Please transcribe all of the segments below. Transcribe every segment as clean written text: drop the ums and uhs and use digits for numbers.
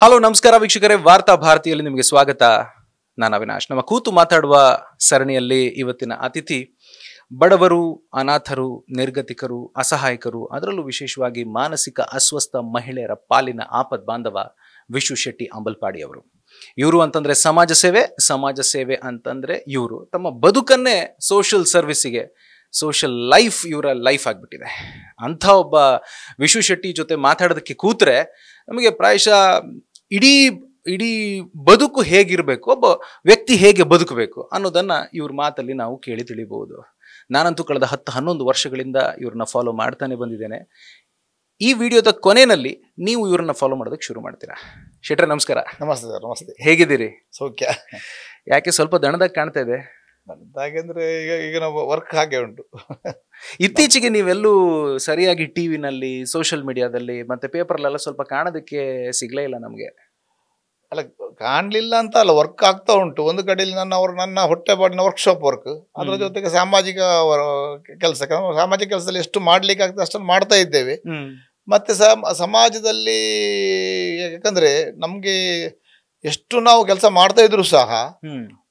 Hello ನಮಸ್ಕಾರ ವೀಕ್ಷಕರೇ, ವಾರ್ತಾ ಭಾರತಿಯಲ್ಲಿ ನಿಮಗೆ ಸ್ವಾಗತ. ನಾನು ಅವಿನಾಶ್. ನಮ್ಮ ಕೂತು ಮಾತಾಡುವ ಸರಣಿಯಲ್ಲಿ ಇವತ್ತಿನ ಅತಿಥಿ ಬಡವರು, ಅನಾಥರು, ನಿರ್ಗತಿಕರು, ಅಸಹಾಯಕರು, ಅದರಲ್ಲೂ ವಿಶೇಷವಾಗಿ ಮಾನಸಿಕ ಅಸ್ವಸ್ಥ ಮಹಿಳೆಯರ ಪಾಲಿನ ಆಪದ್ ಬಾಂಧವ ವಿಶು ಶೆಟ್ಟಿ ಅಂಬಲ್ಪಾಡಿ ಅವರು. ಇವರು ಅಂತಂದ್ರೆ ಸಮಾಜ ಸೇವೆ ಅಂತಂದ್ರೆ ಇವರು ತಮ್ಮ ಬದುಕನ್ನೇ ಸೋಷಿಯಲ್ ಸರ್ವಿಸ್ಗೆ, ಸೋಷಿಯಲ್ ಲೈಫ್ ಇವರ ಲೈಫ್ ಆಗಿಬಿಟ್ಟಿದೆ. ಅಂಥ ಒಬ್ಬ ವಿಶು ಶೆಟ್ಟಿ ಜೊತೆ ಮಾತಾಡೋದಕ್ಕೆ ಕೂತ್ರೆ ನಮಗೆ ಪ್ರಾಯಶಃ ಇಡೀ ಬದುಕು ಹೇಗಿರಬೇಕು, ಒಬ್ಬ ವ್ಯಕ್ತಿ ಹೇಗೆ ಬದುಕಬೇಕು ಅನ್ನೋದನ್ನ ಇವ್ರ ಮಾತಲ್ಲಿ ನಾವು ಕೇಳಿ ತಿಳಿಬಹುದು. ನಾನಂತೂ ಕಳೆದ 10-11 ವರ್ಷಗಳಿಂದ ಇವ್ರನ್ನ ಫಾಲೋ ಮಾಡ್ತಾನೆ ಬಂದಿದ್ದೇನೆ. ಈ ವಿಡಿಯೋದ ಕೊನೆಯಲ್ಲಿ ನೀವು ಇವ್ರನ್ನ ಫಾಲೋ ಮಾಡೋದಕ್ಕೆ ಶುರು ಮಾಡ್ತೀರಾ. ಶೆಟ್ರೆ ನಮಸ್ಕಾರ. ನಮಸ್ತೆ ಸರ್. ನಮಸ್ತೆ. ಹೇಗಿದ್ದೀರಿ? ಸೌಖ್ಯ. ಯಾಕೆ ಸ್ವಲ್ಪ ದಣದಾಗ ಕಾಣ್ತಾ ಇದೆ? ಹಾಗೆಂದ್ರೆ ಈಗ ನಾವು ವರ್ಕ್ ಹಾಗೆ ಉಂಟು. ಇತ್ತೀಚೆಗೆ ನೀವೆಲ್ಲೂ ಸರಿಯಾಗಿ ಟಿವಿನಲ್ಲಿ, ಸೋಷಿಯಲ್ ಮೀಡಿಯಾದಲ್ಲಿ ಮತ್ತೆ ಪೇಪರ್ಲೆಲ್ಲ ಸ್ವಲ್ಪ ಕಾಣೋದಕ್ಕೆ ಸಿಗ್ಲೇ ಇಲ್ಲ ನಮಗೆ. ಅಲ್ಲ, ಕಾಣಲಿಲ್ಲ ಅಂತ ಅಲ್ಲ, ವರ್ಕ್ ಆಗ್ತಾ ಉಂಟು. ಒಂದು ಕಡೆಯಲ್ಲಿ ನನ್ನ ಹೊಟ್ಟೆಪಾಡಿನ ವರ್ಕ್ಶಾಪ್ ವರ್ಕ್, ಅದರ ಜೊತೆಗೆ ಸಾಮಾಜಿಕ ಕೆಲಸ, ಸಾಮಾಜಿಕ ಕೆಲಸದಲ್ಲಿ ಎಷ್ಟು ಮಾಡ್ಲಿಕ್ಕೆ ಆಗ್ತದೆ ಅಷ್ಟನ್ನು ಮಾಡ್ತಾ ಇದ್ದೇವೆ. ಮತ್ತೆ ಸಮಾಜದಲ್ಲಿ ಯಾಕಂದ್ರೆ ನಮ್ಗೆ ಎಷ್ಟು ನಾವು ಕೆಲಸ ಮಾಡ್ತಾ ಇದ್ರು ಸಹ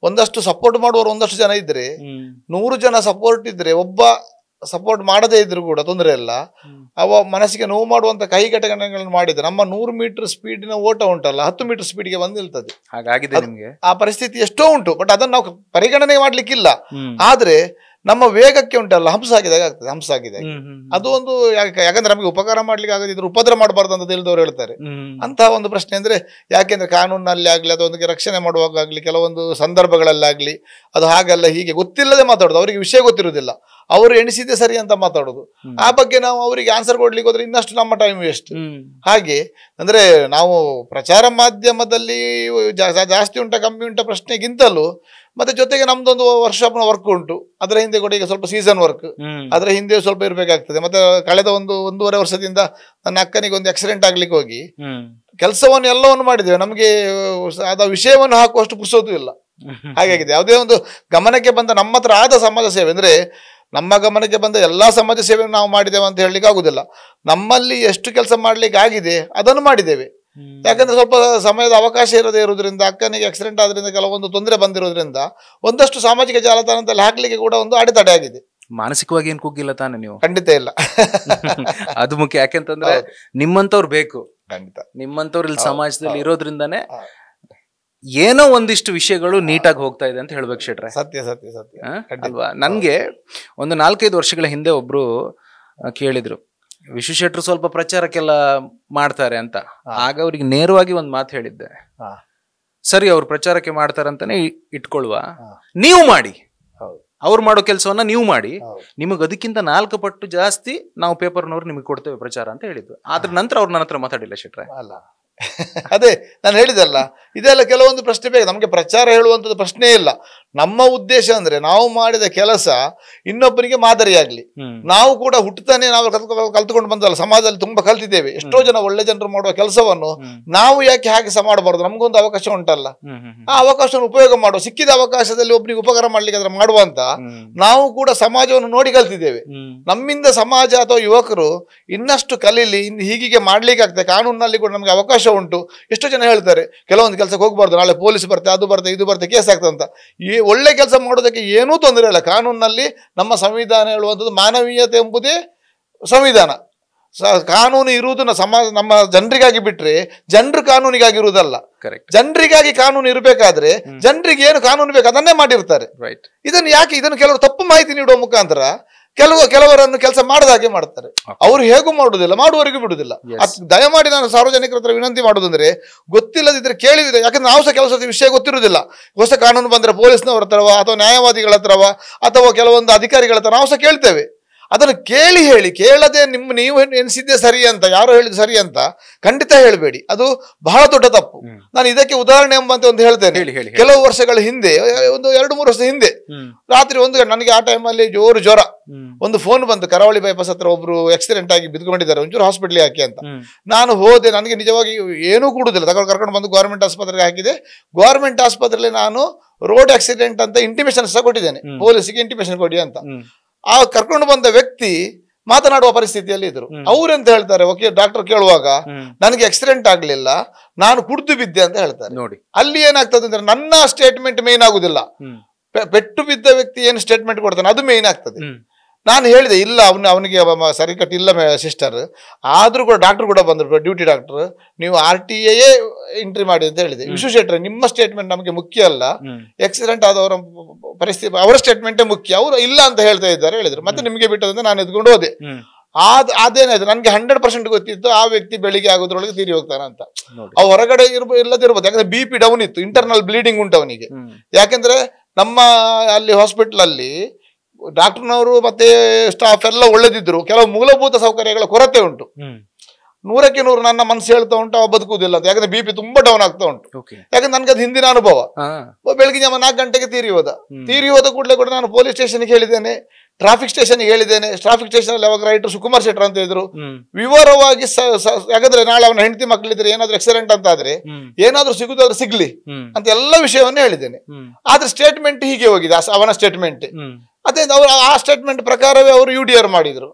ಒಂದಷ್ಟು ಸಪೋರ್ಟ್ ಮಾಡುವವರು ಒಂದಷ್ಟು ಜನ ಇದ್ರೆ, 100 ಜನ ಸಪೋರ್ಟ್ ಇದ್ರೆ, ಒಬ್ಬ ಸಪೋರ್ಟ್ ಮಾಡದೇ ಇದ್ರು ಕೂಡ ತೊಂದರೆ ಇಲ್ಲ. ಅವ ಮನಸ್ಸಿಗೆ ನೋವು ಮಾಡುವಂತ ಕೈಘಟನೆಗಳನ್ನು ಮಾಡಿದ್ರೆ ನಮ್ಮ 100 ಮೀಟರ್ ಸ್ಪೀಡಿನ ಓಟ ಉಂಟಲ್ಲ, 10 ಮೀಟರ್ ಸ್ಪೀಡ್ಗೆ ಬಂದು ನಿಲ್ತದೆ. ಹಾಗಾಗಿದೆ ನಿಮ್ಗೆ ಆ ಪರಿಸ್ಥಿತಿ ಎಷ್ಟೋ ಉಂಟು. ಬಟ್ ಅದನ್ನು ನಾವು ಪರಿಗಣನೆ ಮಾಡ್ಲಿಕ್ಕಿಲ್ಲ. ಆದ್ರೆ ನಮ್ಮ ವೇಗಕ್ಕೆ ಉಂಟಲ್ಲ, ಹಂಸ ಆಗಿದೆ. ಅದು ಒಂದು ಯಾಕಂದ್ರೆ ನಮಗೆ ಉಪಕಾರ ಮಾಡ್ಲಿಕ್ಕೆ ಆಗದಿದ್ರು ಉಪದ್ರ ಮಾಡಬಾರ್ದು ಅಂತ ತಿಳಿದವರು ಹೇಳ್ತಾರೆ. ಅಂತ ಒಂದು ಪ್ರಶ್ನೆ ಅಂದ್ರೆ, ಯಾಕೆಂದ್ರೆ ಕಾನೂನಲ್ಲಿ ಆಗ್ಲಿ ಅಥವಾ ಒಂದು ರಕ್ಷಣೆ ಮಾಡುವಾಗ ಆಗ್ಲಿ, ಕೆಲವೊಂದು ಸಂದರ್ಭಗಳಲ್ಲಾಗ್ಲಿ ಅದು ಹಾಗಲ್ಲ ಹೀಗೆ ಗೊತ್ತಿಲ್ಲದೆ ಮಾತಾಡೋದು. ಅವರಿಗೆ ವಿಷಯ ಗೊತ್ತಿರುವುದಿಲ್ಲ, ಅವರು ಎಣಿಸಿದ್ದೆ ಸರಿ ಅಂತ ಮಾತಾಡೋದು. ಆ ಬಗ್ಗೆ ನಾವು ಅವರಿಗೆ ಆನ್ಸರ್ ಕೊಡ್ಲಿಕ್ಕೆ ಹೋದ್ರೆ ಇನ್ನಷ್ಟು ನಮ್ಮ ಟೈಮ್ ವೇಸ್ಟ್. ಹಾಗೆ ಅಂದ್ರೆ ನಾವು ಪ್ರಚಾರ ಮಾಧ್ಯಮದಲ್ಲಿ ಜಾಸ್ತಿ ಉಂಟ ಕಮ್ಮಿ ಉಂಟ ಪ್ರಶ್ನೆಗಿಂತಲೂ ಮತ್ತೆ ಜೊತೆಗೆ ನಮ್ದೊಂದು ವರ್ಷಾಪ್ನ ವರ್ಕ್ ಉಂಟು. ಅದರ ಹಿಂದೆ ಕೂಡ ಈಗ ಸ್ವಲ್ಪ ಸೀಸನ್ ವರ್ಕ್, ಅದರ ಹಿಂದೆ ಸ್ವಲ್ಪ ಇರ್ಬೇಕಾಗ್ತದೆ. ಮತ್ತೆ ಕಳೆದ 1.5 ವರ್ಷದಿಂದ ನನ್ನ ಅಕ್ಕನಿಗೆ ಒಂದು ಆಕ್ಸಿಡೆಂಟ್ ಆಗ್ಲಿಕ್ಕೆ ಹೋಗಿ ಕೆಲಸವನ್ನು ಎಲ್ಲವನ್ನು ಮಾಡಿದ್ದೇವೆ. ನಮಗೆ ಅದ ವಿಷಯವನ್ನು ಹಾಕುವಷ್ಟು ಪುರ್ಸೋದು ಇಲ್ಲ. ಹಾಗಾಗಿದೆ. ಯಾವುದೇ ಒಂದು ಗಮನಕ್ಕೆ ಬಂದ ನಮ್ಮ ಹತ್ರ ಆದ ಸಮಾಜ ಸೇವೆ ಅಂದ್ರೆ, ನಮ್ಮ ಗಮನಕ್ಕೆ ಬಂದ ಎಲ್ಲಾ ಸಮಾಜ ಸೇವೆಯನ್ನು ನಾವು ಮಾಡಿದ್ದೇವೆ ಅಂತ ಹೇಳಲಿಕ್ಕೆ ಆಗುದಿಲ್ಲ. ನಮ್ಮಲ್ಲಿ ಎಷ್ಟು ಕೆಲಸ ಮಾಡ್ಲಿಕ್ಕೆ ಆಗಿದೆ ಅದನ್ನು ಮಾಡಿದ್ದೇವೆ. ಯಾಕಂದ್ರೆ ಸ್ವಲ್ಪ ಸಮಯದ ಅವಕಾಶ ಇರದೇ ಇರುವುದರಿಂದ, ಅಕ್ಕನಿಗೆ ಆಕ್ಸಿಡೆಂಟ್ ಆದ್ರಿಂದ ಕೆಲವೊಂದು ತೊಂದರೆ ಬಂದಿರೋದ್ರಿಂದ ಒಂದಷ್ಟು ಸಾಮಾಜಿಕ ಜಾಲತಾಣದಲ್ಲಿ ಹಾಕ್ಲಿಕ್ಕೆ ಕೂಡ ಒಂದು ಅಡೆತಡೆ ಆಗಿದೆ. ಮಾನಸಿಕವಾಗಿ ಏನ್ ಕುಗ್ಗಿಲ್ಲ ತಾನೆ ನೀವು? ಖಂಡಿತ ಇಲ್ಲ. ಅದು ಮುಖ್ಯ. ಯಾಕೆಂತಂದ್ರೆ ನಿಮ್ಮಂತವ್ರು ಬೇಕು. ಖಂಡಿತ ನಿಮ್ಮಂತವ್ರು ಇಲ್ಲಿ ಸಮಾಜದಲ್ಲಿ ಇರೋದ್ರಿಂದಾನೇ ಏನೋ ಒಂದಿಷ್ಟು ವಿಷಯಗಳು ನೀಟಾಗಿ ಹೋಗ್ತಾ ಇದೆ ಅಂತ ಹೇಳ್ಬೇಕು ಶೆಟ್ರೆ. ಸತ್ಯ ಅಲ್ವಾ? ನನ್ಗೆ ಒಂದು 4-5 ವರ್ಷಗಳ ಹಿಂದೆ ಒಬ್ರು ಕೇಳಿದ್ರು, ವಿಶು ಶೆಟ್ರು ಸ್ವಲ್ಪ ಪ್ರಚಾರಕ್ಕೆಲ್ಲ ಮಾಡ್ತಾರೆ ಅಂತ. ಆಗ ಅವ್ರಿಗೆ ನೇರವಾಗಿ ಒಂದು ಮಾತು ಹೇಳಿದ್ದೆ, ಸರಿ ಅವ್ರು ಪ್ರಚಾರಕ್ಕೆ ಮಾಡ್ತಾರಂತಾನೆ ಇಟ್ಕೊಳ್ವಾ, ನೀವು ಮಾಡಿ, ಅವ್ರು ಮಾಡೋ ಕೆಲಸವನ್ನ ನೀವು ಮಾಡಿ, ನಿಮಗ್ ಅದಕ್ಕಿಂತ 4 ಪಟ್ಟು ಜಾಸ್ತಿ ನಾವು ಪೇಪರ್ನವ್ರು ನಿಮಗೆ ಕೊಡ್ತೇವೆ ಪ್ರಚಾರ ಅಂತ ಹೇಳಿದ್ರು. ಆದ್ರ ನಂತರ ಅವ್ರು ನನ್ನ ಹತ್ರ ಮಾತಾಡಿಲ್ಲ ಶೆಟ್ರೆ. ಅಲ್ಲ, ಅದೇ ನಾನು ಹೇಳಿದಲ್ಲ, ಇದೆಲ್ಲ ಕೆಲವೊಂದು ಪ್ರಶ್ನೆ ಬೇಕು. ನಮಗೆ ಪ್ರಚಾರ ಹೇಳುವಂಥದ್ದು ಪ್ರಶ್ನೆ ಇಲ್ಲ. ನಮ್ಮ ಉದ್ದೇಶ ಅಂದ್ರೆ ನಾವು ಮಾಡಿದ ಕೆಲಸ ಇನ್ನೊಬ್ಬರಿಗೆ ಮಾದರಿಯಾಗ್ಲಿ. ನಾವು ಕೂಡ ಹುಟ್ಟುತ್ತಾನೆ ನಾವು ಕಲ್ತ್ಕೊಂಡು ಬಂದಲ್ಲ, ಸಮಾಜದಲ್ಲಿ ತುಂಬಾ ಕಲ್ತಿದ್ದೇವೆ. ಎಷ್ಟೋ ಜನ ಒಳ್ಳೆ ಜನರು ಮಾಡುವ ಕೆಲಸವನ್ನು ನಾವು ಯಾಕೆ ಹಾಗೆ ಸಹ ಮಾಡಬಾರ್ದು? ನಮಗೊಂದು ಅವಕಾಶ ಉಂಟಲ್ಲ, ಆ ಅವಕಾಶವನ್ನು ಉಪಯೋಗ ಮಾಡುವ. ಸಿಕ್ಕಿದ ಅವಕಾಶದಲ್ಲಿ ಒಬ್ಬರಿಗೆ ಉಪಕಾರ ಮಾಡ್ಲಿಕ್ಕೆ ಅದ್ರ ಮಾಡುವಂತ ನಾವು ಕೂಡ ಸಮಾಜವನ್ನು ನೋಡಿ ಕಲ್ತಿದ್ದೇವೆ. ನಮ್ಮಿಂದ ಸಮಾಜ ಅಥವಾ ಯುವಕರು ಇನ್ನಷ್ಟು ಕಲೀಲಿ, ಹೀಗೆ ಮಾಡ್ಲಿಕ್ಕೆ ಆಗ್ತದೆ. ಕಾನೂನಿನಲ್ಲಿ ಕೂಡ ನಮ್ಗೆ ಅವಕಾಶ ಉಂಟು. ಎಷ್ಟೋ ಜನ ಹೇಳ್ತಾರೆ ಕೆಲವೊಂದು ಕೆಲಸಕ್ಕೆ ಹೋಗ್ಬಾರ್ದು, ನಾಳೆ ಪೊಲೀಸ್ ಬರ್ತದೆ, ಅದು ಬರ್ತದೆ, ಇದು ಬರ್ತದೆ, ಕೇಸ್ ಆಗ್ತದೆ ಅಂತ. ಈ ಒಳ್ಳೆ ಕೆಲಸ ಮಾಡೋದಕ್ಕೆ ಏನೂ ತೊಂದರೆ ಇಲ್ಲ. ಕಾನೂನಿನಲ್ಲಿ ನಮ್ಮ ಸಂವಿಧಾನ ಹೇಳುವಂಥದ್ದು ಮಾನವೀಯತೆ ಎಂಬುದೇ ಸಂವಿಧಾನ. ಕಾನೂನು ಇರುವುದು ನಮ್ಮ ಜನರಿಗಾಗಿ ಬಿಟ್ರೆ ಜನರು ಕಾನೂನಿಗಾಗಿ ಇರುವುದಲ್ಲ. ಜನರಿಗಾಗಿ ಕಾನೂನು ಇರಬೇಕಾದ್ರೆ ಜನರಿಗೆ ಏನು ಕಾನೂನು ಬೇಕು ಅದನ್ನೇ ಮಾಡಿರ್ತಾರೆ. ಇದನ್ನು ಕೆಲವರು ತಪ್ಪು ಮಾಹಿತಿ ನೀಡುವ ಮುಖಾಂತರ ಕೆಲವರನ್ನು ಕೆಲಸ ಮಾಡದ ಹಾಗೆ ಮಾಡ್ತಾರೆ. ಅವ್ರು ಹೇಗೂ ಮಾಡುವುದಿಲ್ಲ, ಮಾಡುವವರೆಗೂ ಬಿಡುವುದಿಲ್ಲ. ದಯಮಾಡಿ ನಾನು ಸಾರ್ವಜನಿಕರ ಹತ್ರ ವಿನಂತಿ ಮಾಡುವುದಂದ್ರೆ, ಗೊತ್ತಿಲ್ಲದಿದ್ರೆ ಕೇಳಿದ್ರೆ, ಯಾಕಂದ್ರೆ ನಾವು ಸಹ ಕೆಲಸ ವಿಷಯ ಗೊತ್ತಿರುವುದಿಲ್ಲ. ಹೊಸ ಕಾನೂನು ಬಂದ್ರೆ ಪೊಲೀಸ್ನವರ ಹತ್ರವ ಅಥವಾ ನ್ಯಾಯವಾದಿಗಳ ಹತ್ರವ ಅಥವಾ ಕೆಲವೊಂದು ಅಧಿಕಾರಿಗಳ ಹತ್ರ ನಾವು ಸಹ ಕೇಳ್ತೇವೆ. ಅದನ್ನು ಹೇಳಿ ಕೇಳದೆ ನೀವು ಎನಿಸಿದ್ದೆ ಸರಿ ಅಂತ, ಯಾರು ಹೇಳಿದ್ ಸರಿ ಅಂತ ಖಂಡಿತ ಹೇಳಬೇಡಿ. ಅದು ಬಹಳ ದೊಡ್ಡ ತಪ್ಪು. ನಾನು ಇದಕ್ಕೆ ಉದಾಹರಣೆ ಎಂಬಂತೆ ಒಂದು ಹೇಳ್ತೇನೆ. ಕೆಲವು ವರ್ಷಗಳ ಹಿಂದೆ, ಒಂದು 2-3 ವರ್ಷದ ಹಿಂದೆ, ರಾತ್ರಿ 1 ಗಂಟೆ ನನಗೆ ಆ ಟೈಮಲ್ಲಿ ಜ್ವರ, ಒಂದು ಫೋನ್ ಬಂತು, ಕರಾವಳಿ ಬೈಪಾಸ್ ಹತ್ರ ಒಬ್ರು ಆಕ್ಸಿಡೆಂಟ್ ಆಗಿ ಬಿದ್ದುಕೊಂಡಿದ್ದಾರೆ, ಒಂಚೂರು ಹಾಸ್ಪಿಟ್ಲಿಗೆ ಹಾಕಿ ಅಂತ. ನಾನು ಹೋದೆ. ನನಗೆ ನಿಜವಾಗಿ ಏನೂ ಕೂಡುದಿಲ್ಲ, ಕರ್ಕೊಂಡು ಬಂದು ಗೌರ್ಮೆಂಟ್ ಆಸ್ಪತ್ರೆಗೆ ಹಾಕಿದೆ. ಗೌರ್ಮೆಂಟ್ ಆಸ್ಪತ್ರೆಯಲ್ಲಿ ನಾನು ರೋಡ್ ಆಕ್ಸಿಡೆಂಟ್ ಅಂತ ಇಂಟಿಮೇಷನ್ ಸಹ ಕೊಟ್ಟಿದ್ದೇನೆ, ಪೊಲೀಸಿಗೆ ಇಂಟಿಮೇಷನ್ ಕೊಡಿ ಅಂತ. ಆ ಕರ್ಕೊಂಡು ಬಂದ ವ್ಯಕ್ತಿ ಮಾತನಾಡುವ ಪರಿಸ್ಥಿತಿಯಲ್ಲಿ ಇದ್ರು. ಅವ್ರೆಂತ ಹೇಳ್ತಾರೆ, ಓಕೆ ಡಾಕ್ಟರ್ ಕೇಳುವಾಗ ನನಗೆ ಆಕ್ಸಿಡೆಂಟ್ ಆಗ್ಲಿಲ್ಲ, ನಾನು ಕುಡ್ದು ಬಿದ್ದೆ ಅಂತ ಹೇಳ್ತಾರೆ. ನೋಡಿ ಅಲ್ಲಿ ಏನಾಗ್ತದೆ ಅಂದ್ರೆ ನನ್ನ ಸ್ಟೇಟ್ಮೆಂಟ್ ಮೇನ್ ಆಗುದಿಲ್ಲ, ಪೆಟ್ಟು ಬಿದ್ದ ವ್ಯಕ್ತಿ ಏನು ಸ್ಟೇಟ್ಮೆಂಟ್ ಕೊಡ್ತಾನೆ ಅದು ಮೇನ್ ಆಗ್ತದೆ. ನಾನು ಹೇಳಿದೆ ಇಲ್ಲ ಅವನಿಗೆ ಸರಿ ಕಟ್ಟಿಲ್ಲ ಸಿಸ್ಟರ್, ಆದ್ರೂ ಕೂಡ ಡಾಕ್ಟರ್ ಕೂಡ ಬಂದ್ರು, ಡ್ಯೂಟಿ ಡಾಕ್ಟರ್, ನೀವು RTA ಎಂಟ್ರಿ ಮಾಡಿ ಅಂತ ಹೇಳಿದೆ. ವಿಶ್ವೇಶ್ವರ ನಿಮ್ಮ ಸ್ಟೇಟ್ಮೆಂಟ್ ನಮಗೆ ಮುಖ್ಯ ಅಲ್ಲ, ಆಕ್ಸಿಡೆಂಟ್ ಆದವರ ಪರಿಸ್ಥಿತಿ ಅವರ ಸ್ಟೇಟ್ಮೆಂಟೇ ಮುಖ್ಯ, ಅವರು ಇಲ್ಲ ಅಂತ ಹೇಳ್ತಾ ಇದ್ದಾರೆ ಹೇಳಿದ್ರು. ಮತ್ತೆ ನಿಮಗೆ ಬಿಟ್ಟದಂತ ನಾನು ಎದ್ಕೊಂಡು ಹೋದೆ. ಅದೇನಾಯ್ತು, ನನ್ಗೆ 100% ಗೊತ್ತಿತ್ತು ಆ ವ್ಯಕ್ತಿ ಬೆಳಿಗ್ಗೆ ಆಗೋದ್ರೊಳಗೆ ತೀರಿ ಹೋಗ್ತಾನೆ ಅಂತ. ಅವ್ ಹೊರಗಡೆ ಇಲ್ಲದಿರ್ಬೋದು, ಯಾಕಂದ್ರೆ BP ಡೌನ್ ಇತ್ತು, ಇಂಟರ್ನಲ್ ಬ್ಲೀಡಿಂಗ್ ಉಂಟು ಅವನಿಗೆ. ಯಾಕಂದ್ರೆ ನಮ್ಮ ಅಲ್ಲಿ ಹಾಸ್ಪಿಟಲ್ ಅಲ್ಲಿ ಡಾಕ್ಟರ್ನವರು ಮತ್ತೆ ಸ್ಟಾಫ್ ಎಲ್ಲ ಒಳ್ಳೆದಿದ್ರು, ಕೆಲವು ಮೂಲಭೂತ ಸೌಕರ್ಯಗಳ ಕೊರತೆ ಉಂಟು. 100ಕ್ಕೆ 100 ನನ್ನ ಮನಸ್ಸು ಹೇಳ್ತಾ ಉಂಟು ಅವ ಬದುಕುವುದಿಲ್ಲ ಅಂತ, ಯಾಕಂದ್ರೆ BP ತುಂಬಾ ಡೌನ್ ಆಗ್ತಾ ಉಂಟು. ಯಾಕಂದ್ರೆ ನನ್ಗೆ ಅದು ಹಿಂದಿನ ಅನುಭವ. ಬೆಳಗ್ಗೆ 4 ಗಂಟೆಗೆ ತೀರಿ ಹೋದ ಕೂಡಲೇ ಕೂಡ ನಾನು ಪೊಲೀಸ್ ಸ್ಟೇಷನ್ಗೆ ಹೇಳಿದ್ದೇನೆ, ಟ್ರಾಫಿಕ್ ಸ್ಟೇಷನ್ಗೆ ಹೇಳಿದ್ದೇನೆ. ಟ್ರಾಫಿಕ್ ಸ್ಟೇಷನ್ ಅಲ್ಲಿ ಅವಾಗ ರೈಟರ್ ಸುಕುಮಾರ್ ಶೆಟ್ಟರ್ ಅಂತ ಇದ್ರು, ವಿವರವಾಗಿ ಯಾಕಂದ್ರೆ ನಾಳೆ ಅವನ ಹೆಂಡತಿ ಮಕ್ಕಳಿದ್ರೆ ಏನಾದ್ರು ಆಕ್ಸಿಡೆಂಟ್ ಅಂತ ಆದ್ರೆ ಏನಾದ್ರು ಸಿಗುದಾದ್ರೆ ಸಿಗ್ಲಿ ಅಂತ ಎಲ್ಲ ವಿಷಯವನ್ನ ಹೇಳಿದ್ದೇನೆ. ಆದ್ರೆ ಸ್ಟೇಟ್ಮೆಂಟ್ ಹೀಗೆ ಹೋಗಿದೆ, ಅವನ ಸ್ಟೇಟ್ಮೆಂಟ್. ಅದೇ ಅವರು ಆ ಸ್ಟೇಟ್ಮೆಂಟ್ ಪ್ರಕಾರವೇ ಅವರು UDR ಮಾಡಿದ್ರು.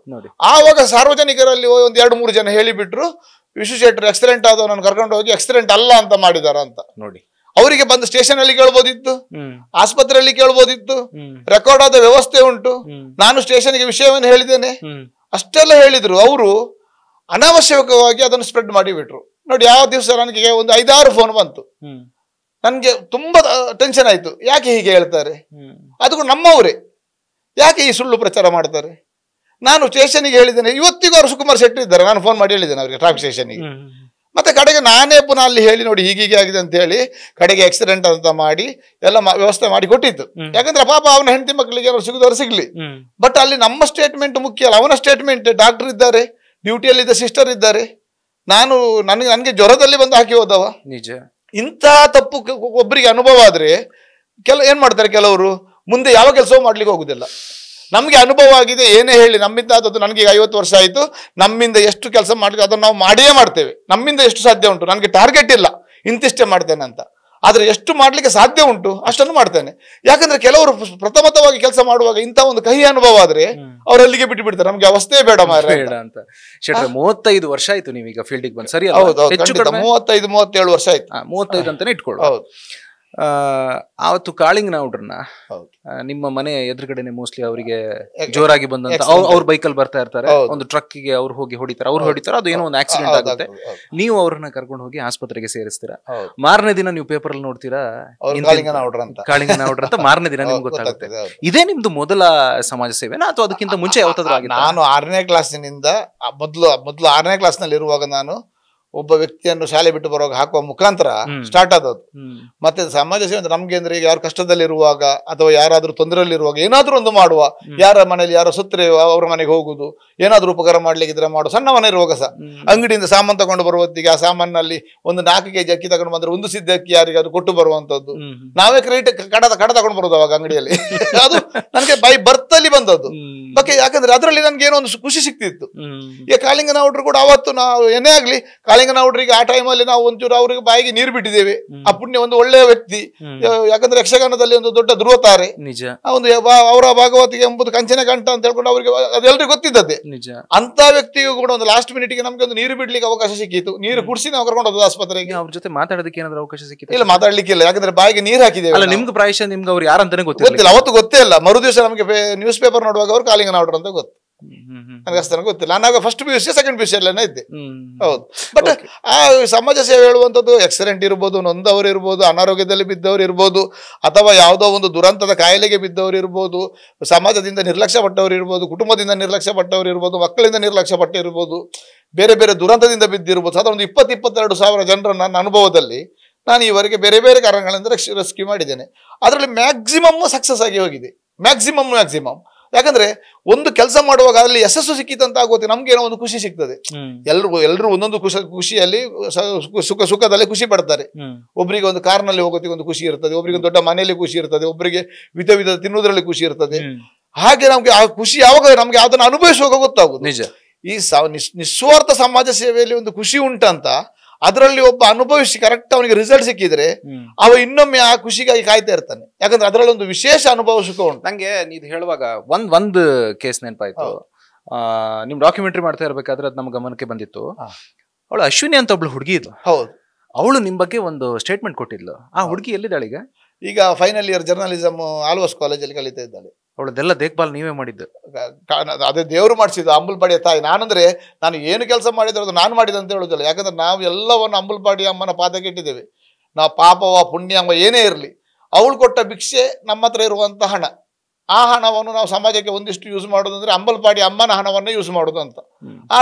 ಆವಾಗ ಸಾರ್ವಜನಿಕರಲ್ಲಿ 1-2-3 ಜನ ಹೇಳಿಬಿಟ್ರು, ವಿಶ್ವೇಶ್ವರ ಆಕ್ಸಿಡೆಂಟ್ ಆದವನನ್ನು ಕರ್ಕೊಂಡು ಹೋಗಿ ಆಕ್ಸಿಡೆಂಟ್ ಅಲ್ಲ ಅಂತ ಮಾಡಿದಾರ ಅಂತ. ನೋಡಿ, ಅವರಿಗೆ ಬಂದು ಸ್ಟೇಷನ್ ಅಲ್ಲಿ ಕೇಳ್ಬೋದಿತ್ತು, ಆಸ್ಪತ್ರೆಯಲ್ಲಿ ಕೇಳ್ಬೋದಿತ್ತು, ರೆಕಾರ್ಡ್ ಆದ ವ್ಯವಸ್ಥೆ ಉಂಟು. ನಾನು ಸ್ಟೇಷನ್ಗೆ ವಿಷಯವನ್ನು ಹೇಳಿದ್ದೇನೆ, ಅಷ್ಟೆಲ್ಲ ಹೇಳಿದ್ರು. ಅವರು ಅನಾವಶ್ಯಕವಾಗಿ ಅದನ್ನು ಸ್ಪ್ರೆಡ್ ಮಾಡಿಬಿಟ್ರು. ನೋಡಿ, ಯಾವ ದಿವಸ ನನಗೆ ಒಂದು 5-6 ಫೋನ್ ಬಂತು, ನನ್ಗೆ ತುಂಬಾ ಟೆನ್ಷನ್ ಆಯ್ತು. ಯಾಕೆ ಹೀಗೆ ಹೇಳ್ತಾರೆ, ಅದು ಕೂಡ ನಮ್ಮವರೇ, ಯಾಕೆ ಈ ಸುಳ್ಳು ಪ್ರಚಾರ ಮಾಡ್ತಾರೆ? ನಾನು ಸ್ಟೇಷನ್ಗೆ ಹೇಳಿದ್ದೇನೆ, ಇವತ್ತಿಗೂ ಅವರು ಸುಕುಮಾರ್ ಶೆಟ್ಟಿ ಇದ್ದಾರೆ, ನಾನು ಫೋನ್ ಮಾಡಿ ಹೇಳಿದ್ದೇನೆ ಅವರಿಗೆ ಟ್ರಾಫಿಕ್ ಸ್ಟೇಷನ್ಗೆ. ಮತ್ತೆ ಕಡೆಗೆ ನಾನೇ ಪುನಃ ಅಲ್ಲಿ ಹೇಳಿ, ನೋಡಿ ಹೀಗೀಗೆ ಆಗಿದೆ ಅಂತ ಹೇಳಿ ಕಡೆಗೆ ಆಕ್ಸಿಡೆಂಟ್ ಅಂತ ಮಾಡಿ ಎಲ್ಲ ವ್ಯವಸ್ಥೆ ಮಾಡಿ ಕೊಟ್ಟಿತ್ತು. ಯಾಕಂದ್ರೆ ಪಾಪ ಅವನ ಹೆಂಡತಿ ಮಕ್ಕಳಿಗೆ ಏನಾದ್ರು ಸಿಗುದವ್ರು ಸಿಗ್ಲಿ. ಬಟ್ ಅಲ್ಲಿ ನಮ್ಮ ಸ್ಟೇಟ್ಮೆಂಟ್ ಮುಖ್ಯ ಅಲ್ಲ, ಅವನ ಸ್ಟೇಟ್ಮೆಂಟ್. ಡಾಕ್ಟರ್ ಇದ್ದಾರೆ, ಡ್ಯೂಟಿಯಲ್ಲಿದ್ದ ಸಿಸ್ಟರ್ ಇದ್ದಾರೆ, ನನಗೆ ಜ್ವರದಲ್ಲಿ ಬಂದು ಹಾಕಿ ಹೋದವ. ನಿಜ, ಇಂತಹ ತಪ್ಪು ಒಬ್ಬರಿಗೆ ಅನುಭವ ಆದ್ರೆ ಏನ್ ಮಾಡ್ತಾರೆ ಕೆಲವರು, ಮುಂದೆ ಯಾವ ಕೆಲಸವೂ ಮಾಡ್ಲಿಕ್ಕೆ ಹೋಗುದಿಲ್ಲ. ನಮ್ಗೆ ಅನುಭವ ಆಗಿದೆ, ಏನೇ ಹೇಳಿ ನಮ್ಮಿಂದ ಆದದ್ದು. ನನಗೆ 50 ವರ್ಷ ಆಯ್ತು, ನಮ್ಮಿಂದ ಎಷ್ಟು ಕೆಲಸ ಮಾಡ್ಲಿಕ್ಕೆ ಅದನ್ನು ನಾವು ಮಾಡಿಯೇ ಮಾಡ್ತೇವೆ. ನಮ್ಮಿಂದ ಎಷ್ಟು ಸಾಧ್ಯ ಉಂಟು, ನನಗೆ ಟಾರ್ಗೆಟ್ ಇಲ್ಲ ಇಂತಿಷ್ಟೇ ಮಾಡ್ತೇನೆ ಅಂತ, ಆದ್ರೆ ಎಷ್ಟು ಮಾಡ್ಲಿಕ್ಕೆ ಸಾಧ್ಯ ಉಂಟು ಅಷ್ಟನ್ನು ಮಾಡ್ತೇನೆ. ಯಾಕಂದ್ರೆ ಕೆಲವರು ಪ್ರಥಮತವಾಗಿ ಕೆಲಸ ಮಾಡುವಾಗ ಇಂಥ ಒಂದು ಕಹಿ ಅನುಭವ ಆದ್ರೆ ಅವ್ರು ಅಲ್ಲಿಗೆ ಬಿಟ್ಟು ಬಿಡ್ತಾರೆ, ನಮ್ಗೆ ಅವಸ್ಥೆ ಬೇಡ ಅಂತ. 35 ವರ್ಷ ಆಯ್ತು ನೀವೀಗ ಫೀಲ್ಡಿಗೆ ಬಂದು, ಸರಿ? 35-37 ವರ್ಷ ಆಯ್ತು. 35 ಅಂತಾನೆ ಇಟ್ಕೊಳ್ಳಿ. ಹೌದು. ಆವತ್ತು ಕಾಳಿಂಗ್ ನೌಡ್ರನ್ನ ನಿಮ್ಮ ಮನೆ ಎದುರುಗಡೆನೆ ಮೋಸ್ಟ್ಲಿ ಅವರಿಗೆ ಜೋರಾಗಿ ಬಂದಂತ ಅವ್ರ ಬೈಕಲ್ಲಿ ಬರ್ತಾ ಇರ್ತಾರೆ, ಒಂದು ಟ್ರಕ್ಗೆ ಅವ್ರು ಹೋಗಿ ಹೊಡಿತಾರೆ, ಅದು ಏನೋ ಒಂದು ಆಕ್ಸಿಡೆಂಟ್ ಆಗುತ್ತೆ. ನೀವು ಅವ್ರನ್ನ ಕರ್ಕೊಂಡು ಹೋಗಿ ಆಸ್ಪತ್ರೆಗೆ ಸೇರಿಸ್ತೀರಾ. ಮಾರನೇ ದಿನ ನೀವು ಪೇಪರ್ ಅಲ್ಲಿ ನೋಡ್ತೀರಾ ಕಾಳಿಂಗ ನೌಡ್ರ ಅಂತ, ಮಾರನೇ ದಿನ ನಿಮ್ಗೆ ಗೊತ್ತಾಗುತ್ತೆ. ಇದೇ ನಿಮ್ದು ಮೊದಲ ಸಮಾಜ ಸೇವೆನಾ ಅಥವಾ ಅದಕ್ಕಿಂತ ಮುಂಚೆ ಯಾವತ್ತಾದ್ರೂ ಆಗಿತ್ತು? ನಾನು 6ನೇ ಕ್ಲಾಸಿನಿಂದ ಮೊದಲು 6ನೇ ಕ್ಲಾಸ್ ನಲ್ಲಿ ಇರುವಾಗ ನಾನು ಒಬ್ಬ ವ್ಯಕ್ತಿಯನ್ನು ಶಾಲೆ ಬಿಟ್ಟು ಬರುವಾಗ ಹಾಕುವ ಮುಖಾಂತರ ಸ್ಟಾರ್ಟ್ ಆದದ್ದು. ಮತ್ತೆ ಸಮಾಜ ಸೇವೆ ಅಂದ್ರೆ ನಮ್ಗೆ ಅಂದ್ರೆ ಈಗ ಯಾರು ಕಷ್ಟದಲ್ಲಿರುವಾಗ ಅಥವಾ ಯಾರಾದ್ರೂ ತೊಂದರೆಯಲ್ಲಿರುವಾಗ ಏನಾದ್ರೂ ಒಂದು ಮಾಡುವ, ಯಾರ ಮನೆಯಲ್ಲಿ ಯಾರೋ ಸತ್ತರೆ ಅವ್ರ ಮನೆಗೆ ಹೋಗುದು, ಏನಾದ್ರೂ ಉಪಕಾರ ಮಾಡ್ಲಿಕ್ಕೆ ಇದ್ರೆ ಮಾಡುವ. ಸಣ್ಣ ಮನೆ ಇರುವಾಗ ಸಹ ಅಂಗಡಿಯಿಂದ ಸಾಮಾನು ತಗೊಂಡು ಬರುವ ಹೊತ್ತಿಗೆ ಆ ಸಾಮಾನಲ್ಲಿ ಒಂದು 4 kg ಅಕ್ಕಿ ತಗೊಂಡು ಬಂದ್ರೆ ಒಂದು ಸಿದ್ಧ ಅಕ್ಕಿ ಯಾರಿಗಾದ್ರು ಕೊಟ್ಟು ಬರುವಂತದ್ದು. ನಾವೇ ಕ್ರೇಟ್ ಕಡ ತಗೊಂಡು ಬರೋದು ಅವಾಗ ಅಂಗಡಿಯಲ್ಲಿ. ಅದು ನನಗೆ ಬೈ ಬರ್ತಲ್ಲಿ ಬಂದದ್ದು. ಯಾಕಂದ್ರೆ ಅದರಲ್ಲಿ ನನ್ಗೆ ಏನೋ ಒಂದು ಖುಷಿ ಸಿಕ್ತಿತ್ತು. ಈಗ ಕಾಳಿಂಗ ನೌಡ್ರು ಕೂಡ ಅವತ್ತು ನಾವು ಏನೇ ಆಗ್ಲಿ ಕಾಳಿಂಗನೌಡ್ರಿಗೆ ಆ ಟೈಮಲ್ಲಿ ನಾವು ಒಂಚೂರು ಅವ್ರಿಗೆ ಬಾಯಿಗೆ ನೀರು ಬಿಟ್ಟಿದ್ದೇವೆ. ಆ ಪುಣ್ಯ ಒಂದು ಒಳ್ಳೆಯ ವ್ಯಕ್ತಿ, ಯಾಕಂದ್ರೆ ಯಕ್ಷಗಾನದಲ್ಲಿ ಒಂದು ದೊಡ್ಡ ಧ್ರುವತಾರೆ, ಒಂದು ಅವರ ಭಾಗವತಿಗೆ ಎಂಬುದು ಕಂಚಿನ ಕಂಠ ಅಂತ ಹೇಳ್ಕೊಂಡು ಅವ್ರಿಗೆ ಅದೆಲ್ಲರಿಗೂ ಗೊತ್ತಿದ್ದದೆ. ಅಂತ ವ್ಯಕ್ತಿಗೂ ಕೂಡ ಒಂದು ಲಾಸ್ಟ್ ಮಿನಿಟ್ಗೆ ನಮ್ಗೆ ಒಂದು ನೀರು ಬಿಡ್ಲಿಕ್ಕೆ ಅವಕಾಶ ಸಿಕ್ಕಿತ್ತು. ನೀರು ಕುಡಿಸಿ ನಾವು ಕರ್ಕೊಂಡು ಹೋದ ಆಸ್ಪತ್ರೆಗೆ. ಅವ್ರ ಜೊತೆ ಮಾತಾಡೋದಕ್ಕೆ ಏನಾದ್ರು ಅವಕಾಶ ಸಿಕ್ಕಿತ್ತು? ಇಲ್ಲ, ಮಾತಾಡ್ಲಿಕ್ಕಿಲ್ಲ, ಯಾಕಂದ್ರೆ ಬಾಯಿಗೆ ನೀರು ಹಾಕಿದ್ದೇವೆ. ನಿಮ್ಗೆ ಪ್ರಾಯಶಃ ನಿಮ್ಗೆ ಅವ್ರು ಯಾರಂತಾನೆ ಗೊತ್ತಿಲ್ಲ, ಅವತ್ತು ಗೊತ್ತೇ ಇಲ್ಲ. ಮರು ದಿವಸ ನಮಗೆ ನ್ಯೂಸ್ ಪೇಪರ್ ನೋಡುವಾಗ ಅವ್ರು ಕಾಳಿಂಗನೌಡ್ರು ಅಂತ ಗೊತ್ತು. ನನಗೆ ಅಷ್ಟೇ ಗೊತ್ತಿಲ್ಲ. ನಾನು ಫಸ್ಟ್ PUC ಸೆಕೆಂಡ್ PUC ಅಲ್ಲೇನೆ ಇದ್ದೆ. ಹೌದು. ಬಟ್ ಆ ಸಮಾಜ ಸೇವೆ ಹೇಳುವಂಥದ್ದು ಆಕ್ಸಿಡೆಂಟ್ ಇರ್ಬೋದು, ನೊಂದವರು ಇರ್ಬೋದು, ಅನಾರೋಗ್ಯದಲ್ಲಿ ಬಿದ್ದವರು ಇರ್ಬೋದು, ಅಥವಾ ಯಾವುದೋ ಒಂದು ದುರಂತದ ಕಾಯಿಲೆಗೆ ಬಿದ್ದವರು ಇರ್ಬೋದು, ಸಮಾಜದಿಂದ ನಿರ್ಲಕ್ಷ್ಯ ಪಟ್ಟವರು ಇರ್ಬೋದು, ಕುಟುಂಬದಿಂದ ನಿರ್ಲಕ್ಷ್ಯ ಪಟ್ಟವರು ಇರ್ಬೋದು, ಮಕ್ಕಳಿಂದ ನಿರ್ಲಕ್ಷ್ಯ ಪಟ್ಟಿರ್ಬೋದು, ಬೇರೆ ಬೇರೆ ದುರಂತದಿಂದ ಬಿದ್ದಿರ್ಬೋದು. ಸಾಧಾರಣ ಒಂದು 20-22 ಸಾವಿರ ಜನರ ನನ್ನ ಅನುಭವದಲ್ಲಿ ನಾನು ಈವರೆಗೆ ಬೇರೆ ಬೇರೆ ಕಾರಣಗಳಿಂದ ರೆಸ್ಕ್ಯೂ ಮಾಡಿದ್ದೇನೆ. ಅದರಲ್ಲಿ ಮ್ಯಾಕ್ಸಿಮಮ್ ಸಕ್ಸಸ್ ಆಗಿ ಹೋಗಿದೆ. ಮ್ಯಾಕ್ಸಿಮಮ್ ಯಾಕಂದ್ರೆ ಒಂದು ಕೆಲಸ ಮಾಡುವಾಗ ಅಲ್ಲಿ ಯಶಸ್ಸು ಸಿಕ್ಕಿತಂತ ಆಗೋತಿ ನಮ್ಗೆ ಏನೋ ಒಂದು ಖುಷಿ ಸಿಗ್ತದೆ. ಎಲ್ರು ಒಂದೊಂದು ಖುಷಿಯಲ್ಲಿ ಸುಖದಲ್ಲಿ ಖುಷಿ ಪಡ್ತಾರೆ. ಒಬ್ಬರಿಗೆ ಒಂದು ಕಾರ್ನಲ್ಲಿ ಹೋಗೋತಿಗೆ ಒಂದು ಖುಷಿ ಇರ್ತದೆ, ಒಬ್ಬರಿಗೆ ಒಂದು ದೊಡ್ಡ ಮನೆಯಲ್ಲಿ ಖುಷಿ ಇರ್ತದೆ, ಒಬ್ಬರಿಗೆ ವಿಧ ತಿನ್ನುವುದರಲ್ಲಿ ಖುಷಿ ಇರ್ತದೆ. ಹಾಗೆ ನಮ್ಗೆ ಆ ಖುಷಿ ಯಾವಾಗ ನಮ್ಗೆ ಅದನ್ನು ಅನುಭವಿಸುವಾಗ ಗೊತ್ತಾಗುದು. ನಿಜ, ಈ ನಿಸ್ವಾರ್ಥ ಸಮಾಜ ಸೇವೆಯಲ್ಲಿ ಒಂದು ಖುಷಿ ಉಂಟಂತ ಅದರಲ್ಲಿ ಒಬ್ಬ ಅನುಭವಿಸಿ ಕರೆಕ್ಟ್ ಅವನಿಗೆ ರಿಸಲ್ಟ್ ಸಿಕ್ಕಿದ್ರೆ ಅವ ಇನ್ನೊಮ್ಮೆ ಆ ಖುಷಿಗಾಗಿ ಕಾಯ್ತಾ ಇರ್ತಾನೆ. ಯಾಕಂದ್ರೆ ಅದರಲ್ಲಿ ಒಂದು ವಿಶೇಷ ಅನುಭವ ಸುಖ ಉಂಟು. ನಂಗೆ ನೀನು ಹೇಳುವಾಗ ಒಂದು ಕೇಸ್ ನೆನಪಾಯ್ತು. ನಿಮ್ ಡಾಕ್ಯುಮೆಂಟ್ರಿ ಮಾಡ್ತಾ ಇರ್ಬೇಕಾದ್ರೆ ಅದು ನಮ್ಮ ಗಮನಕ್ಕೆ ಬಂದಿತ್ತು. ಅವಳು ಅಶ್ವಿನಿ ಅಂತ ಒಬ್ಳು ಹುಡುಗಿ ಇದ್ಲು. ಹೌದು, ಅವಳು ನಿಮ್ ಬಗ್ಗೆ ಒಂದು ಸ್ಟೇಟ್ಮೆಂಟ್ ಕೊಟ್ಟಿದ್ಲು. ಆ ಹುಡುಗಿ ಎಲ್ಲಿದ್ದಾಳೆ ಈಗ? ಈಗ ಫೈನಲ್ ಇಯರ್ ಜರ್ನಲಿಸಮ್ ಆಳ್ವಾಸ್ ಕಾಲೇಜಲ್ಲಿ ಕಲಿತಾ ಇದ್ದಾಳೆ. ಅವಳದೆಲ್ಲ ದೇಖ್ಭಾಲ್ ನೀವೇ ಮಾಡಿದ್ದು? ಅದೇ ದೇವರು ಮಾಡಿಸಿದ್ದು. ಅಂಬಲ್ಪಾಡಿಯ ತಾಯಿ. ನಾನಂದ್ರೆ ನಾನು ಏನು ಕೆಲಸ ಮಾಡಿದ್ರೆ ಅದು ನಾನು ಮಾಡಿದೆ ಅಂತ ಹೇಳುದಿಲ್ಲ. ಯಾಕಂದ್ರೆ ನಾವು ಎಲ್ಲವನ್ನು ಅಂಬಲ್ಪಾಡಿ ಅಮ್ಮನ ಪಾದಕ್ಕೆ ಇಟ್ಟಿದ್ದೇವೆ. ನಾವು ಪಾಪವ ಪುಣ್ಯವ ಏನೇ ಇರಲಿ, ಅವಳು ಕೊಟ್ಟ ಭಿಕ್ಷೆ ನಮ್ಮ ಹತ್ರ ಇರುವಂತ ಹಣ, ಆ ಹಣವನ್ನು ನಾವು ಸಮಾಜಕ್ಕೆ ಒಂದಿಷ್ಟು ಯೂಸ್ ಮಾಡೋದು ಅಂದ್ರೆ ಅಂಬಲ್ಪಾಡಿ ಅಮ್ಮನ ಹಣವನ್ನೇ ಯೂಸ್ ಮಾಡೋದು ಅಂತ. ಆ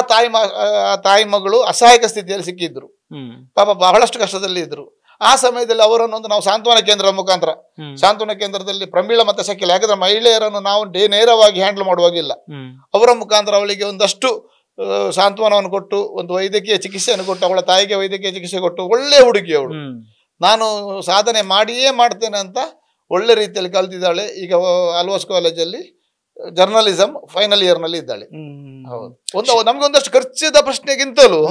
ತಾಯಿ ಮಗಳು ಅಸಹಾಯಕ ಸ್ಥಿತಿಯಲ್ಲಿ ಸಿಕ್ಕಿದ್ರು. ಪಾಪ ಬಹಳಷ್ಟು ಕಷ್ಟದಲ್ಲಿ ಇದ್ರು. ಆ ಸಮಯದಲ್ಲಿ ಅವರನ್ನು ನಾವು ಸಾಂತ್ವನ ಕೇಂದ್ರದ ಮುಖಾಂತರ, ಸಾಂತ್ವನ ಕೇಂದ್ರದಲ್ಲಿ ಪ್ರಮೀಳ ಮತ್ತೆ ಶಕಿಲ, ಯಾಕಂದ್ರೆ ಮಹಿಳೆಯರನ್ನು ನಾವು ನೇರವಾಗಿ ಹ್ಯಾಂಡಲ್ ಮಾಡುವಾಗಿಲ್ಲ, ಅವರ ಮುಖಾಂತರ ಅವಳಿಗೆ ಒಂದಷ್ಟು ಸಾಂತ್ವನವನ್ನು ಕೊಟ್ಟು ಒಂದು ವೈದ್ಯಕೀಯ ಚಿಕಿತ್ಸೆಯನ್ನು ಕೊಟ್ಟು, ಅವಳ ತಾಯಿಗೆ ವೈದ್ಯಕೀಯ ಚಿಕಿತ್ಸೆ ಕೊಟ್ಟು ಒಳ್ಳೆ ಹುಡುಗಿ ಅವಳು. ನಾನು ಸಾಧನೆ ಮಾಡಿಯೇ ಮಾಡ್ತೇನೆ ಅಂತ ಒಳ್ಳೆ ರೀತಿಯಲ್ಲಿ ಕಲ್ತಿದ್ದಾಳೆ. ಈಗ ಆಳ್ವಾಸ್ ಕಾಲೇಜಲ್ಲಿ ಜರ್ನಲಿಸಮ್ ಫೈನಲ್ ಇಯರ್ ನಲ್ಲಿ ಇದ್ದಾಳೆ. ಹೌದು, ನಮ್ಗೆ ಒಂದಷ್ಟು ಖರ್ಚಿದ ಪ್ರಶ್ನೆಗಿಂತಲೂ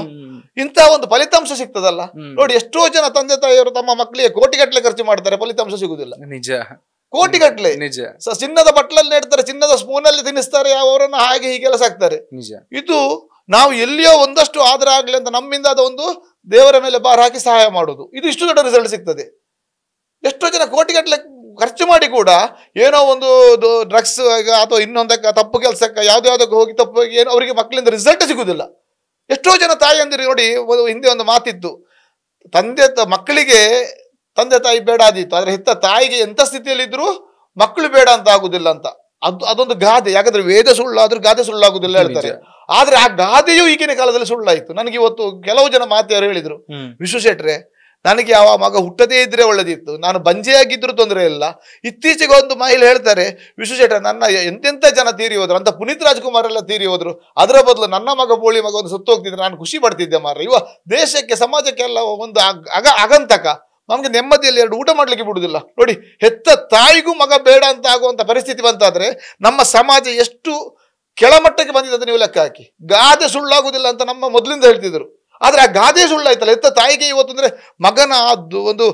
ಇಂತಹ ಒಂದು ಫಲಿತಾಂಶ ಸಿಗ್ತದಲ್ಲ ನೋಡಿ. ಎಷ್ಟೋ ಜನ ತಂದೆ ತಾಯಿಯವರು ತಮ್ಮ ಮಕ್ಕಳಿಗೆ ಕೋಟಿಗಟ್ಟಲೆ ಖರ್ಚು ಮಾಡ್ತಾರೆ, ಫಲಿತಾಂಶ ಸಿಗುದಿಲ್ಲ. ನಿಜ, ಕೋಟಿಗಟ್ಟಲೆ. ನಿಜ. ಚಿನ್ನದ ಬಟ್ಲಲ್ಲಿ ನೆಡ್ತಾರೆ, ಚಿನ್ನದ ಸ್ಪೂನ್ ಅಲ್ಲಿ ತಿನ್ನಿಸ್ತಾರೆ, ಅವರನ್ನು ಹಾಗೆ ಹೀಗೆಲ್ಲ ಸಾಕ್ತಾರೆ. ನಿಜ. ಇದು ನಾವು ಎಲ್ಲಿಯೋ ಒಂದಷ್ಟು ಆದ್ರೆ ಆಗ್ಲಿ ಅಂತ ನಮ್ಮಿಂದ ಅದ ಒಂದು ದೇವರ ಮೇಲೆ ಭಾರ ಹಾಕಿ ಸಹಾಯ ಮಾಡುದು, ಇದು ಇಷ್ಟು ದೊಡ್ಡ ರಿಸಲ್ಟ್ ಸಿಗ್ತದೆ. ಎಷ್ಟೋ ಜನ ಕೋಟಿಗಟ್ಟಲೆ ಖರ್ಚು ಮಾಡಿ ಕೂಡ ಏನೋ ಒಂದು ಡ್ರಗ್ಸ್ ಅಥವಾ ಇನ್ನೊಂದಕ್ಕೆ ತಪ್ಪು ಕೆಲಸಕ್ಕೆ ಯಾವ್ದಾವ್ದಕ್ಕೆ ಹೋಗಿ ತಪ್ಪು ಏನು ಅವರಿಗೆ ಮಕ್ಕಳಿಂದ ರಿಸಲ್ಟ್ ಸಿಗುದಿಲ್ಲ. ಎಷ್ಟೋ ಜನ ತಾಯಿ ಅಂದಿರಿ ನೋಡಿ, ಹಿಂದೆ ಒಂದು ಮಾತಿತ್ತು, ಮಕ್ಕಳಿಗೆ ತಂದೆ ತಾಯಿ ಬೇಡ ಆದೀತು, ಆದ್ರೆ ಹೆತ್ತ ತಾಯಿಗೆ ಎಂತ ಸ್ಥಿತಿಯಲ್ಲಿ ಇದ್ರು ಮಕ್ಕಳು ಬೇಡ ಅಂತ ಆಗುದಿಲ್ಲ ಅಂತ. ಅದೊಂದು ಗಾದೆ. ಯಾಕಂದ್ರೆ ವೇದ ಸುಳ್ಳಾದ್ರೂ ಗಾದೆ ಸುಳ್ಳಾಗುದಿಲ್ಲ ಹೇಳ್ತಾರೆ. ಆದ್ರೆ ಆ ಗಾದೆಯೂ ಈಗಿನ ಕಾಲದಲ್ಲಿ ಸುಳ್ಳಾಯ್ತು. ನನಗೆ ಇವತ್ತು ಕೆಲವು ಜನ ಮಾತಿಯವರು ಹೇಳಿದ್ರು, ವಿಶ್ವಶೆಟ್ರೆ ನನಗೆ ಯಾವ ಮಗ ಹುಟ್ಟದೇ ಇದ್ರೆ ಒಳ್ಳೇದಿತ್ತು, ನಾನು ಬಂಜೆಯಾಗಿದ್ರು ತೊಂದರೆ ಇಲ್ಲ. ಇತ್ತೀಚೆಗೆ ಒಂದು ಮಹಿಳೆ ಹೇಳ್ತಾರೆ, ವಿಶ್ವಶೆಟ್ರೆ ನನ್ನ ಎಂತೆಂತ ಜನ ತೀರಿ ಹೋದ್ರು ಅಂತ, ಪುನೀತ್ ರಾಜ್ಕುಮಾರ್ ಎಲ್ಲ ತೀರಿ ಹೋದ್ರು, ಅದರ ಬದಲು ನನ್ನ ಮಗ ಬೋಳಿ ಮಗ ಒಂದು ಸುತ್ತ ಹೋಗ್ತಿದ್ರೆ ನಾನು ಖುಷಿ ಪಡ್ತಿದ್ದೆ ಮಾರ್ರೆ. ಇವ ದೇಶಕ್ಕೆ ಸಮಾಜಕ್ಕೆಲ್ಲ ಒಂದು ಆಗಂತಕ, ನಮ್ಗೆ ನೆಮ್ಮದಿಯಲ್ಲಿ 2 ಊಟ ಮಾಡ್ಲಿಕ್ಕೆ ಬಿಡುದಿಲ್ಲ ನೋಡಿ. ಹೆತ್ತ ತಾಯಿಗೂ ಮಗ ಬೇಡ ಅಂತ ಆಗುವಂತ ಪರಿಸ್ಥಿತಿ ಬಂತಾದ್ರೆ ನಮ್ಮ ಸಮಾಜ ಎಷ್ಟು ಕೆಳಮಟ್ಟಕ್ಕೆ ಬಂದಿದೆ ಅಂತ ನೀವು ಲೆಕ್ಕ ಹಾಕಿ. ಗಾದೆ ಸುಳ್ಳಾಗುದಿಲ್ಲ ಅಂತ ನಮ್ಮ ಮೊದಲಿಂದ ಹೇಳ್ತಿದ್ರು, ಆದ್ರೆ ಆ ಗಾದೆ ಸುಳ್ಳಾಯ್ತಲ್ಲ. ಹೆತ್ತ ತಾಯಿಗೆ ಇವತ್ತು ಅಂದ್ರೆ ಮಗನ ಒಂದು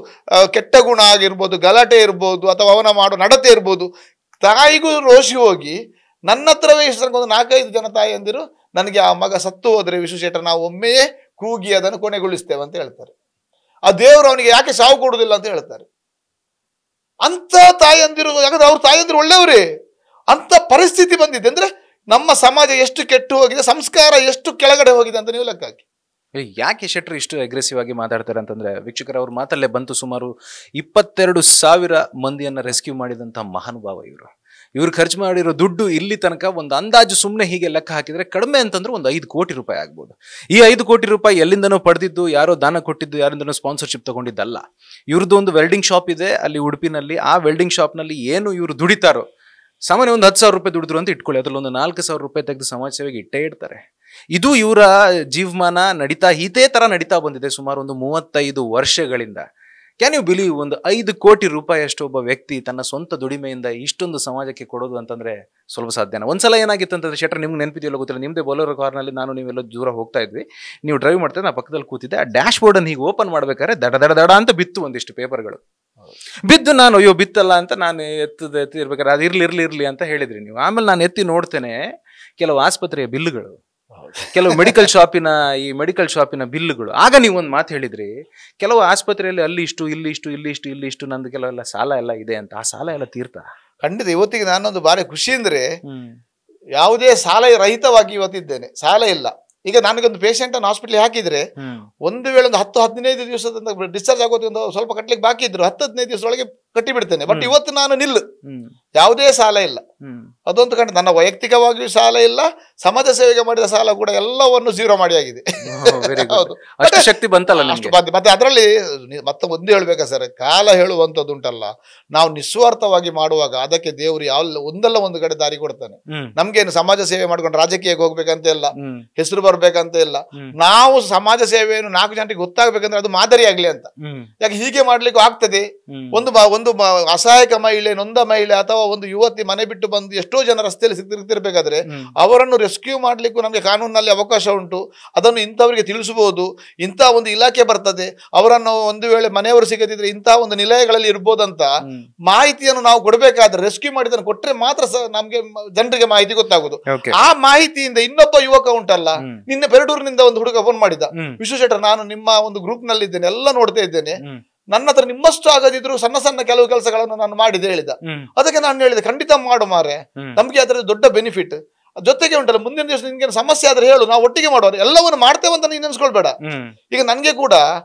ಕೆಟ್ಟ ಗುಣ ಆಗಿರ್ಬೋದು, ಗಲಾಟೆ ಇರ್ಬೋದು, ಅಥವಾ ಅವನ ಮಾಡೋ ನಡತೆ ಇರ್ಬೋದು, ತಾಯಿಗೂ ರೋಷಿ ಹೋಗಿ ನನ್ನ ಹತ್ರವೇ ಒಂದು 4-5 ಜನ ತಾಯಿ ಅಂದಿರು, ನನಗೆ ಆ ಮಗ ಸತ್ತು ಹೋದ್ರೆ ವಿಶ್ವಶೇಟರ್ ನಾವು ಒಮ್ಮೆಯೇ ಕೂಗಿ ಅದನ್ನು ಕೊನೆಗೊಳಿಸ್ತೇವೆ ಅಂತ ಹೇಳ್ತಾರೆ. ಆ ದೇವರು ಅವನಿಗೆ ಯಾಕೆ ಸಾವು ಕೊಡುವುದಿಲ್ಲ ಅಂತ ಹೇಳ್ತಾರೆ. ಅಂತ ತಾಯಂದಿರು, ಯಾಕಂದ್ರೆ ಅವ್ರ ತಾಯಂದಿರು ಒಳ್ಳೆಯವರೇ. ಅಂತ ಪರಿಸ್ಥಿತಿ ಬಂದಿದೆ ಅಂದ್ರೆ ನಮ್ಮ ಸಮಾಜ ಎಷ್ಟು ಕೆಟ್ಟು ಹೋಗಿದೆ, ಸಂಸ್ಕಾರ ಎಷ್ಟು ಕೆಳಗಡೆ ಹೋಗಿದೆ ಅಂತ ನೀವು ಲೆಕ್ಕ ಹಾಕಿ. ಯಾಕೆ ಶೆಟ್ರು ಇಷ್ಟು ಅಗ್ರೆಸಿವ್ ಆಗಿ ಮಾತಾಡ್ತಾರೆ ಅಂತಂದ್ರೆ, ವೀಕ್ಷಕರ ಅವ್ರ ಮಾತಲ್ಲೇ ಬಂತು, ಸುಮಾರು 22,000 ಮಂದಿಯನ್ನ ರೆಸ್ಕ್ಯೂ ಮಾಡಿದಂತ ಮಹಾನುಭಾವ ಇವರು. ಇವ್ರು ಖರ್ಚು ಮಾಡಿರೋ ದುಡ್ಡು ಇಲ್ಲಿ ತನಕ ಒಂದು ಅಂದಾಜು ಸುಮ್ಮನೆ ಹೀಗೆ ಲೆಕ್ಕ ಹಾಕಿದ್ರೆ ಕಡಿಮೆ ಅಂತಂದ್ರೆ ಒಂದು 5 ಕೋಟಿ ರೂಪಾಯಿ ಆಗ್ಬೋದು. ಈ 5 ಕೋಟಿ ರೂಪಾಯಿ ಎಲ್ಲಿಂದನೋ ಪಡೆದಿದ್ದು, ಯಾರೋ ದಾನ ಕೊಟ್ಟಿದ್ದು, ಯಾರಿಂದನೋ ಸ್ಪಾನ್ಸರ್ಶಿಪ್ ತಗೊಂಡಿದ್ದಲ್ಲ. ಇವ್ರದ್ದು ಒಂದು ವೆಲ್ಡಿಂಗ್ ಶಾಪ್ ಇದೆ ಅಲ್ಲಿ ಉಡುಪಿನಲ್ಲಿ. ಆ ವೆಲ್ಡಿಂಗ್ ಶಾಪ್ನಲ್ಲಿ ಏನು ಇವರು ದುಡಿತಾರೋ, ಸಾಮಾನ್ಯ ಒಂದು 10,000 ರೂಪಾಯಿ ದುಡಿದ್ರು ಅಂತ ಇಟ್ಕೊಳ್ಳಿ, ಅದ್ರಲ್ಲಿ ಒಂದು 4,000 ರೂಪಾಯಿ ತೆಗೆದು ಸಮಾಜ ಸೇವೆಗೆ ಇಟ್ಟೇ ಇಡ್ತಾರೆ. ಇದು ಇವರ ಜೀವಮಾನ ಇದೇ ತರ ನಡೀತಾ ಬಂದಿದೆ ಸುಮಾರು ಒಂದು 35 ವರ್ಷಗಳಿಂದ. ಕ್ಯಾನ್ ಯು ಬಿಲೀವ್, ಒಂದು 5 ಕೋಟಿ ರೂಪಾಯಿ ಅಷ್ಟು ಒಬ್ಬ ವ್ಯಕ್ತಿ ತನ್ನ ಸ್ವಂತ ದುಡಿಮೆಯಿಂದ ಇಷ್ಟೊಂದು ಸಮಾಜಕ್ಕೆ ಕೊಡೋದು ಅಂತಂದ್ರೆ ಸ್ವಲ್ಪ ಸಾಧ್ಯನಾ? ಒಂದ್ಸಲ ಏನಾಗಿತ್ತು ಅಂತಂದ್ರೆ ಶೆಟ್ರ್, ನಿಮ್ಗೆ ನೆನಪಿದೆಯಲ್ಲ ಗೊತ್ತಿಲ್ಲ, ನಿಮ್ದೇ ಬೊಲೋರೋ ಕಾರ್ನಲ್ಲಿ ನಾನು ನೀವೆಲ್ಲ ದೂರ ಹೋಗ್ತಾ ಇದ್ವಿ, ನೀವು ಡ್ರೈವ್ ಮಾಡ್ತಾರೆ, ನಾ ಪಕ್ಕದಲ್ಲಿ ಕೂತಿದ್ದೆ. ಆ ಡ್ಯಾಶ್ ಬೋರ್ಡ್ ಅನ್ನು ಹೀಗೆ ಓಪನ್ ಮಾಡ್ಬೇಕಾದ್ರೆ ದಡ ದಡ ದಡ ಅಂತ ಬಿತ್ತು ಒಂದಿಷ್ಟು ಪೇಪರ್ಗಳು. ಬಿದ್ದು ನಾನು ಅಯ್ಯೋ ಬಿತ್ತಲ್ಲ ಅಂತ ನಾನು ಎತ್ತಿರ್ಬೇಕಾದ್ರೆ ಅದು ಇರ್ಲಿ ಅಂತ ಹೇಳಿದ್ರಿ ನೀವು. ಆಮೇಲೆ ನಾನು ಎತ್ತಿ ನೋಡ್ತೇನೆ ಕೆಲವು ಆಸ್ಪತ್ರೆಯ ಬಿಲ್luಗಳು, ಕೆಲವು ಮೆಡಿಕಲ್ ಶಾಪಿನ ಬಿಲ್luಗಳು. ಆಗ ನೀವು ಒಂದು ಮಾತು ಹೇಳಿದ್ರಿ, ಕೆಲವು ಆಸ್ಪತ್ರೆಯಲ್ಲಿ ಅಲ್ಲಿ ಇಷ್ಟು ಇಲ್ಲಿ ಇಷ್ಟು ನಂದು ಕೆಲವೆಲ್ಲ ಸಾಲ ಎಲ್ಲ ಇದೆ ಅಂತ. ಆ ಸಾಲ ಎಲ್ಲ ತೀರ್ತಾ? ಖಂಡಿತ. ಇವತ್ತಿಗೆ ನಾನೊಂದು ಬಾರಿ ಖುಷಿ ಅಂದ್ರೆ ಯಾವುದೇ ಸಾಲ ರಹಿತವಾಗಿ ಇವತ್ತಿದ್ದೇನೆ, ಸಾಲ ಇಲ್ಲ. ಈಗ ನನಗೊಂದು ಪೇಷಂಟ್ ಅನ್ನು ಹಾಸ್ಪಿಟಲ್ ಹಾಕಿದ್ರೆ ಒಂದು ವೇಳೆ ಒಂದು 10-15 ದಿವಸದಿಂದ ಡಿಸ್ಚಾರ್ಜ್ ಆಗೋದು ಒಂದು ಸ್ವಲ್ಪ ಕಟ್ಟಲಿಕ್ಕೆ ಬಾಕಿ ಇದ್ರು 10-15 ದಿವಸದೊಳಗೆ ಕಟ್ಟಿ ಬಿಡ್ತೇನೆ. ಬಟ್ ಇವತ್ತು ನಾನು ಯಾವುದೇ ಸಾಲ ಇಲ್ಲ. ಅದೊಂದು ಕಂಡು ನನ್ನ ವೈಯಕ್ತಿಕವಾಗಿಯೂ ಸಾಲ ಇಲ್ಲ, ಸಮಾಜ ಸೇವೆಗೆ ಮಾಡಿದ ಸಾಲ ಕೂಡ ಎಲ್ಲವನ್ನು 0 ಮಾಡಿ ಆಗಿದೆ. ಹೌದು, ಅಷ್ಟು ಶಕ್ತಿ ಬಂತಲ್ಲ ಅಷ್ಟು ಬಂದು. ಮತ್ತೆ ಅದರಲ್ಲಿ ಮತ್ತೆ ಒಂದು ಹೇಳ್ಬೇಕಾ ಸರ್, ಕಾಲ ಹೇಳುವಂಥದ್ದು ಉಂಟಲ್ಲ, ನಾವು ನಿಸ್ವಾರ್ಥವಾಗಿ ಮಾಡುವಾಗ ಅದಕ್ಕೆ ದೇವರು ಒಂದಲ್ಲ ಒಂದು ಕಡೆ ದಾರಿ ಕೊಡ್ತಾನೆ. ನಮ್ಗೇನು ಸಮಾಜ ಸೇವೆ ಮಾಡ್ಕೊಂಡು ರಾಜಕೀಯಕ್ಕೆ ಹೋಗ್ಬೇಕಂತ ಇಲ್ಲ, ಹೆಸರು ಬರ್ಬೇಕಂತ ಇಲ್ಲ. ನಾವು ಸಮಾಜ ಸೇವೆಯನ್ನು 4 ಜನರಿಗೆ ಗೊತ್ತಾಗ್ಬೇಕಂದ್ರೆ ಅದು ಮಾದರಿ ಆಗ್ಲಿ ಅಂತ. ಯಾಕೆ ಹೀಗೆ ಮಾಡ್ಲಿಕ್ಕೂ ಆಗ್ತದೆ. ಒಂದು ಅಸಹಾಯಕ ಮಹಿಳೆ, ನೊಂದ ಮಹಿಳೆ ಅಥವಾ ಒಂದು ಯುವತಿ ಮನೆ ಬಿಟ್ಟು ಬಂದು ಎಷ್ಟೋ ಎಷ್ಟೋ ಜನ ರಸ್ತೆಯಲ್ಲಿ ಸಿಗ್ತಿರ್ಬೇಕಾದ್ರೆ ಅವರನ್ನು ರೆಸ್ಕ್ಯೂ ಮಾಡ್ಲಿಕ್ಕೂ ನಮಗೆ ಕಾನೂನಿನಲ್ಲಿ ಅವಕಾಶ ಉಂಟು. ಅದನ್ನು ಇಂಥವರಿಗೆ ತಿಳಿಸಬಹುದು. ಇಂಥ ಒಂದು ಇಲಾಖೆ ಬರ್ತದೆ, ಅವರನ್ನು ಒಂದು ವೇಳೆ ಮನೆಯವರು ಸಿಗದಿದ್ರೆ ಇಂತಹ ಒಂದು ನಿಲಯಗಳಲ್ಲಿ ಇರ್ಬೋದಂತ ಮಾಹಿತಿಯನ್ನು ನಾವು ಕೊಡಬೇಕಾದ್ರೆ ರೆಸ್ಕ್ಯೂ ಮಾಡಿದನ್ನು ಕೊಟ್ರೆ ಮಾತ್ರ ನಮ್ಗೆ ಜನರಿಗೆ ಮಾಹಿತಿ ಗೊತ್ತಾಗುದು. ಆ ಮಾಹಿತಿಯಿಂದ ಇನ್ನೊಬ್ಬ ಯುವಕ ಉಂಟಲ್ಲ, ನಿನ್ನೆ ಪೆರಡೂರಿನಿಂದ ಒಂದು ಹುಡುಗ ಫೋನ್ ಮಾಡಿದ, ವಿಶ್ವಶೇಟರ್ ನಾನು ನಿಮ್ಮ ಒಂದು ಗ್ರೂಪ್ ನಲ್ಲಿ ಇದ್ದೇನೆ, ಎಲ್ಲ ನೋಡ್ತಾ ಇದ್ದೇನೆ, ನನ್ನ ಹತ್ರ ನಿಮ್ಮಷ್ಟು ಆಗದಿದ್ರು ಸಣ್ಣ ಸಣ್ಣ ಕೆಲವು ಕೆಲಸಗಳನ್ನು ನಾನು ಮಾಡಿದೆ ಹೇಳಿದ. ಅದಕ್ಕೆ ನಾನು ಹೇಳಿದೆ ಖಂಡಿತ ಮಾಡು ಮಾರೆ, ನಮ್ಗೆ ಅದರ ದೊಡ್ಡ ಬೆನಿಫಿಟ್. ಜೊತೆಗೆ ಉಂಟಲ್ಲ ಮುಂದಿನ ದಿವಸ ನಿನ್ಗೆ ಸಮಸ್ಯೆ ಆದ್ರೆ ಹೇಳು, ನಾವು ಒಟ್ಟಿಗೆ ಮಾಡುವ, ಎಲ್ಲವನ್ನು ಮಾಡ್ತೇವೆ ಅಂತ ನೀನು ನೆನ್ಸ್ಕೊಳ್ಬೇಡ. ಈಗ ನನ್ಗೆ ಕೂಡ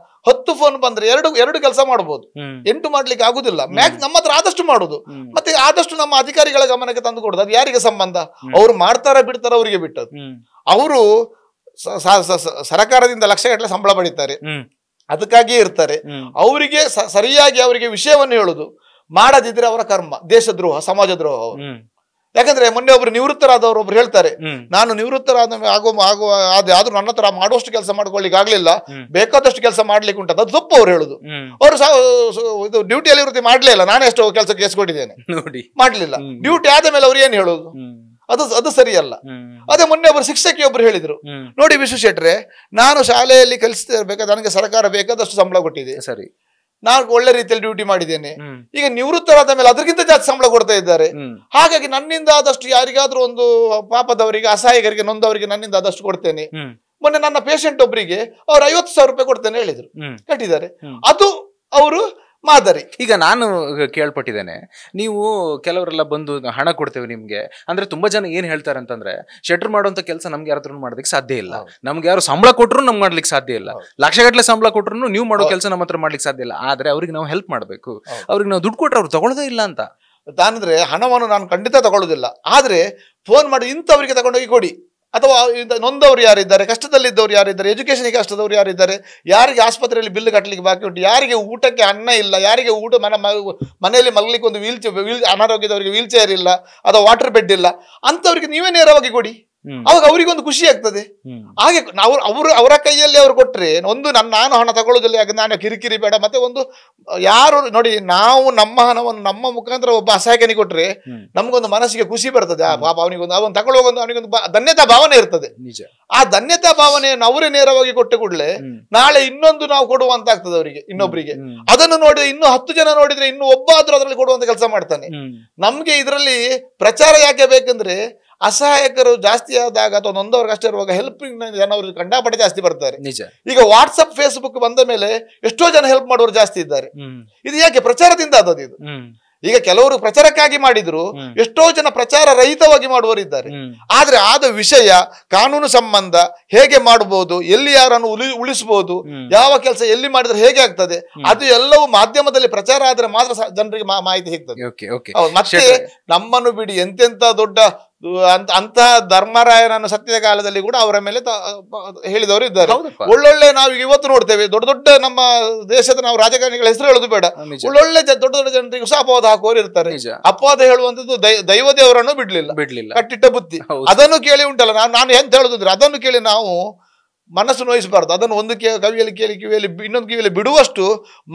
10 ಫೋನ್ ಬಂದ್ರೆ ಎರಡು ಕೆಲಸ ಮಾಡಬಹುದು, 8 ಮಾಡ್ಲಿಕ್ಕೆ ಆಗುದಿಲ್ಲ. ನಮ್ಮ ಹತ್ರ ಆದಷ್ಟು ಮಾಡುದು, ಮತ್ತೆ ಆದಷ್ಟು ನಮ್ಮ ಅಧಿಕಾರಿಗಳ ಗಮನಕ್ಕೆ ತಂದು ಕೊಡುದು. ಅದು ಯಾರಿಗೆ ಸಂಬಂಧ, ಅವ್ರು ಮಾಡ್ತಾರ ಬಿಡ್ತಾರ ಅವರಿಗೆ ಬಿಟ್ಟದ್ದು. ಅವರು ಸರ್ಕಾರದಿಂದ ಲಕ್ಷಗಟ್ಟಲೆ ಸಂಬಳ ಪಡಿತಾರೆ, ಅದಕ್ಕಾಗಿಯೇ ಇರ್ತಾರೆ. ಅವರಿಗೆ ಸರಿಯಾಗಿ ಅವರಿಗೆ ವಿಷಯವನ್ನು ಹೇಳುದು, ಮಾಡದಿದ್ರೆ ಅವರ ಕರ್ಮ, ದೇಶದ್ರೋಹ, ಸಮಾಜ ದ್ರೋಹ ಅವರು. ಯಾಕಂದ್ರೆ ಮೊನ್ನೆ ಒಬ್ರು ನಿವೃತ್ತರಾದವರು ಒಬ್ರು ಹೇಳ್ತಾರೆ, ನಾನು ನಿವೃತ್ತರಾದ ಆದ್ರೂ ನನ್ನ ಹತ್ರ ಮಾಡುವಷ್ಟು ಕೆಲಸ ಮಾಡ್ಕೊಳ್ಳಿಕ್ಕೆ ಆಗ್ಲಿಲ್ಲ, ಬೇಕಾದಷ್ಟು ಕೆಲಸ ಮಾಡ್ಲಿಕ್ಕೆ ಉಂಟು. ಅದು ತಪ್ಪು ಅವ್ರು ಹೇಳುದು. ಅವರು ಇದು ಡ್ಯೂಟಿಯಲ್ಲಿ ವೃತ್ತಿ ಮಾಡ್ಲೇ ಇಲ್ಲ, ನಾನೇ ಎಷ್ಟೋ ಕೆಲಸ ಕೇಸ್ಕೊಟ್ಟಿದ್ದೇನೆ, ಮಾಡ್ಲಿಲ್ಲ. ಡ್ಯೂಟಿ ಆದ ಮೇಲೆ ಅವ್ರು ಏನ್ ಹೇಳುದು, ಅದು ಸರಿಯಲ್ಲ. ಅದೇ ಮೊನ್ನೆ ಒಬ್ರು ಶಿಕ್ಷಕಿ ಒಬ್ರು ಹೇಳಿದ್ರು, ನೋಡಿ ವಿಶ್ವಶೇಟ್ರೆ, ನಾನು ಶಾಲೆಯಲ್ಲಿ ಕಲಿಸ್ತಿರ್ಬೇಕಾದ್ರೆ ನನಗೆ ಸರ್ಕಾರ ಬೇಕಾದಷ್ಟು ಸಂಬಳ ಕೊಟ್ಟಿದೆ, ಸರಿ, ನಾನು ಒಳ್ಳೆ ರೀತಿಯಲ್ಲಿ ಡ್ಯೂಟಿ ಮಾಡಿದ್ದೇನೆ. ಈಗ ನಿವೃತ್ತರಾದ ಮೇಲೆ ಅದಕ್ಕಿಂತ ಜಾಸ್ತಿ ಸಂಬಳ ಕೊಡ್ತಾ ಇದ್ದಾರೆ. ಹಾಗಾಗಿ ನನ್ನಿಂದ ಆದಷ್ಟು ಯಾರಿಗಾದ್ರೂ ಒಂದು ಪಾಪದವರಿಗೆ, ಅಸಹಾಯಕರಿಗೆ, ನೊಂದವರಿಗೆ ನನ್ನಿಂದ ಆದಷ್ಟು ಕೊಡ್ತೇನೆ. ಮೊನ್ನೆ ನನ್ನ ಪೇಷಂಟ್ ಒಬ್ಬರಿಗೆ ಅವ್ರು 50,000 ರೂಪಾಯಿ ಕೊಡ್ತೇನೆ ಹೇಳಿದ್ರು, ಕಟ್ಟಿದ್ದಾರೆ. ಅದು ಅವರು ಮಾದರಿ. ಈಗ ನಾನು ಕೇಳ್ಪಟ್ಟಿದ್ದೇನೆ, ನೀವು ಕೆಲವರೆಲ್ಲ ಬಂದು ಹಣ ಕೊಡ್ತೇವೆ ನಿಮ್ಗೆ ಅಂದ್ರೆ ತುಂಬಾ ಜನ ಏನ್ ಹೇಳ್ತಾರೆ ಅಂತಂದ್ರೆ, ಶೆಟ್ರ್ ಮಾಡುವಂತ ಕೆಲಸ ನಮ್ಗೆ ಯಾರ ಮಾಡೋದಕ್ಕೆ ಸಾಧ್ಯ ಇಲ್ಲ, ನಮ್ಗೆ ಯಾರು ಸಂಬಳ ಕೊಟ್ಟರು ನಮ್ಗೆ ಮಾಡ್ಲಿಕ್ಕೆ ಸಾಧ್ಯ ಇಲ್ಲ, ಲಕ್ಷಗಟ್ಟಲೆ ಸಂಬಳ ಕೊಟ್ಟರು ನೀವು ಮಾಡೋ ಕೆಲಸ ನಮ್ಮ ಹತ್ರ ಮಾಡ್ಲಿಕ್ಕೆ ಸಾಧ್ಯ ಇಲ್ಲ. ಆದ್ರೆ ಅವ್ರಿಗೆ ನಾವು ಹೆಲ್ಪ್ ಮಾಡ್ಬೇಕು, ಅವ್ರಿಗೆ ನಾವು ದುಡ್ಡು ಕೊಟ್ರೆ ಅವ್ರು ತಗೊಳ್ಳೋದೇ ಇಲ್ಲ ಅಂತ. ತಾನಂದ್ರೆ ಹಣವನ್ನು ನಾನು ಖಂಡಿತ ತಗೊಳ್ಳೋದಿಲ್ಲ, ಆದ್ರೆ ಫೋನ್ ಮಾಡಿ ಇಂಥವರಿಗೆ ತಗೊಂಡೋಗಿ ಕೊಡಿ, ಅಥವಾ ನೊಂದವರು ಯಾರಿದ್ದಾರೆ, ಕಷ್ಟದಲ್ಲಿದ್ದವ್ರು ಯಾರಿದ್ದಾರೆ, ಎಜುಕೇಶನ್ಗೆ ಕಷ್ಟದವ್ರು ಯಾರಿದ್ದಾರೆ, ಯಾರಿಗೆ ಆಸ್ಪತ್ರೆಯಲ್ಲಿ ಬಿಲ್ ಕಟ್ಟಲಿಕ್ಕೆ ಬಾಕಿ ಉಂಟು, ಯಾರಿಗೆ ಊಟಕ್ಕೆ ಅನ್ನ ಇಲ್ಲ, ಯಾರಿಗೆ ಮನೆಯಲ್ಲಿ ಮಲಗಲಿಕ್ಕೆ ಒಂದು ಅನಾರೋಗ್ಯದವರಿಗೆ ವೀಲ್ ಚೇರ್ ಇಲ್ಲ, ಅಥವಾ ವಾಟರ್ ಬೆಡ್ ಇಲ್ಲ, ಅಂತವರಿಗೆ ನೀವೇ ನೇರವಾಗಿ ಕೊಡಿ. ಅವಾಗ ಅವರಿಗೊಂದು ಖುಷಿ ಆಗ್ತದೆ. ಹಾಗೆ ನಾವು ಅವರ ಕೈಯಲ್ಲಿ ಅವ್ರು ಕೊಟ್ರೆ ಒಂದು ನಾನು ಹಣ ತಗೊಳ್ಳೋದಿಲ್ಲ, ಯಾಕೆ ನಾನು ಕಿರಿಕಿರಿ ಬೇಡ. ಮತ್ತೆ ಒಂದು ಯಾರು ನೋಡಿ, ನಾವು ನಮ್ಮ ಹಣವನ್ನು ನಮ್ಮ ಮುಖಾಂತರ ಒಬ್ಬ ಅಸಹಾಯಕನಿಗೆ ಕೊಟ್ರೆ ನಮ್ಗೊಂದು ಮನಸ್ಸಿಗೆ ಖುಷಿ ಬರ್ತದೆ. ಪಾಪ ಅವನಿಗೊಂದು ಅವನು ತಗೊಳ್ಳುವಾಗ ಅವನಿಗೊಂದು ಧನ್ಯತಾ ಭಾವನೆ ಇರ್ತದೆ. ಆ ಧನ್ಯತಾ ಭಾವನೆಯನ್ನು ಅವರೇ ನೇರವಾಗಿ ಕೊಟ್ಟ ಕೂಡಲೇ ನಾಳೆ ಇನ್ನೊಂದು ನಾವು ಕೊಡುವಂತ ಆಗ್ತದೆ ಅವರಿಗೆ, ಇನ್ನೊಬ್ಬರಿಗೆ. ಅದನ್ನು ನೋಡಿದ್ರೆ ಇನ್ನು 10 ಜನ ನೋಡಿದ್ರೆ ಇನ್ನು ಒಬ್ಬ ಆದ್ರೂ ಅದರಲ್ಲಿ ಕೊಡುವಂತ ಕೆಲಸ ಮಾಡ್ತಾನೆ. ನಮ್ಗೆ ಇದರಲ್ಲಿ ಪ್ರಚಾರ ಯಾಕೆ ಬೇಕಂದ್ರೆ, ಅಸಹಾಯಕರು ಜಾಸ್ತಿ ಆದಾಗ ಅಥವಾ ನೊಂದವರು ಕಷ್ಟ ಇರುವಾಗ ಹೆಲ್ಪಿಂಗ್ ಜನವರು ಕಂಡಾಪಟ್ಟೆ ಜಾಸ್ತಿ ಬರ್ತಾರೆ. ಈಗ ವಾಟ್ಸಪ್ ಫೇಸ್ಬುಕ್ ಬಂದ ಮೇಲೆ ಎಷ್ಟೋ ಜನ ಹೆಲ್ಪ್ ಮಾಡೋರು ಜಾಸ್ತಿ ಇದ್ದಾರೆ. ಇದು ಯಾಕೆ? ಪ್ರಚಾರದಿಂದ ಆದದ್ದು ಇದು. ಈಗ ಕೆಲವರು ಪ್ರಚಾರಕ್ಕಾಗಿ ಮಾಡಿದ್ರು, ಎಷ್ಟೋ ಜನ ಪ್ರಚಾರ ರಹಿತವಾಗಿ ಮಾಡುವವರಿದ್ದಾರೆ. ಆದ್ರೆ ಆದ ವಿಷಯ, ಕಾನೂನು ಸಂಬಂಧ, ಹೇಗೆ ಮಾಡಬಹುದು, ಎಲ್ಲಿ ಯಾರನ್ನು ಉಳಿಸಬಹುದು, ಯಾವ ಕೆಲಸ ಎಲ್ಲಿ ಮಾಡಿದ್ರೆ ಹೇಗೆ ಆಗ್ತದೆ, ಅದು ಎಲ್ಲವೂ ಮಾಧ್ಯಮದಲ್ಲಿ ಪ್ರಚಾರ ಆದ್ರೆ ಮಾತ್ರ ಜನರಿಗೆ ಮಾಹಿತಿ ಸಿಗ್ತದೆ. ಮತ್ತೆ ನಮ್ಮನ್ನು ಬಿಡಿ, ಎಂತೆಂತ ದೊಡ್ಡ ಅಂತಹ ಧರ್ಮರಾಯನನ್ನು ಸತ್ಯದ ಕಾಲದಲ್ಲಿ ಕೂಡ ಅವರ ಮೇಲೆ ಹೇಳಿದವರು ಇದ್ದಾರೆ. ಒಳ್ಳೊಳ್ಳೆ ನಾವು ಇವತ್ತು ನೋಡ್ತೇವೆ, ದೊಡ್ಡ ದೊಡ್ಡ ನಮ್ಮ ದೇಶದ ನಾವು ರಾಜಕಾರಣಿಗಳ ಹೆಸರು ಹೇಳುದು ಬೇಡ, ಒಳ್ಳೊಳ್ಳೆ ದೊಡ್ಡ ದೊಡ್ಡ ಜನರಿಗೂ ಸಹ ಅಪವಾದ ಹಾಕುವವರು ಇರ್ತಾರೆ. ಅಪವಾದ ಹೇಳುವಂತದ್ದು ದೈವದೇವರನ್ನು ಬಿಡ್ಲಿಲ್ಲ, ಕಟ್ಟಿಟ್ಟ ಬುದ್ಧಿ. ಅದನ್ನು ಕೇಳಿ ಉಂಟಲ್ಲ, ನಾನು ಎಂತ ಹೇಳುದಿದ್ರೆ ಅದನ್ನು ಕೇಳಿ ನಾವು ಮನಸ್ಸು ನೋಯಿಸಬಾರ್ದು. ಅದನ್ನು ಒಂದು ಕವಿಯಲ್ಲಿ ಕೇಳಿ ಕಿವಿಯಲ್ಲಿ ಇನ್ನೊಂದು ಕಿವಿಯಲ್ಲಿ ಬಿಡುವಷ್ಟು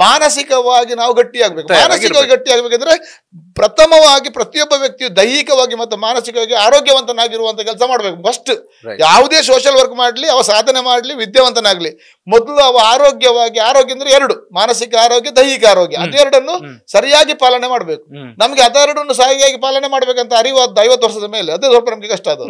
ಮಾನಸಿಕವಾಗಿ ನಾವು ಗಟ್ಟಿಯಾಗಬೇಕು. ಮಾನಸಿಕವಾಗಿ ಗಟ್ಟಿಯಾಗಬೇಕಂದ್ರೆ ಪ್ರಥಮವಾಗಿ ಪ್ರತಿಯೊಬ್ಬ ವ್ಯಕ್ತಿಯು ದೈಹಿಕವಾಗಿ ಮತ್ತು ಮಾನಸಿಕವಾಗಿ ಆರೋಗ್ಯವಂತನಾಗಿರುವಂತ ಕೆಲಸ ಮಾಡ್ಬೇಕು. ಫಸ್ಟ್ ಯಾವುದೇ ಸೋಷಿಯಲ್ ವರ್ಕ್ ಮಾಡ್ಲಿ, ಅವ ಸಾಧನೆ ಮಾಡ್ಲಿ, ವಿದ್ಯಾವಂತನಾಗ್ಲಿ, ಮೊದಲು ಅವ ಆರೋಗ್ಯವಾಗಿ, ಆರೋಗ್ಯ ಅಂದ್ರೆ 2, ಮಾನಸಿಕ ಆರೋಗ್ಯ, ದೈಹಿಕ ಆರೋಗ್ಯ, ಅದೆರಡನ್ನು ಸರಿಯಾಗಿ ಪಾಲನೆ ಮಾಡ್ಬೇಕು. ನಮ್ಗೆ ಅದೆರಡನ್ನು ಸರಿಯಾಗಿ ಪಾಲನೆ ಮಾಡ್ಬೇಕಂತ ಅರಿವು 50 ವರ್ಷದ ಮೇಲೆ ಅದೇ ಸ್ವಲ್ಪ ನಮ್ಗೆ ಕಷ್ಟ ಅದು.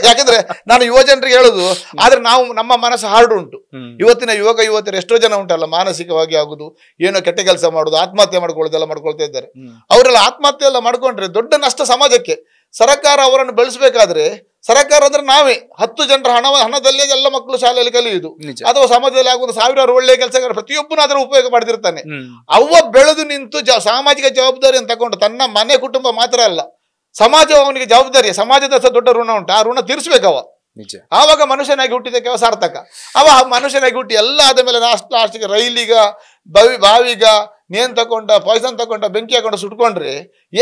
ಯಾಕಂದ್ರೆ ನಾನು ಯುವ ಜನರಿಗೆ ಹೇಳುದು, ಆದ್ರೆ ನಾವು ನಮ್ಮ ಮನಸ್ಸು ಹಾರ್ಡ್ ಉಂಟು. ಇವತ್ತಿನ ಯುವತಿಯರು ಎಷ್ಟೋ ಜನ ಉಂಟಲ್ಲ, ಮಾನಸಿಕವಾಗಿ ಆಗುದು, ಏನೋ ಕೆಟ್ಟ ಕೆಲಸ ಮಾಡುದು, ಆತ್ಮಹತ್ಯೆ ಮಾಡ್ಕೊಳ್ಳೋದೆಲ್ಲ ಮಾಡ್ಕೊಳ್ತಾ ಇದ್ದಾರೆ. ಅವರೆಲ್ಲ ಆತ್ಮಹತ್ಯೆ ಎಲ್ಲ ಮಾಡ್ಕೊಂಡ್ರೆ ದೊಡ್ಡ ನಷ್ಟ ಸಮಾಜಕ್ಕೆ. ಸರ್ಕಾರ ಅವರನ್ನು ಬೆಳೆಸಬೇಕಾದ್ರೆ, ಸರ್ಕಾರ ಅಂದ್ರೆ ನಾವೇ 10 ಜನರ ಹಣದಲ್ಲೇ ಎಲ್ಲ ಮಕ್ಕಳು ಶಾಲೆಯಲ್ಲಿ ಕಲಿಯುವುದು, ಅಥವಾ ಸಮಾಜದಲ್ಲಿ ಆಗುವ 1000 ಒಳ್ಳೆಯ ಕೆಲಸಗಾರ ಪ್ರತಿಯೊಬ್ಬನು ಅದರ ಉಪಯೋಗ ಪಡೆದಿರ್ತಾನೆ. ಅವ ಬೆಳೆದು ನಿಂತು ಸಾಮಾಜಿಕ ಜವಾಬ್ದಾರಿಯನ್ನು ತಗೊಂಡು ತನ್ನ ಮನೆ ಕುಟುಂಬ ಮಾತ್ರ ಅಲ್ಲ, ಸಮಾಜ ಅವನಿಗೆ ಜವಾಬ್ದಾರಿ, ಸಮಾಜದ ದೊಡ್ಡ ಋಣ ಉಂಟು, ಆ ಋಣ ತೀರಿಸ್ಬೇಕವ. ಆವಾಗ ಮನುಷ್ಯನಾಗಿ ಹುಟ್ಟಿದಕ್ಕೆ ಅವ ಸಾರ್ಥಕ. ಅವ ಮನುಷ್ಯನಾಗಿ ಹುಟ್ಟಿ ಎಲ್ಲ ಆದ ಮೇಲೆ ಲಾಸ್ಟಿಗೆ ರೈಲಿಗ, ಬಾವಿಗ, ನೇನ್ ತಕೊಂಡ, ಪಾಯ್ಸನ್ ತಕೊಂಡ, ಬೆಂಕಿ ಹಾಕೊಂಡ ಸುಟ್ಕೊಂಡ್ರೆ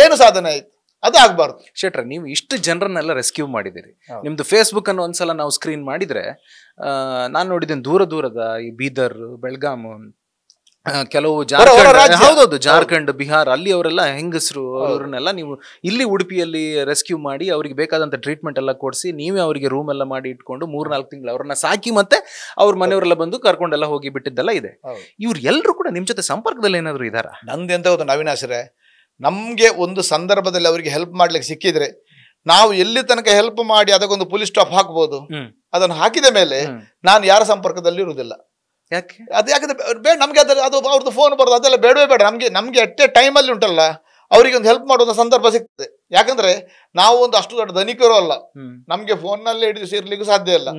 ಏನು ಸಾಧನೆ ಆಯ್ತು? ಅದು ಆಗ್ಬಾರ್ದು. ಶೆಟ್ರ, ನೀವು ಇಷ್ಟು ಜನರನ್ನೆಲ್ಲ ರೆಸ್ಕ್ಯೂ ಮಾಡಿದಿರಿ. ನಿಮ್ದು ಫೇಸ್ಬುಕ್ ಅನ್ನು ಒಂದ್ಸಲ ನಾವು ಸ್ಕ್ರೀನ್ ಮಾಡಿದ್ರೆ ನಾನು ನೋಡಿದ್ದೇನೆ, ದೂರದ ಈ ಬೀದರ್, ಬೆಳಗಾಂ, ಕೆಲವು ಹೊರ ಜಾರ್ಖಂಡ್, ರಾಜ್ಯ. ಹೌದೌದು, ಜಾರ್ಖಂಡ್, ಬಿಹಾರ್ ಅಲ್ಲಿ ಅವರೆಲ್ಲ ಹೆಂಗಸರು ಅವ್ರನ್ನೆಲ್ಲ ನೀವು ಇಲ್ಲಿ ಉಡುಪಿಯಲ್ಲಿ ರೆಸ್ಕ್ಯೂ ಮಾಡಿ ಅವ್ರಿಗೆ ಬೇಕಾದಂತ ಟ್ರೀಟ್ಮೆಂಟ್ ಎಲ್ಲ ಕೊಡಿಸಿ ನೀವೇ ಅವರಿಗೆ ರೂಮ್ ಎಲ್ಲ ಮಾಡಿ ಇಟ್ಕೊಂಡು 3-4 ತಿಂಗಳು ಅವ್ರನ್ನ ಸಾಕಿ ಮತ್ತೆ ಅವ್ರ ಮನೆಯವರೆಲ್ಲ ಬಂದು ಕರ್ಕೊಂಡೆಲ್ಲ ಹೋಗಿ ಬಿಟ್ಟಿದ್ದೆಲ್ಲ ಇದೆ. ಇವ್ರು ಎಲ್ಲರೂ ಕೂಡ ನಿಮ್ ಜೊತೆ ಸಂಪರ್ಕದಲ್ಲಿ ಏನಾದ್ರು ಇದಾರ? ನಂದು ಎಂತ ಗೊತ್ತಾ ಅವಿನಾಶ್ರೆ, ನಮ್ಗೆ ಒಂದು ಸಂದರ್ಭದಲ್ಲಿ ಅವರಿಗೆ ಹೆಲ್ಪ್ ಮಾಡ್ಲಿಕ್ಕೆ ಸಿಕ್ಕಿದ್ರೆ ನಾವು ಎಲ್ಲಿ ತನಕ ಹೆಲ್ಪ್ ಮಾಡಿ ಅದಕ್ಕೊಂದು ಪೊಲೀಸ್ ಸ್ಟಾಪ್ ಹಾಕ್ಬೋದು. ಅದನ್ನು ಹಾಕಿದ ಮೇಲೆ ನಾನು ಯಾರ ಸಂಪರ್ಕದಲ್ಲಿ ಇರುವುದಿಲ್ಲ. ಯಾಕೆ? ಅದು ಯಾಕಂದ್ರೆ ನಮ್ಗೆ ಅದು ಅವ್ರದ್ದು ಫೋನ್ ಬರೋದು ಅದೆಲ್ಲ ಬೇಡವೇ ಬೇಡ. ನಮ್ಗೆ ಅಟ್ಟೆ ಟೈಮಲ್ಲಿ ಉಂಟಲ್ಲ ಅವರಿಗೆ ಒಂದು ಹೆಲ್ಪ್ ಮಾಡುವಂತ ಸಂದರ್ಭ ಸಿಗ್ತದೆ. ಯಾಕಂದ್ರೆ ನಾವು ಒಂದು ಅಷ್ಟು ದೊಡ್ಡ ಧನಿಕರು ಅಲ್ಲ, ನಮ್ಗೆ ಫೋನ್ ನಲ್ಲಿ ಹಿಡಿದು ಇರ್ಲಿಕ್ಕೂ ಸಾಧ್ಯ ಇಲ್ಲ.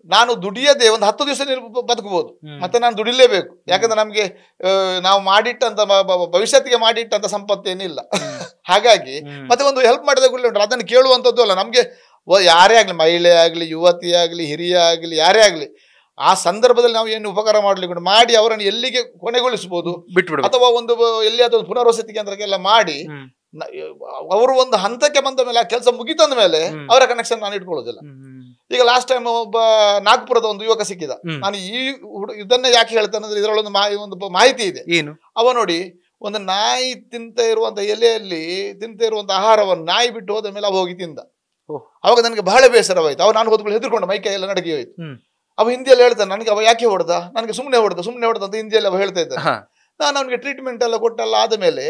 ನಾನು ದುಡಿಯದೆ ಒಂದು 10 ದಿವಸ ಬದುಕಬಹುದು, ಮತ್ತೆ ನಾನು ದುಡಿಲೇಬೇಕು. ಯಾಕಂದ್ರೆ ನಮ್ಗೆ ನಾವು ಮಾಡಿಟ್ಟಂತ ಭವಿಷ್ಯತ್ತಿಗೆ ಮಾಡಿಟ್ಟಂತ ಸಂಪತ್ತೇನಿಲ್ಲ. ಹಾಗಾಗಿ ಮತ್ತೆ ಒಂದು ಹೆಲ್ಪ್ ಮಾಡಿದ ಕೂಡಲೇ ಉಂಟಲ್ಲ ಅದನ್ನು ಕೇಳುವಂಥದ್ದು ಅಲ್ಲ. ನಮ್ಗೆ ಯಾರೇ ಆಗ್ಲಿ, ಮಹಿಳೆ ಆಗ್ಲಿ, ಯುವತಿ ಆಗ್ಲಿ, ಹಿರಿಯ ಆಗ್ಲಿ, ಯಾರೇ ಆಗ್ಲಿ, ಆ ಸಂದರ್ಭದಲ್ಲಿ ನಾವು ಏನು ಉಪಕಾರ ಮಾಡ್ಲಿಕ್ಕೆ ಮಾಡಿ ಅವರನ್ನು ಎಲ್ಲಿಗೆ ಕೊನೆಗೊಳಿಸಬಹುದು ಅಥವಾ ಒಂದು ಎಲ್ಲಿಯಾದ ಒಂದು ಪುನರ್ವಸತಿ ಕೇಂದ್ರಕ್ಕೆಲ್ಲ ಮಾಡಿ ಅವರು ಒಂದು ಹಂತಕ್ಕೆ ಬಂದ ಮೇಲೆ ಆ ಕೆಲಸ ಮುಗಿತಂದ ಮೇಲೆ ಅವರ ಕನೆಕ್ಷನ್ ನಾನು ಇಟ್ಕೊಳ್ಳೋದಿಲ್ಲ. ಈಗ ಲಾಸ್ಟ್ ಟೈಮ್ ಒಬ್ಬ ನಾಗ್ಪುರದ ಒಂದು ಯುವಕ ಸಿಕ್ಕಿದ. ನಾನು ಇದನ್ನ ಯಾಕೆ ಹೇಳ್ತೇನೆ ಅಂದ್ರೆ ಇದರೊಳೊಂದು ಒಂದು ಮಾಹಿತಿ ಇದೆ. ಏನು? ಅವ ನೋಡಿ, ಒಂದು ನಾಯಿ ತಿಂತ ಇರುವಂತ ಎಲೆಯಲ್ಲಿ ತಿಂತ ಇರುವಂತ ಆಹಾರವನ್ನು ನಾಯಿ ಬಿಟ್ಟು ಹೋದ ಮೇಲೆ ಅವ ಹೋಗಿ ತಿಂದ. ಅವಾಗ ನನಗೆ ಬಹಳ ಬೇಸರವಾಯ್ತು. ಅವ ನಾನು ಹೋದ್ಮೇಲೆ ಹೆದರ್ಕೊಂಡು ಮೈಕೈ ಎಲ್ಲ ನಡಗಿ ಹೋಯ್ತು. ಅವ ಹಿಂದಿಯಲ್ಲಿ ಹೇಳ್ತಾನೆ, ನನಗೆ ಅವ ಯಾಕೆ ಹೊಡೆದ, ನನಗೆ ಸುಮ್ಮನೆ ಹೊಡೆದ ಅಂತ ಹಿಂದಿಯಲ್ಲಿ ಅವ ಹೇಳ್ತಾ ಇದ್ದಾನೆ. ನಾನು ಅವನಿಗೆ ಟ್ರೀಟ್ಮೆಂಟ್ ಎಲ್ಲ ಕೊಟ್ಟಲ್ಲ ಆದಮೇಲೆ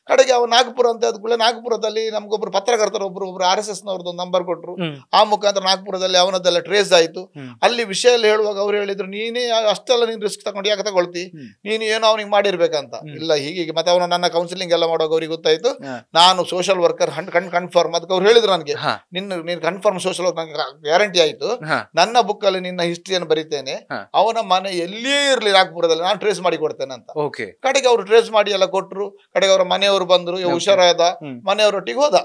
ಕಡೆಗೆ ಅವ ನಾಗಪುರ ಅಂತ ಆದ್ಕೂಡಲೇ ನಾಗಪುರದಲ್ಲಿ ನಮ್ಗೊಬ್ರು ಪತ್ರಕರ್ತರು ಒಬ್ರು RSS ನವ್ರದ್ದು ಒಂದು ನಂಬರ್ ಕೊಟ್ಟರು. ಆ ಮುಖಾಂತರ ನಾಗಪುರದಲ್ಲಿ ಅವನದ್ದೆಲ್ಲ ಟ್ರೇಸ್ ಆಯ್ತು. ಅಲ್ಲಿ ವಿಷಯ ಎಲ್ಲ ಹೇಳುವಾಗ ಅವ್ರು ಹೇಳಿದ್ರು, ನೀನೇ ಅಷ್ಟೆಲ್ಲ ನೀನು ರಿಸ್ಕ್ ತಗೊಂಡು ಯಾಕೆ ತಗೊಳ್ತಿ, ನೀನು ಏನೋ ಅವನಿಗೆ ಮಾಡಿರ್ಬೇಕಂತ. ಇಲ್ಲ ಹೀಗೆ ಮತ್ತೆ ಅವನು ನನ್ನ ಕೌನ್ಸಿಲಿಂಗ್ ಎಲ್ಲ ಮಾಡುವಾಗ ಅವ್ರಿಗೆ ಗೊತ್ತಾಯ್ತು ನಾನು ಸೋಷಿಯಲ್ ವರ್ಕರ್ ಕನ್ಫರ್ಮ್. ಅದಕ್ಕೆ ಅವ್ರು ಹೇಳಿದ್ರು ನನಗೆ, ನೀನು ಕನ್ಫರ್ಮ್ ಸೋಷಿಯಲ್ ವರ್ಕರ್ ಗ್ಯಾರಂಟಿ ಆಯ್ತು, ನನ್ನ ಬುಕ್ ಅಲ್ಲಿ ನಿನ್ನ ಹಿಸ್ಟ್ರಿಯನ್ನು ಬರೀತೇನೆ, ಅವನ ಮನೆ ಎಲ್ಲಿಯೇ ಇರ್ಲಿ ನಾಗಪುರದಲ್ಲಿ ನಾನು ಟ್ರೇಸ್ ಮಾಡಿ ಕೊಡ್ತೇನೆ ಅಂತ. ಕಡೆಗೆ ಅವರು ಟ್ರೇಸ್ ಮಾಡಿ ಎಲ್ಲ ಕೊಟ್ಟರು. ಕಡೆಗೆ ಅವರ ಮನೆಯವರು ಬಂದ್ರು, ಹುಷಾರಾದ, ಮನೆಯವರೊಟ್ಟಿಗೆ ಹೋದ.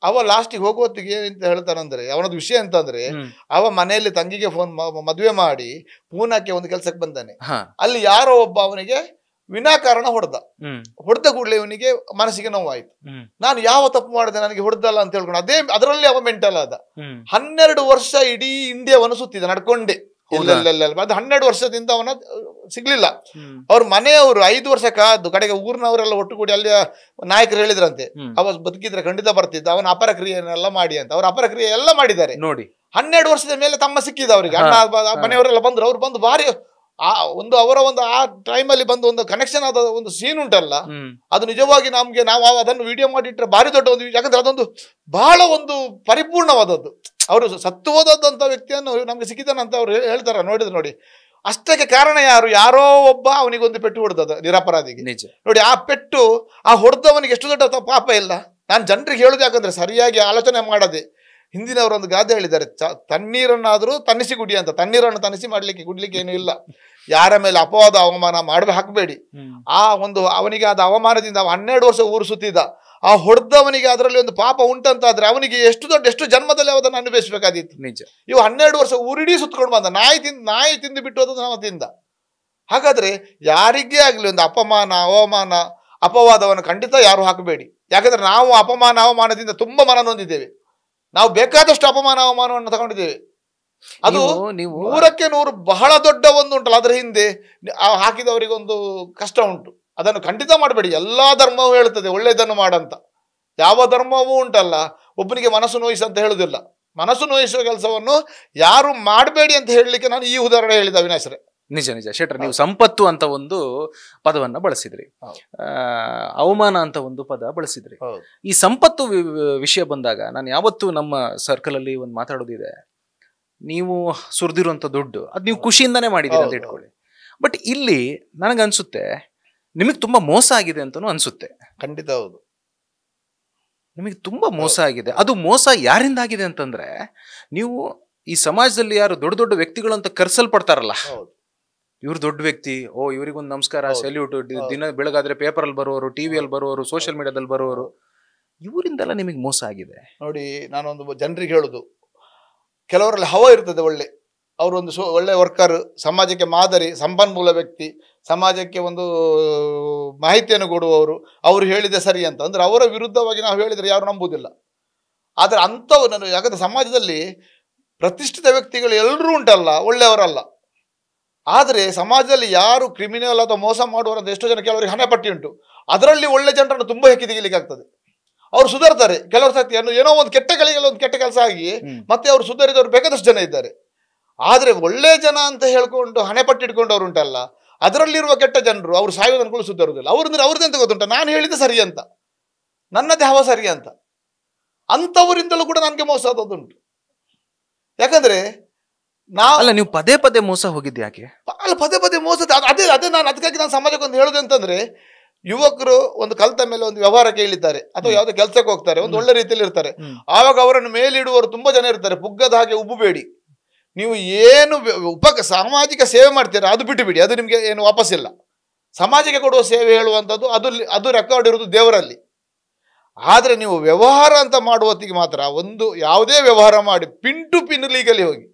ಅವ ಲಾಸ್ಟಿಗೆ ಹೋಗುವತ್ತಿಗೆ ಏನಂತ ಹೇಳ್ತಾನಂದ್ರೆ, ಅವನದ್ದು ವಿಷಯ ಅಂತಂದ್ರೆ, ಅವ ಮನೆಯಲ್ಲಿ ತಂಗಿಗೆ ಫೋನ್ ಮದುವೆ ಮಾಡಿ ಪೂನಾಕ್ಕೆ ಒಂದು ಕೆಲ್ಸಕ್ಕೆ ಬಂದಾನೆ. ಅಲ್ಲಿ ಯಾರೋ ಒಬ್ಬ ಅವನಿಗೆ ವಿನಾಕಾರಣ ಹೊಡೆದ ಕೂಡಲೇ ಇವನಿಗೆ ಮನಸ್ಸಿಗೆ ನೋವಾಯ್ತು. ನಾನು ಯಾವ ತಪ್ಪು ಮಾಡಿದೆ, ನನಗೆ ಹೊಡೆದಲ್ಲ ಅಂತ ಹೇಳ್ಕೊಂಡು ಅದರಲ್ಲಿ ಅವ ಮೆಂಟಲ್ ಆದ. 12 ವರ್ಷ ಇಡೀ ಇಂಡಿಯಾವನ್ನು ಸುತ್ತಿದ ನಡ್ಕೊಂಡೆ. ಅದು 12 ವರ್ಷದಿಂದ ಅವನ ಸಿಗ್ಲಿಲ್ಲ. ಅವ್ರ ಮನೆಯವರು 5 ವರ್ಷ ಕಾದು ಕಡೆಗೆ ಊರಿನವರೆಲ್ಲ ಒಟ್ಟುಗೂಡಿ ಅಲ್ಲಿ ನಾಯಕರು ಹೇಳಿದ್ರಂತೆ, ಅವ ಬದುಕಿದ್ರೆ ಖಂಡಿತ ಬರ್ತಿದ್ದ, ಅವನ ಅಪರಕ್ರಿಯೆನೆಲ್ಲ ಮಾಡಿ ಅಂತ. ಅವ್ರ ಅಪರಕ್ರಿಯೆ ಎಲ್ಲ ಮಾಡಿದ್ದಾರೆ ನೋಡಿ. 12 ವರ್ಷದ ಮೇಲೆ ತಮ್ಮ ಸಿಕ್ಕಿದ ಅವರಿಗೆ. ಅಣ್ಣ ಮನೆಯವರೆಲ್ಲ ಬಂದ್ರು. ಅವ್ರು ಬಂದು ಭಾರಿ ಅವರ ಒಂದು ಆ ಟೈಮಲ್ಲಿ ಬಂದು ಒಂದು ಕನೆಕ್ಷನ್ ಆದ ಒಂದು ಸೀನ್ ಉಂಟಲ್ಲ, ಅದು ನಿಜವಾಗಿ ನಾವು ಅದನ್ನು ವಿಡಿಯೋ ಮಾಡಿಟ್ರೆ ಭಾರಿ ದೊಡ್ಡ ಒಂದು, ಯಾಕಂದ್ರೆ ಅದೊಂದು ಬಹಳ ಒಂದು ಪರಿಪೂರ್ಣವಾದದ್ದು. ಅವರು ಸತ್ತು ಹೋದಂತ ವ್ಯಕ್ತಿಯನ್ನು ನಮ್ಗೆ ಸಿಕ್ಕಿದ್ದಾನಂತ ಅವ್ರು ಹೇಳ್ತಾರ. ನೋಡಿ ಅಷ್ಟಕ್ಕೆ ಕಾರಣ ಯಾರೋ ಒಬ್ಬ ಅವನಿಗೊಂದು ಪೆಟ್ಟು ಹೊಡೆದದ ನಿರಪರಾಧಿಗೆ. ನೋಡಿ ಆ ಪೆಟ್ಟು, ಆ ಹೊಡೆದವನಿಗೆ ಎಷ್ಟು ದೊಡ್ಡ ಪಾಪ ಇಲ್ಲ. ನಾನು ಜನರಿಗೆ ಹೇಳುದು ಯಾಕಂದ್ರೆ ಸರಿಯಾಗಿ ಆಲೋಚನೆ ಮಾಡದೆ. ಹಿಂದಿನವರೊಂದು ಗಾದೆ ಹೇಳಿದ್ದಾರೆ, ತಣ್ಣೀರನ್ನಾದ್ರೂ ತನ್ನಿಸಿ ಕುಡಿ ಅಂತ. ತಣ್ಣೀರನ್ನು ತನ್ನಿಸಿ ಕುಡ್ಲಿಕ್ಕೆ ಏನು ಇಲ್ಲ. ಯಾರ ಮೇಲೆ ಅಪವಾದ ಅವಮಾನ ಹಾಕಬೇಡಿ. ಆ ಒಂದು ಅವನಿಗೆ ಆದ ಅವಮಾನದಿಂದ 12 ವರ್ಷ ಊರು ಸುತ್ತಿದ. ಆ ಹೊಡೆದವನಿಗೆ ಅದರಲ್ಲಿ ಒಂದು ಪಾಪ ಉಂಟಂತಾದ್ರೆ ಅವನಿಗೆ ಎಷ್ಟು ಜನ್ಮದಲ್ಲಿ ಅದನ್ನು ಅನುಭವಿಸಬೇಕಾದಿತ್ತು. ನಿಜ. ಇವು 12 ವರ್ಷ ಊರಿಡೀ ಸುತ್ಕೊಂಡು ಬಂದ. ನಾಯಿ ತಿಂದು ಬಿಟ್ಟು ಹೋದ ನಾವು ತಿಂದ. ಹಾಗಾದ್ರೆ ಯಾರಿಗೇ ಆಗ್ಲಿ ಒಂದು ಅಪಮಾನ ಅವಮಾನ ಅಪವಾದವನ್ನು ಖಂಡಿತ ಯಾರು ಹಾಕಬೇಡಿ. ಯಾಕಂದ್ರೆ ನಾವು ಅಪಮಾನ ಅವಮಾನದಿಂದ ತುಂಬಾ ಮನ ನೊಂದಿದ್ದೇವೆ. ನಾವು ಬೇಕಾದಷ್ಟು ಅಪಮಾನ ಅವಮಾನವನ್ನು ತಗೊಂಡಿದ್ದೇವೆ. ಅದು 100ಕ್ಕೆ 100 ಬಹಳ ದೊಡ್ಡ ಒಂದು ಉಂಟಲ್ಲ, ಅದರ ಹಿಂದೆ ಹಾಕಿದವರಿಗೊಂದು ಕಷ್ಟ ಉಂಟು. ಅದನ್ನು ಖಂಡಿತ ಮಾಡಬೇಡಿ. ಎಲ್ಲಾ ಧರ್ಮವೂ ಹೇಳ್ತದೆ ಒಳ್ಳೆಯದನ್ನು ಮಾಡಂತ. ಯಾವ ಧರ್ಮವೂ ಉಂಟಲ್ಲ ಒಬ್ಬನಿಗೆ ಮನಸ್ಸು ನೋಯಿಸಂತ ಹೇಳುದಿಲ್ಲ. ಮನಸ್ಸು ನೋಯಿಸುವ ಕೆಲಸವನ್ನು ಯಾರು ಮಾಡಬೇಡಿ ಅಂತ ಹೇಳಲಿಕ್ಕೆ ನಾನು ಈ ಉದಾಹರಣೆ ಹೇಳಿದ ಅವಿನಾಶ್ರೆ. ನಿಜ ಶೆಟ್ರ, ನೀವು ಸಂಪತ್ತು ಅಂತ ಒಂದು ಪದವನ್ನ ಬಳಸಿದ್ರಿ, ಅವಮಾನ ಅಂತ ಒಂದು ಪದ ಬಳಸಿದ್ರಿ. ಈ ಸಂಪತ್ತು ವಿಷಯ ಬಂದಾಗ ನಾನು ಯಾವತ್ತೂ ನಮ್ಮ ಸರ್ಕಲ್ ಅಲ್ಲಿ ಒಂದು ಮಾತಾಡೋದಿದೆ, ನೀವು ಸುರಿದಿರುವಂತ ದುಡ್ಡು ಅದು ನೀವು ಖುಷಿಯಿಂದಾನೇ ಮಾಡಿದ್ದೀರಿ ಅಂತ ಇಟ್ಕೊಳ್ಳಿ. ಬಟ್ ಇಲ್ಲಿ ನನಗನ್ಸುತ್ತೆ ನಿಮಗೆ ತುಂಬಾ ಮೋಸ ಆಗಿದೆ ಅಂತಾನು ಅನ್ಸುತ್ತೆ. ಖಂಡಿತ ಹೌದು, ನಿಮಗೆ ತುಂಬಾ ಮೋಸ ಆಗಿದೆ. ಅದು ಮೋಸ ಯಾರಿಂದ ಆಗಿದೆ ಅಂತಂದ್ರೆ, ನೀವು ಈ ಸಮಾಜದಲ್ಲಿ ಯಾರು ದೊಡ್ಡ ದೊಡ್ಡ ವ್ಯಕ್ತಿಗಳು ಅಂತ ಕರೆಸಲ್ಪಡ್ತಾರಲ್ಲ, ಇವ್ರು ದೊಡ್ಡ ವ್ಯಕ್ತಿ, ಇವರಿಗೊಂದು ನಮಸ್ಕಾರ, ಸೆಲ್ಯೂಟ್, ದಿನ ಬೆಳಗಾದ್ರೆ ಪೇಪರ್ ಅಲ್ಲಿ ಬರುವವರು, ಟಿವಿಯಲ್ಲಿ ಬರುವವರು, ಸೋಷಿಯಲ್ ಮೀಡಿಯಾದಲ್ಲಿ ಬರುವವರು, ಇವರಿಂದೆಲ್ಲ ನಿಮಗೆ ಮೋಸ ಆಗಿದೆ. ನೋಡಿ, ನಾನೊಂದು ಜನರಿಗೆ ಹೇಳುದು, ಕೆಲವರಲ್ಲಿ ಹವ ಇರ್ತದೆ ಒಳ್ಳೆ, ಅವರೊಂದು ಒಳ್ಳೆ ವರ್ಕರ್, ಸಮಾಜಕ್ಕೆ ಮಾದರಿ, ಸಂಪನ್ಮೂಲ ವ್ಯಕ್ತಿ, ಸಮಾಜಕ್ಕೆ ಒಂದು ಮಾಹಿತಿಯನ್ನು ಕೊಡುವವರು, ಅವರು ಹೇಳಿದೆ ಸರಿ ಅಂತ ಅಂದ್ರೆ ಅವರ ವಿರುದ್ಧವಾಗಿ ನಾವು ಹೇಳಿದ್ರೆ ಯಾರು ನಂಬುವುದಿಲ್ಲ. ಆದ್ರೆ ಅಂಥವು ಯಾಕಂದ್ರೆ ಸಮಾಜದಲ್ಲಿ ಪ್ರತಿಷ್ಠಿತ ವ್ಯಕ್ತಿಗಳು ಎಲ್ಲರೂ ಉಂಟಲ್ಲ ಒಳ್ಳೆಯವರಲ್ಲ. ಆದರೆ ಸಮಾಜದಲ್ಲಿ ಯಾರು ಕ್ರಿಮಿನಲ್ ಅಥವಾ ಮೋಸ ಮಾಡುವವರಂತ ಎಷ್ಟೋ ಜನ ಕೆಲವರಿಗೆ ಹಣ ಪಟ್ಟಿ ಉಂಟು. ಅದರಲ್ಲಿ ಒಳ್ಳೆ ಜನರನ್ನು ತುಂಬಾ ಹೆಕ್ಕಿ ತೆಗಿಲಿಕ್ಕೆ ಆಗ್ತದೆ. ಅವ್ರು ಸುಧಾರ್ತಾರೆ. ಕೆಲವರು ಸತ್ಯ ಏನೋ ಒಂದು ಕೆಟ್ಟ ಗಳಿಗೆಲ್ಲ ಒಂದು ಕೆಟ್ಟ ಕೆಲಸ ಆಗಿ ಮತ್ತೆ ಅವ್ರು ಸುಧಾರಿದವರು ಬೇಕಾದಷ್ಟು ಜನ ಇದ್ದಾರೆ. ಆದ್ರೆ ಒಳ್ಳೆ ಜನ ಅಂತ ಹೇಳ್ಕೊಂಡು ಹಣೆ ಪಟ್ಟಿಟ್ಕೊಂಡವ್ರು ಉಂಟಲ್ಲ, ಅದರಲ್ಲಿರುವ ಕೆಟ್ಟ ಜನರು ಅವ್ರು ಸಾಯೋದು ಅನ್ಕೊಂಡು ಸುಧಾರುದಿಲ್ಲ. ಅವ್ರದ್ದೆಂತ ಗೊತ್ತುಂಟ, ನಾನು ಹೇಳಿದ ಸರಿ ಅಂತ, ನನ್ನದೇ ಹವ ಸರಿ ಅಂತ, ಅಂಥವರಿಂದಲೂ ಕೂಡ ನನಗೆ ಮೋಸ ಆದದುಂಟು. ಯಾಕಂದ್ರೆ ನೀವು ಪದೇ ಪದೇ ಮೋಸ ಹೋಗಿದ್ದು ಯಾಕೆ? ಅಲ್ಲ, ಪದೇ ಪದೇ ಮೋಸ ಅದೇ ನಾನು ಅದಕ್ಕಾಗಿ ನಾನು ಸಮಾಜಕ್ಕೆ ಒಂದು ಹೇಳುದು ಅಂತಂದ್ರೆ, ಯುವಕರು ಒಂದು ಕಲ್ತ ಮೇಲೆ ಒಂದು ವ್ಯವಹಾರಕ್ಕೆ ಇಳಿತಾರೆ ಅಥವಾ ಯಾವುದೋ ಕೆಲಸಕ್ಕೆ ಹೋಗ್ತಾರೆ, ಒಂದು ಒಳ್ಳೆ ರೀತಿಯಲ್ಲಿ ಇರ್ತಾರೆ. ಆವಾಗ ಅವರನ್ನು ಮೇಲಿಡುವವರು ತುಂಬಾ ಜನ ಇರ್ತಾರೆ. ಪುಗ್ಗದ ಹಾಗೆ ಉಬ್ಬಬೇಡಿ. ನೀವು ಏನು ಸಾಮಾಜಿಕ ಸೇವೆ ಮಾಡ್ತೀರಾ ಅದು ಬಿಟ್ಟು ಬಿಡಿ, ಅದು ನಿಮ್ಗೆ ಏನು ವಾಪಸ್ಸಿಲ್ಲ. ಸಮಾಜಕ್ಕೆ ಕೊಡುವ ಸೇವೆ ಹೇಳುವಂಥದ್ದು ಅದು ರೆಕಾರ್ಡ್ ಇರೋದು ದೇವರಲ್ಲಿ. ಆದ್ರೆ ನೀವು ವ್ಯವಹಾರ ಅಂತ ಮಾಡುವ ಹೊತ್ತಿಗೆ ಮಾತ್ರ ಒಂದು ಯಾವುದೇ ವ್ಯವಹಾರ ಮಾಡಿ ಪಿನ್ ಟು ಪಿನ್ ಲೀಗಲಿ ಹೋಗಿ,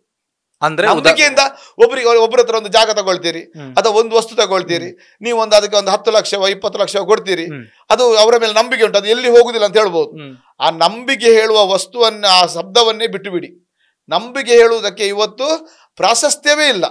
ಅಂದ್ರೆ ನಂಬಿಕೆಯಿಂದ ಒಬ್ಬರ ಹತ್ರ ಒಂದು ಜಾಗ ತಗೊಳ್ತೀರಿ ಅಥವಾ ಒಂದು ವಸ್ತು ತಗೊಳ್ತೀರಿ, ನೀವು ಅದಕ್ಕೆ ಒಂದು 10 ಲಕ್ಷ 20 ಲಕ್ಷ ಕೊಡ್ತೀರಿ, ಅದು ಅವರ ಮೇಲೆ ನಂಬಿಕೆ ಉಂಟು, ಅದು ಎಲ್ಲಿ ಹೋಗುದಿಲ್ಲ ಅಂತ ಹೇಳ್ಬೋದು. ಆ ನಂಬಿಕೆ ಹೇಳುವ ವಸ್ತುವನ್ನ, ಆ ಶಬ್ದವನ್ನೇ ಬಿಟ್ಟು ಬಿಡಿ. ನಂಬಿಕೆ ಹೇಳುವುದಕ್ಕೆ ಇವತ್ತು ಪ್ರಾಶಸ್ತ್ಯವೇ ಇಲ್ಲ.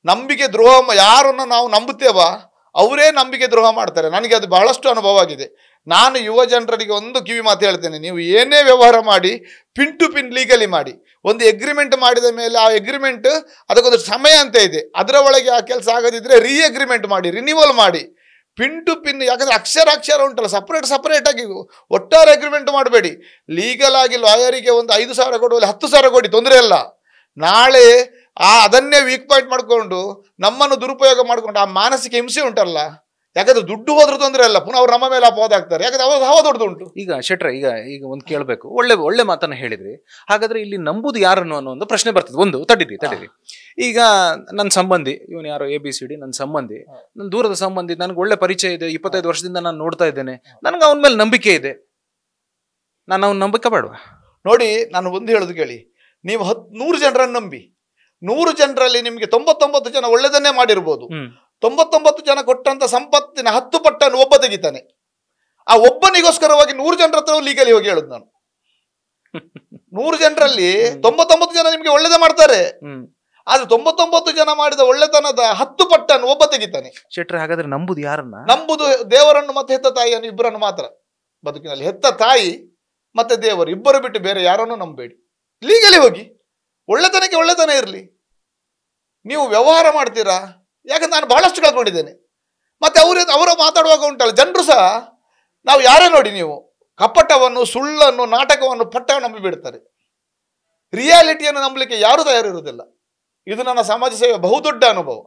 ನಂಬಿಕೆ ದ್ರೋಹ ಯಾರನ್ನ ನಾವು ನಂಬುತ್ತೇವಾ ಅವರೇ ನಂಬಿಕೆ ದ್ರೋಹ ಮಾಡ್ತಾರೆ. ನನಗೆ ಅದು ಬಹಳಷ್ಟು ಅನುಭವ ಆಗಿದೆ. ನಾನು ಯುವ ಜನರಿಗೆ ಒಂದು ಕಿವಿ ಮಾತು ಹೇಳ್ತೇನೆ, ನೀವು ಏನೇ ವ್ಯವಹಾರ ಮಾಡಿ ಪಿನ್ ಟು ಪಿನ್ ಲೀಗಲಿ ಮಾಡಿ. ಒಂದು ಎಗ್ರಿಮೆಂಟ್ ಮಾಡಿದ ಮೇಲೆ ಆ ಎಗ್ರಿಮೆಂಟ್ ಅದಕ್ಕೊಂದು ಸಮಯ ಅಂತ ಇದೆ, ಅದರ ಒಳಗೆ ಆ ಕೆಲಸ ಆಗದಿದ್ರೆ ಅಗ್ರಿಮೆಂಟ್ ಮಾಡಿ, ರಿನ್ಯೂವಲ್ ಮಾಡಿ. ಪಿನ್ ಟು ಪಿನ್, ಯಾಕಂದ್ರೆ ಅಕ್ಷರ ಉಂಟಲ್ಲ, ಸಪರೇಟ್ ಆಗಿ ಒಟ್ಟಾರೆ ಅಗ್ರಿಮೆಂಟ್ ಮಾಡಬೇಡಿ. ಲೀಗಲ್ ಆಗಿ ಲಾಯರಿಗೆ ಒಂದು 5,000 ಕೊಡುವಲ್ಲಿ 10,000 ಕೊಡಿ, ತೊಂದರೆ ಇಲ್ಲ. ನಾಳೆ ಅದನ್ನೇ ವೀಕ್ ಪಾಯಿಂಟ್ ಮಾಡಿಕೊಂಡು ನಮ್ಮನ್ನು ದುರುಪಯೋಗ ಮಾಡಿಕೊಂಡು ಆ ಮಾನಸಿಕ ಹಿಂಸೆ ಉಂಟಲ್ಲ, ಯಾಕಂದ್ರೆ ದುಡ್ಡು ಹೋದ್ರೂ ತೊಂದರೆ ಅಲ್ಲ, ಪುನಃ ಅವ್ರು ನಮ್ಮ ಮೇಲೆ ಅಪವಾದ ಆಗ್ತಾರೆ. ಯಾಕಂದ್ರೆ ಅವ್ರು ಹವ ದೊಡ್ಡದು ಉಂಟು. ಈಗ ಶೆಟ್ರ, ಈಗ ಒಂದು ಕೇಳಬೇಕು, ಒಳ್ಳೆ ಮಾತನ್ನ ಹೇಳಿದ್ರಿ. ಹಾಗಾದ್ರೆ ಇಲ್ಲಿ ನಂಬುದು ಯಾರನ್ನು ಅನ್ನೋ ಒಂದು ಪ್ರಶ್ನೆ ಬರ್ತದೆ. ಒಂದು ತಡೀರಿ. ಈಗ ನನ್ನ ಸಂಬಂಧಿ, ಇವನು ಯಾರೋ ABCD ನನ್ನ ಸಂಬಂಧಿ, ನನ್ನ ದೂರದ ಸಂಬಂಧಿ, ನನಗೆ ಒಳ್ಳೆ ಪರಿಚಯ ಇದೆ, 25 ವರ್ಷದಿಂದ ನಾನು ನೋಡ್ತಾ ಇದ್ದೇನೆ, ನನಗೆ ಅವನ ಮೇಲೆ ನಂಬಿಕೆ ಇದೆ, ನಾನು ಅವನ ನಂಬಿಕೆ ಬೇಡವಾ? ನೋಡಿ, ನಾನು ಒಂದು ಹೇಳೋದು ಕೇಳಿ. ನೀವು 100 ಜನರನ್ನು ನಂಬಿ, 100 ಜನರಲ್ಲಿ ನಿಮ್ಗೆ 99 ಜನ ಒಳ್ಳೆದನ್ನೇ ಮಾಡಿರ್ಬೋದು. 99 ಜನ ಕೊಟ್ಟಂತ ಸಂಪತ್ತಿನ 10 ಪಟ್ಟನ್ನು ಒಬ್ಬ ತೆಗಿತಾನೆ. ಆ ಒಬ್ಬನಿಗೋಸ್ಕರವಾಗಿ 100 ಜನರ ಹತ್ರ ಲೀಗಲಿ ಹೋಗಿ ಹೇಳುದು ನಾನು. 100 ಜನರಲ್ಲಿ 99 ಜನ ನಿಮ್ಗೆ ಒಳ್ಳೇದೇ ಮಾಡ್ತಾರೆ, ಆದ್ರೆ 99 ಜನ ಮಾಡಿದ ಒಳ್ಳೆತನದ 10 ಪಟ್ಟನ್ನು ಒಬ್ಬ ತೆಗಿತಾನೆ. ಶೆಟ್ರ, ಹಾಗಾದ್ರೆ ನಂಬುದು ಯಾರನ್ನ? ನಂಬುದು ದೇವರನ್ನು ಮತ್ತೆ ಹೆತ್ತ ತಾಯಿಯನ್ನು, ಇಬ್ಬರನ್ನು ಮಾತ್ರ ಬದುಕಿನಲ್ಲಿ. ಹೆತ್ತ ತಾಯಿ ಮತ್ತೆ ದೇವರು ಇಬ್ಬರು ಬಿಟ್ಟು ಬೇರೆ ಯಾರನ್ನು ನಂಬೇಡಿ. ಲೀಗಲಿ ಹೋಗಿ, ಒಳ್ಳೆತನಕ್ಕೆ ಒಳ್ಳೆತನ ಇರಲಿ. ನೀವು ವ್ಯವಹಾರ ಮಾಡ್ತೀರಾ, ಯಾಕಂದ್ರೆ ನಾನು ಬಹಳಷ್ಟು ಕಳ್ಕೊಂಡಿದ್ದೇನೆ. ಮತ್ತೆ ಅವರು ಮಾತಾಡುವಾಗ ಉಂಟಲ್ಲ, ಜನರು ಸಹ ನಾವು ಯಾರೇ ನೋಡಿ, ನೀವು ಕಪಟವನ್ನು, ಸುಳ್ಳನ್ನು, ನಾಟಕವನ್ನು ಪಟ್ಟ ನಂಬಿ ಬಿಡ್ತಾರೆ. ರಿಯಾಲಿಟಿಯನ್ನು ನಂಬಲಿಕ್ಕೆ ಯಾರು ತಯಾರಿರುವುದಿಲ್ಲ. ಇದು ನನ್ನ ಸಮಾಜ ಸೇವೆ ಬಹುದೊಡ್ಡ ಅನುಭವ.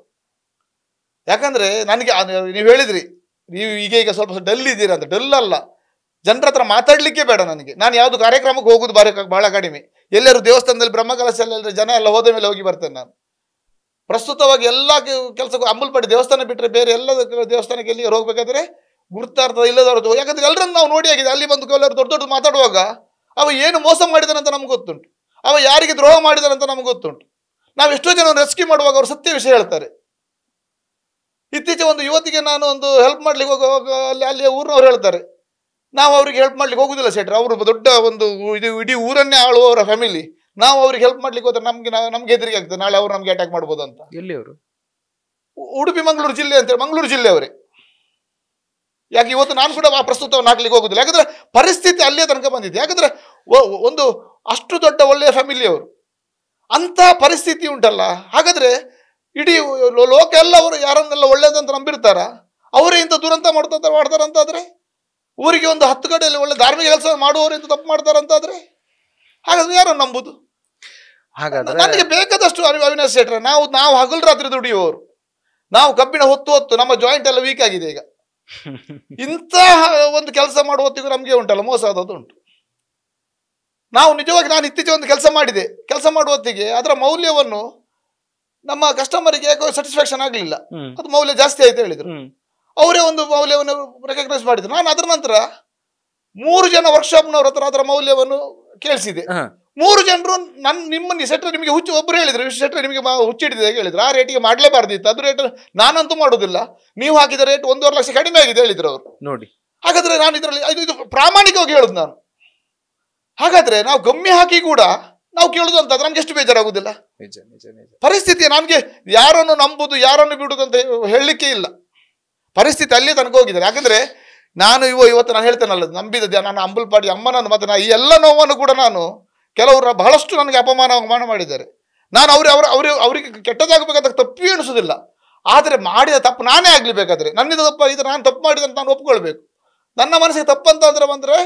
ಯಾಕಂದ್ರೆ ನನಗೆ ನೀವು ಹೇಳಿದ್ರಿ, ನೀವು ಈಗ ಸ್ವಲ್ಪ ಡಲ್ ಇದ್ದೀರಾ ಅಂತ. ಡಲ್ ಅಲ್ಲ, ಜನರ ಹತ್ರ ಮಾತಾಡ್ಲಿಕ್ಕೆ ಬೇಡ ನನಗೆ. ನಾನು ಯಾವುದು ಕಾರ್ಯಕ್ರಮಕ್ಕೆ ಹೋಗುದು ಬಹಳ ಕಡಿಮೆ. ಎಲ್ಲರೂ ದೇವಸ್ಥಾನದಲ್ಲಿ ಬ್ರಹ್ಮಕಲಶ ಎಲ್ಲ ಜನ ಎಲ್ಲ ಹೋದ ಮೇಲೆ ಹೋಗಿ ಬರ್ತೇನೆ ನಾನು. ಪ್ರಸ್ತುತವಾಗಿ ಎಲ್ಲ ಕೆಲಸಕ್ಕೂ ಅಂಬಲ್ಪಟ್ಟಿ ದೇವಸ್ಥಾನ ಬಿಟ್ಟರೆ ಬೇರೆ ಎಲ್ಲ ದೇವಸ್ಥಾನಕ್ಕೆ ಎಲ್ಲಿ ಹೋಗ್ಬೇಕಾದ್ರೆ ಗುರುತಾರ್ಥ ಇಲ್ಲದವ್ರದ್ದು. ಯಾಕಂದ್ರೆ ಎಲ್ಲರನ್ನು ನಾವು ನೋಡಿ ಆಗಿದೆ. ಅಲ್ಲಿ ಬಂದು ಎಲ್ಲರೂ ದೊಡ್ಡ ಮಾತಾಡುವಾಗ ಅವ ಏನು ಮೋಸ ಮಾಡಿದಾನಂತ ನಮ್ಗೆ ಗೊತ್ತುಂಟು, ಅವ ಯಾರಿಗೆ ದ್ರೋಹ ಮಾಡಿದಾನಂತ ನಮ್ಗೆ ಗೊತ್ತುಂಟು. ನಾವು ಎಷ್ಟೋ ಜನ ರೆಸ್ಕ್ಯೂ ಮಾಡುವಾಗ ಅವ್ರು ಸತ್ಯ ವಿಷಯ ಹೇಳ್ತಾರೆ. ಇತ್ತೀಚೆ ಒಂದು ಯುವತಿಗೆ ನಾನು ಒಂದು ಹೆಲ್ಪ್ ಮಾಡ್ಲಿಕ್ಕೆ ಹೋಗುವಾಗ ಅಲ್ಲಿ ಊರಿನವ್ರು ಹೇಳ್ತಾರೆ, ನಾವು ಅವ್ರಿಗೆ ಹೆಲ್ಪ್ ಮಾಡ್ಲಿಕ್ಕೆ ಹೋಗುದಿಲ್ಲ ಸೆಟ್ರ್, ಅವರು ದೊಡ್ಡ ಒಂದು ಇಡೀ ಊರನ್ನೇ ಆಳುವವರ ಫ್ಯಾಮಿಲಿ, ನಾವು ಅವ್ರಿಗೆ ಹೆಲ್ಪ್ ಮಾಡ್ಲಿಕ್ಕೆ ಹೋದ್ರೆ ನಮ್ಗೆ ಹೆದರಿಕೆ ಆಗ್ತದೆ, ನಾಳೆ ಅವ್ರು ನಮ್ಗೆ ಅಟ್ಯಾಕ್ ಮಾಡ್ಬೋದು ಅಂತ. ಎಲ್ಲಿ ಅವರು? ಉಡುಪಿ ಮಂಗಳೂರು ಜಿಲ್ಲೆ ಅಂತೇಳಿ, ಮಂಗಳೂರು ಜಿಲ್ಲೆ ಅವರೇ. ಯಾಕೆ ಇವತ್ತು ನಾನು ಕೂಡ ಆ ಪ್ರಸ್ತುತವನ್ನು ಹಾಕ್ಲಿಕ್ಕೆ ಹೋಗುದಿಲ್ಲ, ಯಾಕಂದ್ರೆ ಪರಿಸ್ಥಿತಿ ಅಲ್ಲೇ ತನಕ ಬಂದಿದೆ. ಯಾಕಂದ್ರೆ ಒಂದು ಅಷ್ಟು ದೊಡ್ಡ ಒಳ್ಳೆಯ ಫ್ಯಾಮಿಲಿ ಅವರು, ಅಂತ ಪರಿಸ್ಥಿತಿ ಉಂಟಲ್ಲ. ಹಾಗಾದ್ರೆ ಇಡೀ ಲೋಕ ಎಲ್ಲ ಅವರು ಯಾರನ್ನೆಲ್ಲ ಒಳ್ಳೇದಂತ ನಂಬಿರ್ತಾರ, ಅವರೇ ಇಂಥ ದುರಂತ ಮಾಡ್ತಾರಂತಾದ್ರೆ, ಊರಿಗೆ ಒಂದು 10 ಕಡೆಯಲ್ಲಿ ಒಳ್ಳೆ ಧಾರ್ಮಿಕ ಕೆಲಸ ಮಾಡುವವರು ಇಂಥ ತಪ್ಪು ಮಾಡ್ತಾರಂತಾದ್ರೆ, ಹಾಗಾದ್ರೆ ಯಾರನ್ನು ನಂಬುದು? ಹಾಗಾದ್ರೆ ನನಗೆ ಬೇಕಾದಷ್ಟು ಅವಿನಾಶ್ ಶೆಟ್ರ, ನಾವು ಹಗಲು ರಾತ್ರಿ ದುಡಿಯುವವರು, ನಾವು ಕಬ್ಬಿಣ ಹೊತ್ತು ನಮ್ಮ ಜಾಯಿಂಟ್ ಎಲ್ಲ ವೀಕ್ ಆಗಿದೆ ಈಗ. ಇಂಥ ಒಂದು ಕೆಲಸ ಮಾಡುವ ಹೊತ್ತಿಗೂ ನಮಗೆ ಉಂಟಲ್ಲ ಮೋಸ ಆದದ್ದು ಉಂಟು. ನಾವು ನಿಜವಾಗಿ, ನಾನು ಇತ್ತೀಚೆಗೆ ಒಂದು ಕೆಲಸ ಮಾಡಿದೆ, ಕೆಲಸ ಮಾಡುವ ಹೊತ್ತಿಗೆ ಅದರ ಮೌಲ್ಯವನ್ನು ನಮ್ಮ ಕಸ್ಟಮರಿಗೆ ಯಾಕೋ ಸ್ಯಾಟಿಸ್ಫ್ಯಾಕ್ಷನ್ ಆಗಲಿಲ್ಲ, ಅದು ಮೌಲ್ಯ ಜಾಸ್ತಿ ಆಯ್ತು ಹೇಳಿದ್ರು. ಅವರೇ ಒಂದು ಮೌಲ್ಯವನ್ನು ರೆಕಗ್ನೈಸ್ ಮಾಡಿದ್ರು. ನಾನು ಅದರ ನಂತರ 3 ಜನ ವರ್ಕ್ಶಾಪ್ನವ್ರ ಹತ್ರ ಅದರ ಮೌಲ್ಯವನ್ನು ಕೇಳಿಸಿದೆ. 3 ಜನರು ನಿಮ್ಮನ್ನು ಸೆಟ್ರೆ ನಿಮಗೆ ಹುಚ್ಚು, ಒಬ್ಬರು ಹೇಳಿದ್ರು ಸೆಟ್ರೆ ನಿಮಗೆ ಹುಚ್ಚಿಡಿದೆ ಹೇಳಿದ್ರು, ಆ ರೇಟಿಗೆ ಮಾಡಲೇಬಾರ್ದಿತ್ತು, ಅದು ರೇಟ್ ನಾನಂತೂ ಮಾಡುದಿಲ್ಲ, ನೀವು ಹಾಕಿದ ರೇಟ್ 1.5 ಲಕ್ಷ ಕಡಿಮೆ ಆಗಿದೆ ಹೇಳಿದ್ರು ಅವರು. ನೋಡಿ, ಹಾಗಾದ್ರೆ ನಾನು ಇದರಲ್ಲಿ ಇದು ಪ್ರಾಮಾಣಿಕವಾಗಿ ಹೇಳುದು ನಾನು. ಹಾಗಾದ್ರೆ ನಾವು ಕಮ್ಮಿ ಹಾಕಿ ಕೂಡ ನಾವು ಕೇಳುದು ಅಂತ ನಮ್ಗೆ ಎಷ್ಟು ಬೇಜಾರಾಗುದಿಲ್ಲ? ನಿಜ ನಿಜ ನಿಜ. ಪರಿಸ್ಥಿತಿ ನಮ್ಗೆ ಯಾರನ್ನು ನಂಬುದು ಯಾರನ್ನು ಬಿಡುದು ಅಂತ ಹೇಳಲಿಕ್ಕೆ ಇಲ್ಲ. ಪರಿಸ್ಥಿತಿ ಅಲ್ಲಿಯೇ ತನಕ ಹೋಗಿದ್ದಾರೆ. ಯಾಕಂದ್ರೆ ನಾನು ಇವತ್ತು ನಾನು ಹೇಳ್ತೇನಲ್ಲ, ನಂಬಿದ ನಾನು ಅಂಬಲ್ಪಾಡಿ ಅಮ್ಮನನ್ನು ಮತ್ತೆ ಈ ಎಲ್ಲ ನೋವನ್ನು ಕೂಡ ನಾನು ಕೆಲವರು ಬಹಳಷ್ಟು ನನಗೆ ಅಪಮಾನ ಮಾಡಿದ್ದಾರೆ. ನಾನು ಅವರಿಗೆ ಕೆಟ್ಟದಾಗಬೇಕಂತ ತಪ್ಪು ಎಣಿಸೋದಿಲ್ಲ. ಆದರೆ ಮಾಡಿದ ತಪ್ಪು ನಾನೇ ಆಗ್ಲಿ, ಬೇಕಾದ್ರೆ ನನ್ನಿಂದ ತಪ್ಪಾಗಿದ್ರೆ ನಾನು ತಪ್ಪು ಮಾಡಿದ ಅಂತ ನಾನು ಒಪ್ಕೊಳ್ಬೇಕು. ನನ್ನ ಮನಸ್ಸಿಗೆ ತಪ್ಪಂತ ಬಂದ್ರೆ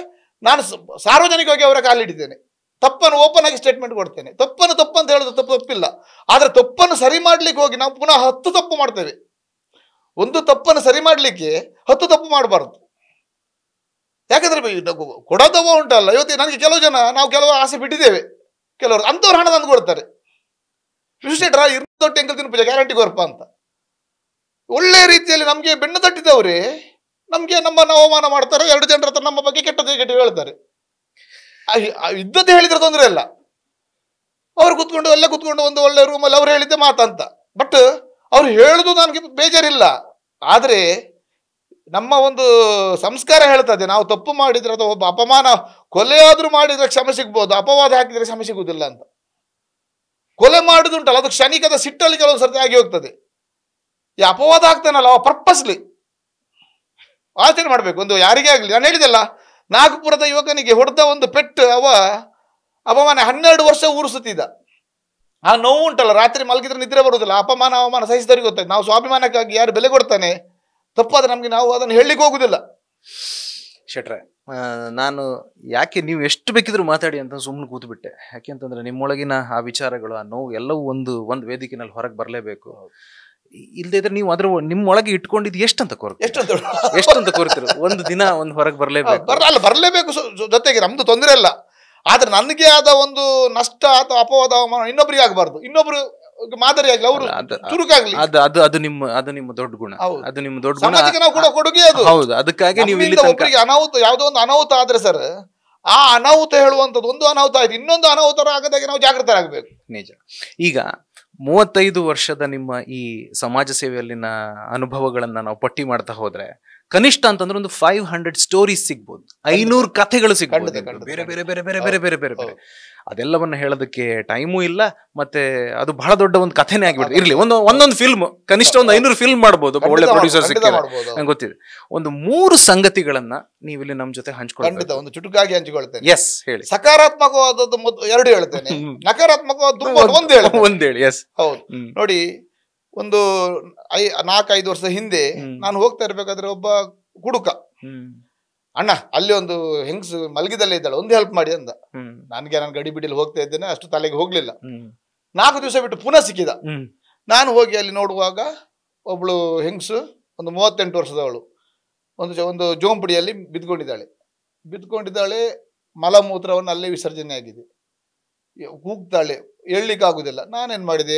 ನಾನು ಸಾರ್ವಜನಿಕವಾಗಿ ಅವರ ಕಾಲಿಟ್ಟಿದ್ದೇನೆ. ತಪ್ಪನ್ನು ಓಪನ್ ಆಗಿ ಸ್ಟೇಟ್ಮೆಂಟ್ ಕೊಡ್ತೇನೆ. ತಪ್ಪು ಅಂತ ಹೇಳೋದು ತಪ್ಪಿಲ್ಲ. ಆದರೆ ತಪ್ಪನ್ನು ಸರಿ ಮಾಡ್ಲಿಕ್ಕೆ ಹೋಗಿ ನಾವು ಪುನಃ 10 ತಪ್ಪು ಮಾಡ್ತೇವೆ. ಒಂದು ತಪ್ಪನ್ನು ಸರಿ ಮಾಡ್ಲಿಕ್ಕೆ 10 ತಪ್ಪು ಮಾಡಬಾರ್ದು. ಯಾಕಂದ್ರೆ ಕೊಡೋದವ ಉಂಟಲ್ಲ, ಇವತ್ತು ನನಗೆ ನಾವು ಕೆಲವು ಆಸೆ ಬಿಟ್ಟಿದ್ದೇವೆ. ಕೆಲವರು ಅಂಥವ್ರು ಹಣ ತಂದು ಕೊಡ್ತಾರೆ. ವಿಶೇಷ 2 ಎಂಕಲ್ ತಿನ್ನು ಪೂಜೆ ಗ್ಯಾರಂಟಿ ಕೊರಪ ಅಂತ ಒಳ್ಳೆ ರೀತಿಯಲ್ಲಿ ನಮಗೆ ಬೆನ್ನು ತಟ್ಟಿದವರೇ ನಮ್ಮನ್ನು ಅವಮಾನ ಮಾಡ್ತಾರೆ. 2 ಜನರ ಹತ್ರ ನಮ್ಮ ಬಗ್ಗೆ ಕೆಟ್ಟದ್ದು ಹೇಳ್ತಾರೆ. ಇದ್ದದ್ದು ಹೇಳಿದ್ರೆ ತೊಂದರೆ ಇಲ್ಲ. ಅವ್ರು ಕೂತ್ಕೊಂಡು ಒಂದು ಒಳ್ಳೆ ರೂಮಲ್ಲಿ ಅವ್ರು ಹೇಳಿದ್ದೆ ಮಾತಂತ. ಬಟ್ ಅವ್ರು ಹೇಳುದು ನನಗೆ ಬೇಜಾರಿಲ್ಲ. ಆದರೆ ನಮ್ಮ ಒಂದು ಸಂಸ್ಕಾರ ಹೇಳ್ತದೆ, ನಾವು ತಪ್ಪು ಮಾಡಿದ್ರೆ ಅಥವಾ ಒಬ್ಬ ಅಪಮಾನ ಕೊಲೆಯಾದ್ರೂ ಮಾಡಿದ್ರೆ ಕ್ಷಮೆ ಸಿಗ್ಬೋದು, ಅಪವಾದ ಹಾಕಿದ್ರೆ ಕ್ಷಮೆ ಸಿಗುವುದಿಲ್ಲ ಅಂತ. ಕೊಲೆ ಮಾಡುದುಂಟಲ್ಲ, ಅದು ಕ್ಷಣಿಕದ ಸಿಟ್ಟಲ್ಲಿ ಕೆಲವೊಂದು ಸರ್ತಿ ಆಗಿ ಹೋಗ್ತದೆ. ಈ ಅಪವಾದ ಆಗ್ತಾನಲ್ಲ, ಅವ ಪರ್ಪಸ್ಲಿ ಆಚರಣೆ ಮಾಡ್ಬೇಕು. ಒಂದು ಯಾರಿಗೇ ಆಗ್ಲಿ, ನಾನು ಹೇಳಿದೆಲ್ಲ, ನಾಗಪುರದ ಯುವಕನಿಗೆ ಹೊಡೆದ ಒಂದು ಪೆಟ್ಟು ಅಪಮಾನ 12 ವರ್ಷ ಊರಿಸುತ್ತಿದ್ದ. ಆ ನೋವು ಉಂಟಲ್ಲ, ರಾತ್ರಿ ಮಲಗಿದ್ರೆ ನಿದ್ರೆ ಬರುವುದಿಲ್ಲ. ಅವಮಾನ ಸಹಿಸಿದವರಿಗೆ ಗೊತ್ತಾಯ್ತು. ನಾವು ಸ್ವಾಭಿಮಾನಕ್ಕಾಗಿ ಯಾರು ಬೆಲೆ ಕೊಡ್ತಾನೆ, ತಪ್ಪಾದ್ರೆ ನಮ್ಗೆ ನಾವು ಅದನ್ನು ಹೇಳಲಿಕ್ಕೆ ಹೋಗುದಿಲ್ಲ. ಶೆಟ್ರೆ, ನಾನು ಯಾಕೆ ನೀವು ಎಷ್ಟು ಬೇಕಿದ್ರು ಮಾತಾಡಿ ಅಂತ ಸುಮ್ಮನೆ ಕೂತ್ಬಿಟ್ಟೆ. ಯಾಕೆಂತಂದ್ರೆ ನಿಮ್ಮೊಳಗಿನ ಆ ವಿಚಾರಗಳು, ಆ ನೋವು ಎಲ್ಲವೂ ಒಂದು ವೇದಿಕೆನಲ್ಲಿ ಹೊರಗೆ ಬರಲೇಬೇಕು. ಇಲ್ಲದೆ ಇದ್ರೆ ನೀವು ನಿಮ್ಮೊಳಗೆ ಇಟ್ಕೊಂಡಿದ್ದು ಎಷ್ಟಂತ ಕೋರ್ತೀರ? ಒಂದು ದಿನ ಒಂದು ಹೊರಗೆ ಬರಲೇಬೇಕು. ಜೊತೆಗೆ ನಮ್ದು ತೊಂದರೆ ಇಲ್ಲ. ಆದ್ರೆ ನನಗೆ ಆದ ಒಂದು ನಷ್ಟ ಅಥವಾ ಅಪವಾದ ಅವಮಾನ ಇನ್ನೊಬ್ಬರಿಗೆ ಆಗಬಾರ್ದು. ಇನ್ನೊಬ್ರು ಮಾದರಿ ಆಗ್ಲಿ, ಅವರು ಚುರುಕಾಗ್ಲಿ. ಅದು ನಿಮ್ಮ ದೊಡ್ಡ ಗುಣ. ಅದು ನಿಮ್ಮ ದೊಡ್ಡ ಗುಣ, ನಾವು ಕೂಡ ಕೊಡುಗೆ ಅದು. ಹೌದು, ಅದಕ್ಕಾಗಿ ನೀವು ಒಬ್ಬರಿಗೆ ಅನಾಹುತ, ಯಾವುದೋ ಒಂದು ಅನಾಹುತ ಆದ್ರೆ ಸರ್, ಆ ಅನಾಹುತ ಹೇಳುವಂಥದ್ದು ಒಂದು ಅನಾಹುತ ಆಯ್ತು, ಇನ್ನೊಂದು ಅನಾಹುತ ಆಗದಾಗೆ ನಾವು ಜಾಗೃತರಾಗಬೇಕು. ನಿಜ. ಈಗ 35 ವರ್ಷದ ನಿಮ್ಮ ಈ ಸಮಾಜ ಸೇವೆಯಲ್ಲಿನ ಅನುಭವಗಳನ್ನ ನಾವು ಪಟ್ಟಿ ಮಾಡ್ತಾ ಹೋದ್ರೆ ಕನಿಷ್ಠ ಅಂತಂದ್ರೆ ಒಂದು 500 ಸ್ಟೋರೀಸ್ ಸಿಗ್ಬೋದು, 500 ಕಥೆಗಳು ಸಿಗ್ಬೋದು, ಬೇರೆ ಬೇರೆ ಬೇರೆ ಬೇರೆ ಬೇರೆ ಬೇರೆ ಬೇರೆ ಬೇರೆ. ಅದೆಲ್ಲವನ್ನ ಹೇಳೋದಕ್ಕೆ ಟೈಮು ಇಲ್ಲ. ಮತ್ತೆ ಅದು ಬಹಳ ದೊಡ್ಡ ಒಂದು ಕಥೆನೇ ಆಗಿಬಿಡುತ್ತೆ. ಇರ್ಲಿ, ಒಂದೊಂದು ಫಿಲ್ಮ್, ಕನಿಷ್ಠ ಒಂದು 500 ಫಿಲ್ಮ್ ಮಾಡ್ಬೋದು, ಒಳ್ಳೆ ಪ್ರೊಡ್ಯೂಸರ್ ಸಿಕ್ಕಿದ್ರೆ. ನಂಗೆ ಗೊತ್ತಿದೆ. ಒಂದು 3 ಸಂಗತಿಗಳನ್ನ ನೀವಿಲ್ಲಿ ನಮ್ ಜೊತೆ ಹಂಚ್ಕೊಳ್ಳಿ. ಒಂದು ಚುಟುಕಾಗಿ ಹಂಚಿಕೊಳ್ತೇನೆ. ಎಸ್, ಹೇಳಿ. ಸಕಾರಾತ್ಮಕವಾದದ್ದು 2 ಹೇಳ್ತೇನೆ, ನಕಾರಾತ್ಮಕವಾದ ಒಂದು ಹೇಳಿ. ಎಸ್, ಹೌದು. ನೋಡಿ, ಒಂದು 4-5 ವರ್ಷದ ಹಿಂದೆ ನಾನು ಹೋಗ್ತಾ ಇರ್ಬೇಕಾದ್ರೆ ಒಬ್ಬ ಕುಡುಕ ಅಣ್ಣ ಅಲ್ಲಿ ಒಂದು ಹೆಂಗಸು ಮಲಗಿದಲ್ಲೇ ಇದ್ದಾಳೆ, ಒಂದು ಹೆಲ್ಪ್ ಮಾಡಿ ಅಂದ. ನಾನು ಗಡಿ ಬಿಡಿಲಿ ಹೋಗ್ತಾ ಇದ್ದೇನೆ, ಅಷ್ಟು ತಲೆಗೆ ಹೋಗ್ಲಿಲ್ಲ. 4 ದಿವಸ ಬಿಟ್ಟು ಪುನಃ ಸಿಕ್ಕಿದ. ನಾನು ಹೋಗಿ ಅಲ್ಲಿ ನೋಡುವಾಗ ಒಬ್ಳು ಹೆಂಗಸು, ಒಂದು 38 ವರ್ಷದವಳು, ಒಂದು ಜೋಂಪಡಿಯಲ್ಲಿ ಬಿದ್ಕೊಂಡಿದ್ದಾಳೆ. ಮಲಮೂತ್ರವನ್ನು ಅಲ್ಲೇ ವಿಸರ್ಜನೆ ಆಗಿದೆ. ಕೂಗ್ತಾಳೆ, ಹೇಳಲಿಕ್ಕಾಗುದಿಲ್ಲ. ನಾನೇನು ಮಾಡಿದೆ,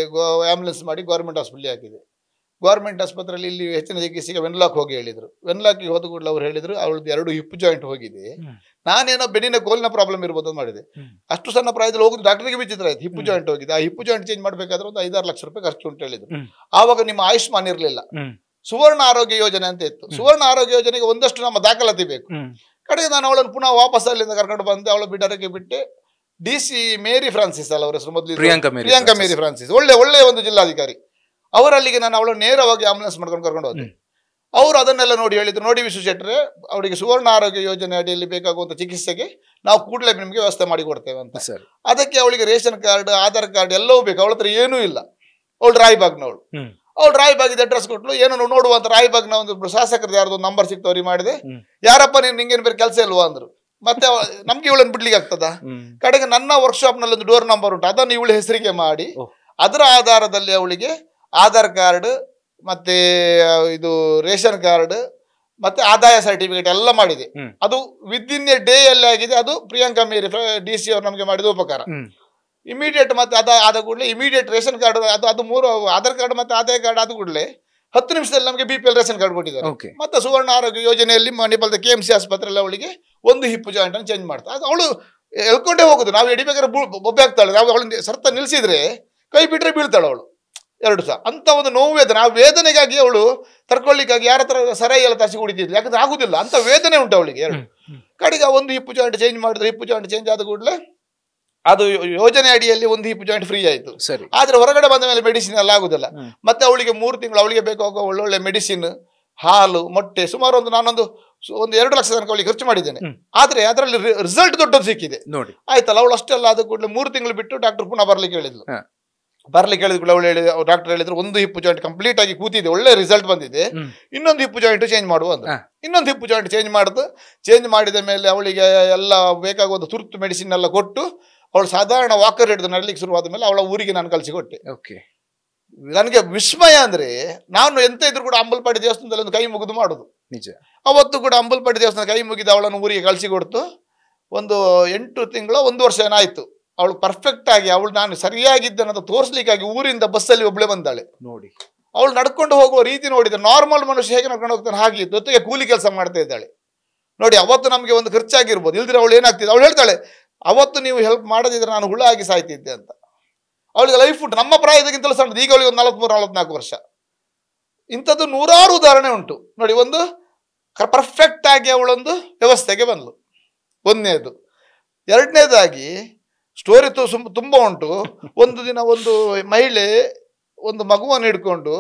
ಆಂಬುಲೆನ್ಸ್ ಮಾಡಿ ಗೌರ್ಮೆಂಟ್ ಹಾಸ್ಪಿಟ್ಲಿಗೆ ಹಾಕಿದೆ. ಗೌರ್ಮೆಂಟ್ ಆಸ್ಪತ್ರೆಯಲ್ಲಿ ಇಲ್ಲಿ ಹೆಚ್ಚಿನ ಚಿಕಿತ್ಸೆಗೆ ವೆನ್ಲಾಕ್ ಹೋಗಿ ಹೇಳಿದ್ರು. ವೆನ್ಲಾಕ್ಗೆ ಹೋದ ಕೂಡಲೇ ಅವ್ರು ಹೇಳಿದ್ರು ಅವಳದ್ದು 2 ಹಿಪ್ ಜಾಯಿಂಟ್ ಹೋಗಿದೆ. ನಾನೇನೋ ಬೆನ್ನಿನ ಕೋಲಿನ ಪ್ರಾಬ್ಲಮ್ ಇರ್ಬೋದು ಅಂತ ಮಾಡಿದೆ. ಅಷ್ಟು ಸಣ್ಣ ಪ್ರಾಯದಲ್ಲಿ ಹೋಗುದು ಡಾಕ್ಟರ್ಗೆ ವಿಚಿತ್ರ ಆಯ್ತು. ಹಿಪ್ ಜಾಯಿಂಟ್ ಹೋಗಿದೆ. ಆ ಹಿಪ್ ಜಾಯಿಂಟ್ ಚೇಂಜ್ ಮಾಡ್ಬೇಕಾದ್ರೆ ಒಂದು 5-6 ಲಕ್ಷ ರೂಪಾಯಿ ಖರ್ಚು ಅಂತ ಹೇಳಿದ್ರು. ಆವಾಗ ನಿಮ್ಮ ಆಯುಷ್ಮಾನ್ ಇರಲಿಲ್ಲ, ಸುವರ್ಣ ಆರೋಗ್ಯ ಯೋಜನೆ ಅಂತ ಇತ್ತು. ಸುವರ್ಣ ಆರೋಗ್ಯ ಯೋಜನೆಗೆ ಒಂದಷ್ಟು ನಮ್ಮ ದಾಖಲಾತಿ ಬೇಕು. ಕಡೆಗೆ ನಾನು ಅವಳನ್ನು ಪುನಃ ವಾಪಸ್ ಅಲ್ಲಿಂದ ಕರ್ಕೊಂಡು ಬಂದೆ. ಅವಳ ಬಿಡರಕ್ಕೆ ಬಿಟ್ಟೆ. DC ಮೇರಿ ಫ್ರಾನ್ಸಿಸ್ ಅಲ್ಲ ಅವರ ಹೆಸರು, ಮೊದಲು ಪ್ರಿಯಾಂಕಾ ಮೇರಿ ಫ್ರಾನ್ಸಿಸ್, ಒಳ್ಳೆ ಒಂದು ಜಿಲ್ಲಾಧಿಕಾರಿ. ಅವರಲ್ಲಿಗೆ ನಾನು ಅವಳನ್ನು ನೇರವಾಗಿ ಆಂಬುಲೆನ್ಸ್ ಮಾಡ್ಕೊಂಡು ಕರ್ಕೊಂಡು ಹೋದೆ. ಅವರು ಅದನ್ನೆಲ್ಲ ನೋಡಿ ಹೇಳಿದ್ರು, ನೋಡಿ ವಿಶ್ವ ಶೆಟ್ಟರೆ, ಅವರಿಗೆ ಸುವರ್ಣ ಆರೋಗ್ಯ ಯೋಜನೆ ಅಡಿಯಲ್ಲಿ ಬೇಕಾಗುವಂತ ಚಿಕಿತ್ಸೆಗೆ ನಾವು ಕೂಡಲೇ ನಿಮಗೆ ವ್ಯವಸ್ಥೆ ಮಾಡಿ ಕೊಡ್ತೇವೆ ಅಂತ. ಅದಕ್ಕೆ ಅವಳಿಗೆ ರೇಷನ್ ಕಾರ್ಡ್, ಆಧಾರ್ ಕಾರ್ಡ್ ಎಲ್ಲವೂ ಬೇಕು. ಅವಳ ಹತ್ರ ಏನೂ ಇಲ್ಲ. ಅವಳು ರಾಯಬಾಗ್ನವಳು. ಅವಳು ರಾಯಬಾಗಿದ ಅಡ್ರೆಸ್ ಕೊಟ್ಲು. ಏನೋ ನೋಡುವಂತ ರಾಯಬಾಗ್ನ ಒಂದು ಶಾಸಕರದ್ದು ಯಾರ್ದು ನಂಬರ್ ಸಿಕ್ತವ್ರಿಗೆ ಮಾಡಿದೆ. ಯಾರಪ್ಪ ನಿಂಗೇನು ಬೇರೆ ಕೆಲಸ ಇಲ್ವಾ ಅಂದ್ರು. ಮತ್ತೆ ನಮ್ಗೆ ಇವಳನ್ನು ಬಿಡ್ಲಿಕ್ಕೆ ಆಗ್ತದ? ಕಡೆಗೆ ನನ್ನ ವರ್ಕ್ಶಾಪ್ ನಲ್ಲಿ ಒಂದು ಡೋರ್ ನಂಬರ್ ಉಂಟು, ಅದನ್ನು ಇವಳ ಹೆಸರಿಗೆ ಮಾಡಿ ಅದರ ಆಧಾರದಲ್ಲಿ ಅವಳಿಗೆ ಆಧಾರ್ ಕಾರ್ಡ್ ಮತ್ತೆ ಇದು ರೇಷನ್ ಕಾರ್ಡ್ ಮತ್ತೆ ಆದಾಯ ಸರ್ಟಿಫಿಕೇಟ್ ಎಲ್ಲ ಮಾಡಿದೆ. ಅದು ವಿದಿನ್ ಎ ಡೇ ಅಲ್ಲಿ ಆಗಿದೆ. ಅದು ಪ್ರಿಯಾಂಕಾ ಮೇರಿ DC ಅವರು ನಮಗೆ ಮಾಡಿದ ಉಪಕಾರ. ಇಮಿಡಿಯೇಟ್ ಮತ್ತೆ ಆದ ಕೂಡಲೇ ಇಮಿಡಿಯೇಟ್ ರೇಷನ್ ಕಾರ್ಡ್, ಅದು 3 ಆಧಾರ್ ಕಾರ್ಡ್ ಮತ್ತೆ ಆದಾಯ ಕಾರ್ಡ್ ಆದ ಕೂಡಲೇ 10 ನಿಮಿಷದಲ್ಲಿ ನಮಗೆ BPL ರೇಷನ್ ಕಾರ್ಡ್ ಕೊಟ್ಟಿದ್ದಾರೆ. ಮತ್ತೆ ಸುವರ್ಣ ಆರೋಗ್ಯ ಯೋಜನೆಯಲ್ಲಿ ಮಣಿಪಾಲದ KMC ಆಸ್ಪತ್ರೆಯಲ್ಲಿ ಅವಳಿಗೆ ಒಂದು ಹಿಪ್ ಜಾಯಿಂಟ್ ಅನ್ನು ಚೇಂಜ್ ಮಾಡ್ತಾರೆ. ಅವಳು ಎಳ್ಕೊಂಡೇ ಹೋಗುದು. ನಾವು ಎಡಿಬೇಕಾದ್ರೆ ಬೊಬ್ಬೆ ಆಗ್ತಾಳೆ. ನಾವು ಅವಳು ಸರ್ತ ನಿಲ್ಸಿದ್ರೆ ಕೈ ಬಿಟ್ರೆ ಬೀಳ್ತಾಳೆ ಅವಳು 2 ಸಹ. ಅಂತ ಒಂದು ನೋವು ವೇದನೆ. ಆ ವೇದನೆಗಾಗಿ ಅವಳು ತರ್ಕೊಳ್ಳಿಕ್ಕಾಗಿ ಯಾರ ಹತ್ರ ಸರಾಯಿ ಎಲ್ಲ ತರಿಸಿ ಕುಡಿತಿದ್ಲು. ಯಾಕಂದ್ರೆ ಆಗುದಿಲ್ಲ, ಅಂತ ವೇದನೆ ಉಂಟು ಅವಳಿಗೆ. 2 ಕಡೆಗೆ ಒಂದು ಹಿಪ್ ಜಾಯಿಂಟ್ ಚೇಂಜ್ ಮಾಡಿದ್ರೆ, ಹಿಪ್ ಜಾಯಿಂಟ್ ಚೇಂಜ್ ಆದ ಕೂಡಲೇ ಅದು ಯೋಜನೆ ಅಡಿಯಲ್ಲಿ ಒಂದು ಹಿಪ್ ಜಾಯಿಂಟ್ ಫ್ರೀ ಆಯ್ತು. ಸರಿ. ಆದ್ರೆ ಹೊರಗಡೆ ಬಂದ ಮೇಲೆ ಮೆಡಿಸಿನ್ ಎಲ್ಲ ಆಗುದಿಲ್ಲ. ಮತ್ತೆ ಅವಳಿಗೆ 3 ತಿಂಗಳು ಅವಳಿಗೆ ಬೇಕಾಗುವ ಒಳ್ಳೊಳ್ಳೆ ಮೆಡಿಸಿನ್, ಹಾಲು, ಮೊಟ್ಟೆ, ಸುಮಾರು ನಾನೊಂದು 2 ಲಕ್ಷ ತನಕ ಅವಳಿಗೆ ಖರ್ಚು ಮಾಡಿದ್ದೇನೆ. ಆದ್ರೆ ಅದರಲ್ಲಿ ರಿಸಲ್ಟ್ ದೊಡ್ಡದು ಸಿಕ್ಕಿದೆ ನೋಡಿ. ಆಯ್ತಲ್ಲ, ಅವಳು ಅಷ್ಟೆಲ್ಲ ಆದ ಕೂಡಲೇ 3 ತಿಂಗಳು ಬಿಟ್ಟು ಡಾಕ್ಟರ್ ಪುನಃ ಬರ್ಲಿಕ್ಕೆ ಹೇಳಿದ್ಲು. ಕೂಡ ಅವಳು ಡಾಕ್ಟರ್ ಹೇಳಿದ್ರು ಒಂದು ಹಿಪ್ ಜಾಯಿಂಟ್ ಕಂಪ್ಲೀಟ್ ಆಗಿ ಕೂತಿದೆ, ಒಳ್ಳೆ ರಿಸಲ್ಟ್ ಬಂದಿದೆ, ಇನ್ನೊಂದು ಹಿಪ್ ಜಾಯಿಂಟ್ ಚೇಂಜ್ ಮಾಡುವ ಅಂತ. ಇನ್ನೊಂದು ಹಿಪ್ ಜಾಯಿಂಟ್ ಚೇಂಜ್ ಮಾಡಿದ ಮೇಲೆ ಅವಳಿಗೆ ಎಲ್ಲ ಬೇಕಾಗುವ ತುರ್ತು ಮೆಡಿಸಿನ್ ಎಲ್ಲ ಕೊಟ್ಟು ಅವಳು ಸಾಧಾರಣ ವಾಕರ್ ಹಿಡಿದು ನಡಲಿಕ್ಕೆ ಶುರುವಾದ ಮೇಲೆ ಅವಳ ಊರಿಗೆ ನಾನು ಕಳಿಸಿಕೊಟ್ಟೆ. ನನಗೆ ವಿಸ್ಮಯ ಅಂದ್ರೆ, ನಾನು ಎಂತ ಇದ್ರು ಕೂಡ ಅಂಬಲ್ಪಾಡಿ ದೇವಸ್ಥಾನದಲ್ಲಿ ಒಂದು ಕೈ ಮುಗಿದು ಮಾಡುದು ನಿಜ. ಅವತ್ತು ಕೂಡ ಅಂಬಲ್ಪಾಡಿ ದೇವಸ್ಥಾನ ಕೈ ಮುಗಿದು ಅವಳನ್ನು ಊರಿಗೆ ಕಳಿಸಿಕೊಡ್ತು. ಒಂದು 8 ತಿಂಗಳು 1 ವರ್ಷ ಏನಾಯ್ತು. ಅವಳು ಪರ್ಫೆಕ್ಟ್ ಆಗಿ, ಅವಳು ನಾನು ಸರಿಯಾಗಿದ್ದನ್ನೋದು ತೋರಿಸ್ಲಿಕ್ಕಾಗಿ ಊರಿಂದ ಬಸ್ಸಲ್ಲಿ ಒಬ್ಳೆ ಬಂದಾಳೆ ನೋಡಿ. ಅವಳು ನಡ್ಕೊಂಡು ಹೋಗುವ ರೀತಿ ನೋಡಿದ್ರೆ ನಾರ್ಮಲ್ ಮನುಷ್ಯ ಹೇಗೆ ನಡ್ಕೊಂಡು ಹೋಗ್ತಾನೆ ಹಾಗೆ, ಜೊತೆಗೆ ಕೂಲಿ ಕೆಲಸ ಮಾಡ್ತಾ ಇದ್ದಾಳೆ ನೋಡಿ. ಅವತ್ತು ನಮಗೆ ಒಂದು ಖರ್ಚಾಗಿರ್ಬೋದು, ಇಲ್ದಿರ ಅವಳು ಏನಾಗ್ತಿದೆ, ಅವಳು ಹೇಳ್ತಾಳೆ ಅವತ್ತು ನೀವು ಹೆಲ್ಪ್ ಮಾಡದಿದ್ರೆ ನಾನು ಹುಳ ಆಗಿ ಸಾಯ್ತಿದ್ದೆ ಅಂತ. ಅವಳಿಗೆ ಲೈಫ್ ಉಂಟು, ನಮ್ಮ ಪ್ರಾಯದಕ್ಕಿಂತಲೂ ಸಣ್ಣದು. ಈಗ ಅವಳಿಗೆ ಒಂದು 43-44 ವರ್ಷ. ಇಂಥದ್ದು ನೂರಾರು ಉದಾಹರಣೆ ಉಂಟು ನೋಡಿ. ಒಂದು ಪರ್ಫೆಕ್ಟ್ ಆಗಿ ಅವಳೊಂದು ವ್ಯವಸ್ಥೆಗೆ ಬಂದ್ಲು, ಒಂದನೇದು. ಎರಡನೇದಾಗಿ ಸ್ಟೋರಿ ತುಂಬ ಉಂಟು. ಒಂದು ದಿನ ಒಂದು ಮಹಿಳೆ ಒಂದು ಮಗುವನ್ನು ಹಿಡ್ಕೊಂಡು